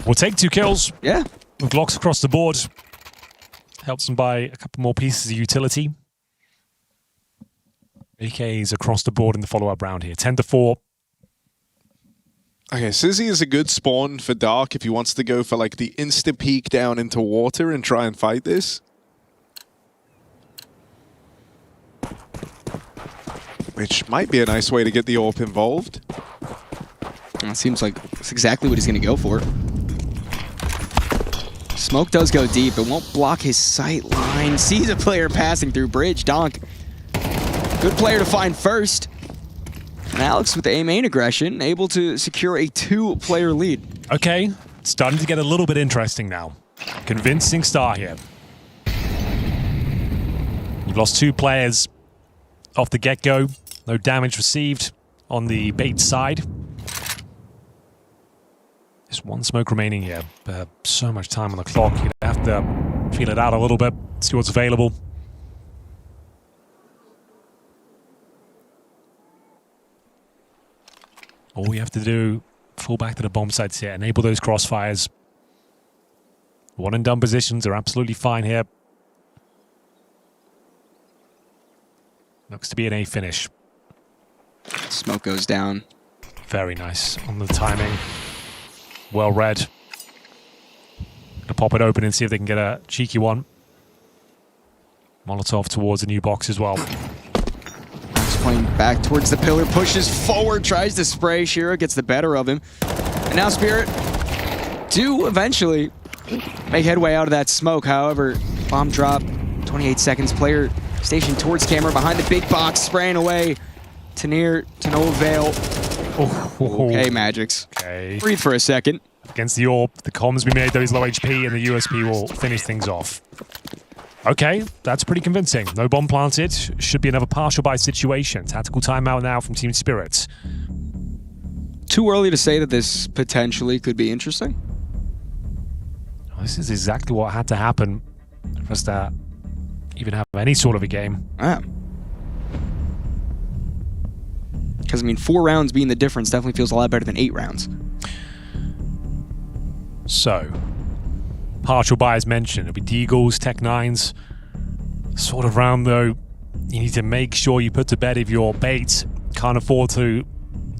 We'll take 2 kills Yeah. with Glocks across the board. Helps them buy a couple more pieces of utility. AKs across the board in the follow-up round here. 10-4. Okay, Sizzy is a good spawn for Dark if he wants to go for like the insta peek down into water and try and fight this. Which might be a nice way to get the AWP involved. It seems like that's exactly what he's going to go for. Smoke does go deep. It won't block his sight line. Sees a player passing through bridge. Donk. Good player to find first. And Alex with the A main aggression, able to secure a 2-player lead. Okay, it's starting to get a little bit interesting now. Convincing start here. You've lost 2 players off the get-go. No damage received on the bait side. Just 1 smoke remaining here. So much time on the clock. You'd have to feel it out a little bit, see what's available. All we have to do, fall back to the bomb sites here, enable those crossfires. 1 and done positions are absolutely fine here. Looks to be an A finish. Smoke goes down. Very nice on the timing. Well read. Gonna pop it open and see if they can get a cheeky one. Molotov towards the new box as well. He's playing back towards the pillar, pushes forward, tries to spray. Shiro gets the better of him. And now Spirit do eventually make headway out of that smoke. However, bomb drop, 28 seconds. Player stationed towards camera behind the big box, spraying away. To no avail. Okay, Magix. Okay. Breathe for a second. Against the AWP, the comms we made, though he's low HP, and the USP will finish things off. Okay, that's pretty convincing. No bomb planted. Should be another partial buy situation. Tactical timeout now from Team Spirit. Too early to say that this potentially could be interesting. This is exactly what had to happen for us to even have any sort of a game. Ah. Because, I mean, 4 rounds being the difference definitely feels a lot better than 8 rounds. So, partial buy as mentioned. It'll be Deagles, Tech 9s. Sort of round, though, you need to make sure you put to bed if your bait can't afford to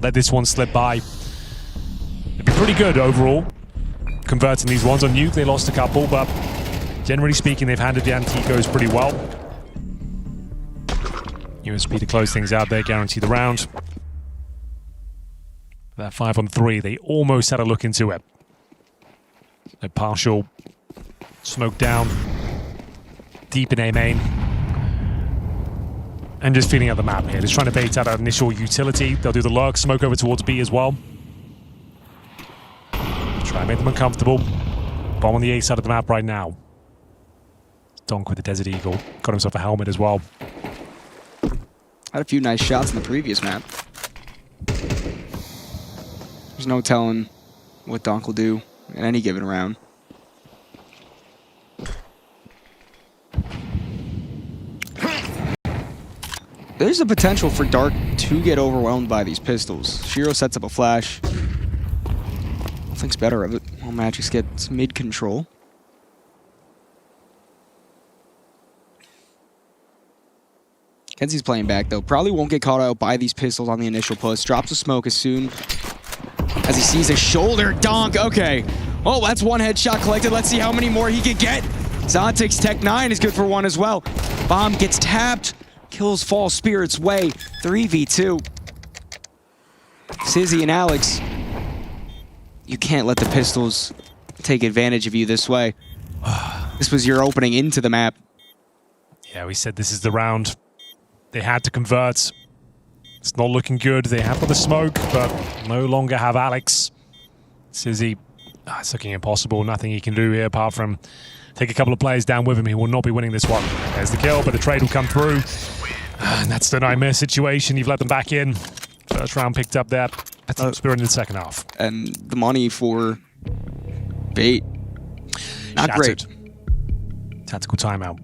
let this one slip by. It'd be pretty good overall, converting these ones. On Nuke, they lost a couple, but generally speaking, they've handled the Anticos pretty well. USP to close things out there, guarantee the round. That 5-on-3, they almost had a look into it. A partial smoke down, deep in A main. And just feeling out the map here. Just trying to bait out that initial utility. They'll do the lurk, smoke over towards B as well. Try and make them uncomfortable. Bomb on the A side of the map right now. Donk with the Desert Eagle. Got himself a helmet as well. Had a few nice shots in the previous map. There's no telling what Donk will do in any given round. There's a potential for Dark to get overwhelmed by these pistols. Shiro sets up a flash. Thinks better of it while Magix gets mid-control. Kenzie's playing back, though. Probably won't get caught out by these pistols on the initial push. Drops a smoke as soon as he sees a shoulder. Donk, okay. Oh, that's 1 headshot collected. Let's see how many more he can get. Zontic's Tech 9 is good for 1 as well. Bomb gets tapped Kills fall Spirit's way. 3v2. Sizzy and Alex, you can't let the pistols take advantage of you this way. This was your opening into the map. Yeah, we said this is the round. They had to convert. It's not looking good. They have got the smoke, but no longer have Alex. Sizzy, it's looking impossible. Nothing he can do here apart from take a couple of players down with him. He will not be winning this one. There's the kill, but the trade will come through. And that's the nightmare situation. You've let them back in. First round picked up there. Team Spirit in the second half. And the money for Bait, not Shattered. great. Tactical timeout.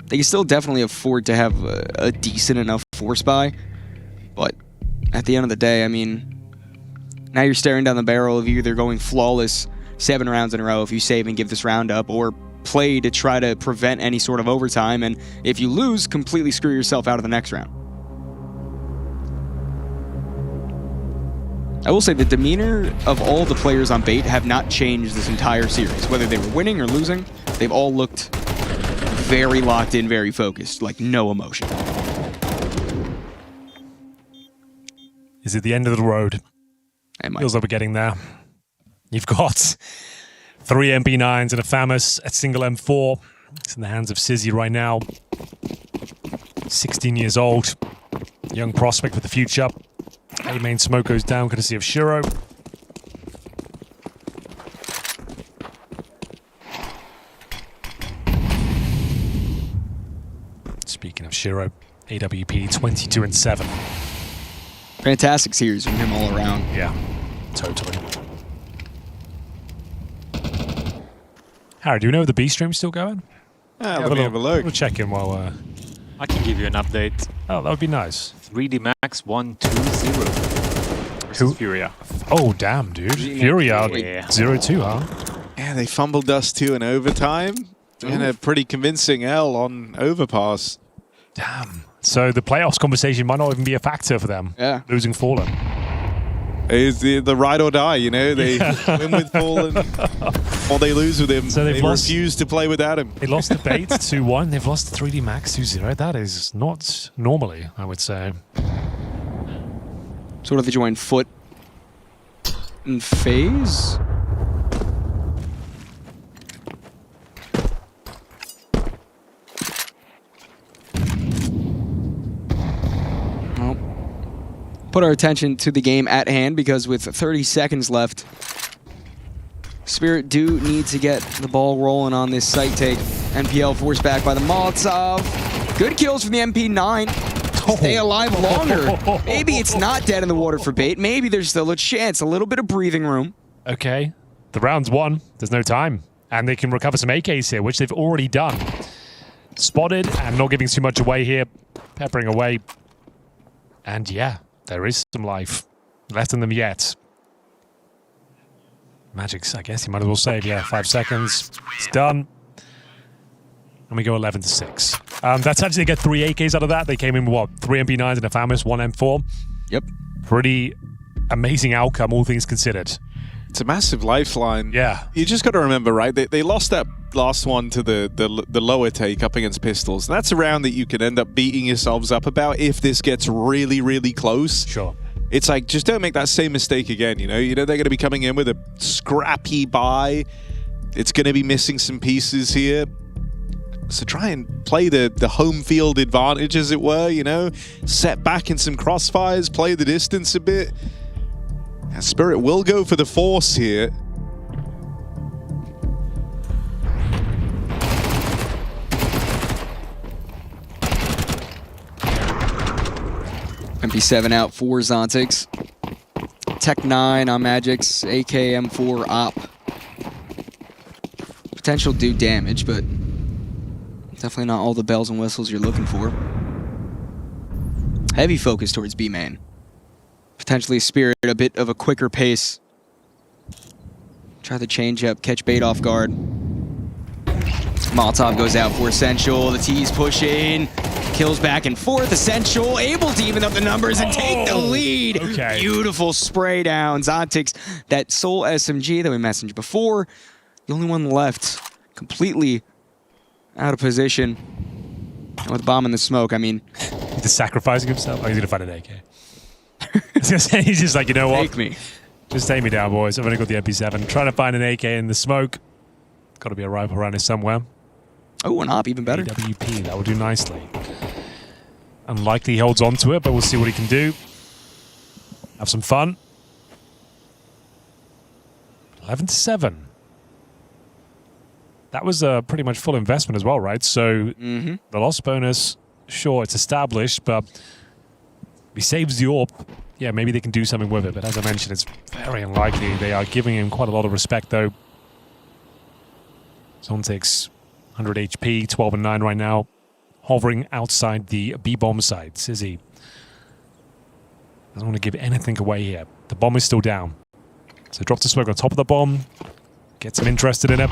They can still definitely afford to have a decent enough force buy. But at the end of the day, I mean, now you're staring down the barrel of either going flawless 7 rounds in a row if you save and give this round up, or play to try to prevent any sort of overtime, and if you lose, completely screw yourself out of the next round. I will say the demeanor of all the players on Bait have not changed this entire series. Whether they were winning or losing, they've all looked very locked in, very focused, like no emotion. Is it the end of the road? It might. Feels like we're getting there. You've got 3 MP9s and a FAMAS at single M4. It's in the hands of Sizzy right now. 16 years old. Young prospect with the future. A main smoke goes down courtesy of Shiro. Speaking of Shiro, AWP 22-7. Fantastic series from him all around. Yeah, totally. Harry, do you know if the B stream's still going? Let me have a look. We'll check in while... I can give you an update. Oh, that would be nice. 3D Max 1-2-0 versus Furia. Oh, damn, dude. Furia Yeah. 0-2, huh? Yeah, they fumbled us too in overtime. And a pretty convincing L on overpass. Damn. So the playoffs conversation might not even be a factor for them. Yeah. Losing Fallen. It's the ride or die, you know? They win with Fallen, or they lose with him. So they refuse to play without him. They lost the Bait 2-1. They've lost 3D Max 2-0. That is not normally, I would say. So what have they joined? Foot and Phase? Put our attention to the game at hand, because with 30 seconds left, Spirit do need to get the ball rolling on this site take. NPL forced back by the Molotov. Good kills from the MP9. Stay alive longer. Maybe it's not dead in the water for Bait. Maybe there's still a chance. A little bit of breathing room. Okay. The round's won. There's no time. And they can recover some AKs here, which they've already done. Spotted and not giving too much away here. Peppering away. And yeah. There is some life left in them yet. Magic's, I guess you might as well save. Yeah, 5 seconds. It's done. And we go 11-6. That's actually, they get 3 AKs out of that. They came in with, what, 3 MP9s and a FAMAS, 1 M4. Yep. Pretty amazing outcome, all things considered. It's a massive lifeline. Yeah. You just got to remember, right? They lost that last one to the lower take up against Pistols. And that's a round that you can end up beating yourselves up about if this gets really, really close. Sure. It's like, just don't make that same mistake again, you know? You know they're going to be coming in with a scrappy buy. It's going to be missing some pieces here. So try and play the home field advantage, as it were, you know? Set back in some crossfires, play the distance a bit. And Spirit will go for the force here. MP7 out for Zontix. Tech 9 on Magic's AKM4 op. Potential do damage, but definitely not all the bells and whistles you're looking for. Heavy focus towards B-main. Potentially Spirit a bit of a quicker pace. Try the change up, catch Bait off guard. Molotov goes out for Essential. The T's push in. Kills back and forth. Essential able to even up the numbers and take the lead. Okay. Beautiful spray down. Zontix, that sole SMG that we messaged before. The only one left. Completely out of position. And with the bomb in the smoke, I mean... He's sacrificing himself? Oh, he's going to find an AK. I was going to say, he's just like, you know what? Take me. Just take me down, boys. I've only got the MP7. Trying to find an AK in the smoke. Got to be a rifle around here somewhere. Oh, an op, even better. AWP, that will do nicely. Unlikely he holds on to it, but we'll see what he can do. Have some fun. 11-7. That was a pretty much full investment as well, right? So the loss bonus, sure, it's established, but if he saves the AWP, yeah, maybe they can do something with it. But as I mentioned, it's very unlikely. They are giving him quite a lot of respect, though. Zontic's 100 HP, 12 and 9 right now, hovering outside the B-bomb side. Sizzy doesn't want to give anything away here. The bomb is still down. So drops the smoke on top of the bomb, gets him interested in it.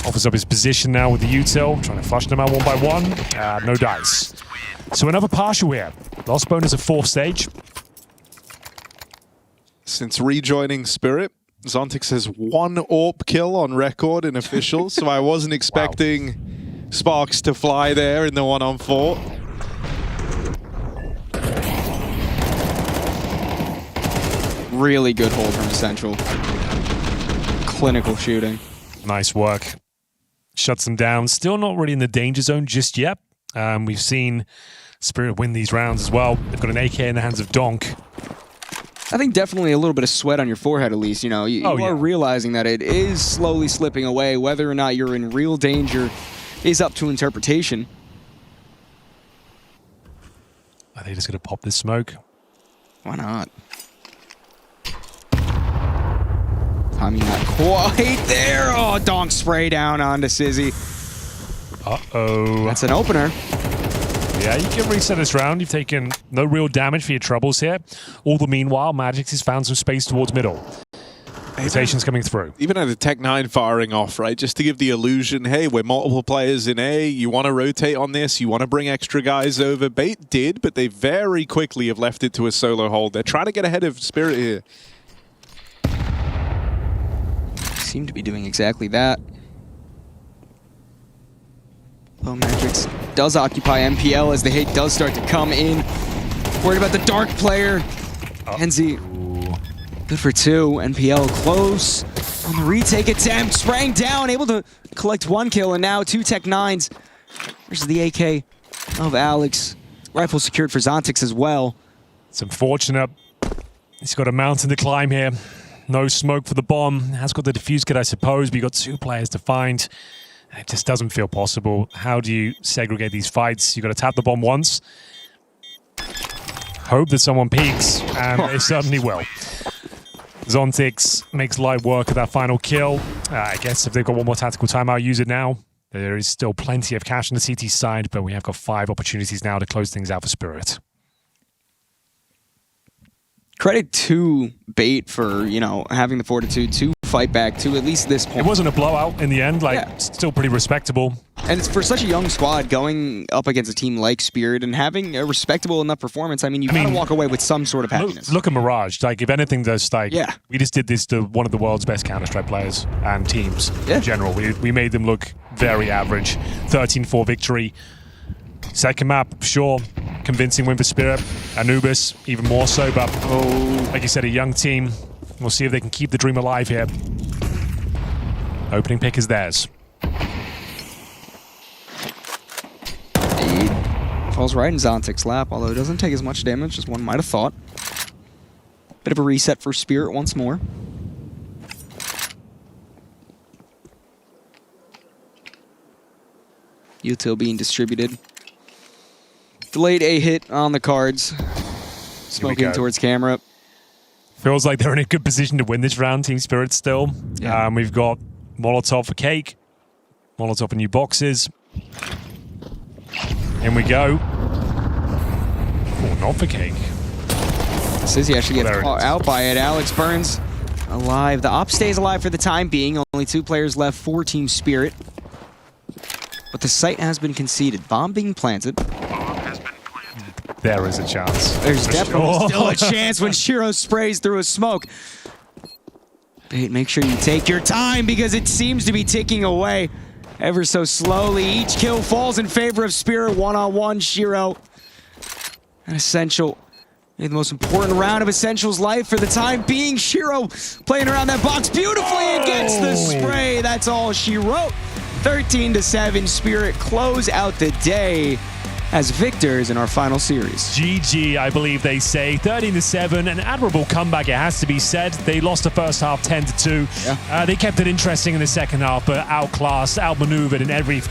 Offers up his position now with the util, trying to flush them out one by one. No dice. So another partial here. Lost bonus of 4th stage. Since rejoining Spirit, Zontix has 1 AWP kill on record in official, so I wasn't expecting sparks to fly there in the 1-on-4. Really good hold from Central. Clinical shooting. Nice work. Shuts them down. Still not really in the danger zone just yet. We've seen Spirit win these rounds as well. They've got an AK in the hands of Donk. I think definitely a little bit of sweat on your forehead, at least. You know, you are realizing that it is slowly slipping away. Whether or not you're in real danger is up to interpretation. Are they just going to pop this smoke? Why not? Timing not quite there. Oh, donk spray down onto Sizzy. Uh-oh. That's an opener. Yeah, you can reset this round. You've taken no real damage for your troubles here. All the meanwhile, Magix has found some space towards middle. Rotation's coming through. Even at the Tech 9 firing off, right? Just to give the illusion, hey, we're multiple players in A. You want to rotate on this. You want to bring extra guys over. Bait did, but they very quickly have left it to a solo hold. They're trying to get ahead of Spirit here. Seem to be doing exactly that. Oh, Magix does occupy MPL as the hate does start to come in. Worried about the dark player. Kenzie, good for 2. NPL close on the retake attempt. Spraying down, able to collect 1 kill, and now 2 Tech 9s. There's the AK of Alex. Rifle secured for Zontix as well. It's unfortunate. He's got a mountain to climb here. No smoke for the bomb. Has got the defuse kit, I suppose, but you've got 2 players to find. It just doesn't feel possible. How do you segregate these fights? You've got to tap the bomb once. Hope that someone peeks, and they certainly will. Zontix makes light work of that final kill. I guess if they've got one more tactical timeout, use it now. There is still plenty of cash on the CT side, but we have got 5 opportunities now to close things out for Spirit. Credit to Bait for, you know, having the fortitude to fight back to at least this point. It wasn't a blowout in the end, still pretty respectable. And it's for such a young squad going up against a team like Spirit and having a respectable enough performance. I mean, you gotta walk away with some sort of happiness. Look at Mirage. Like, if anything, there's we just did this to one of the world's best Counter-Strike players and teams in general. We made them look very average. 13-4 victory. Second map, sure, convincing win for Spirit. Anubis, even more so, but like you said, a young team. We'll see if they can keep the dream alive here. Opening pick is theirs. He falls right in Zontix's lap, although it doesn't take as much damage as one might have thought. Bit of a reset for Spirit once more. Util being distributed. Delayed A hit on the cards. Smoking towards camera. Feels like they're in a good position to win this round, Team Spirit still. Yeah. We've got Molotov for cake. Molotov for new boxes. In we go. Oh, not for cake. Sizzy actually gets caught out by it. Alex Burns alive. The op stays alive for the time being. Only 2 players left for Team Spirit. But the site has been conceded. Bomb being planted. There is a chance. There's definitely still a chance when Shiro sprays through a smoke. Bait, make sure you take your time because it seems to be ticking away. ever so slowly. Each kill falls in favor of Spirit. One-on-one, Shiro. An Essential. The most important round of Essential's life for the time being. Shiro playing around that box beautifully and gets the spray. That's all she wrote. 13-7, Spirit close out the day as victors in our final series. GG, I believe they say. 13-7, an admirable comeback, it has to be said. They lost the first half 10-2. Yeah. They kept it interesting in the second half, but outclassed, outmaneuvered in every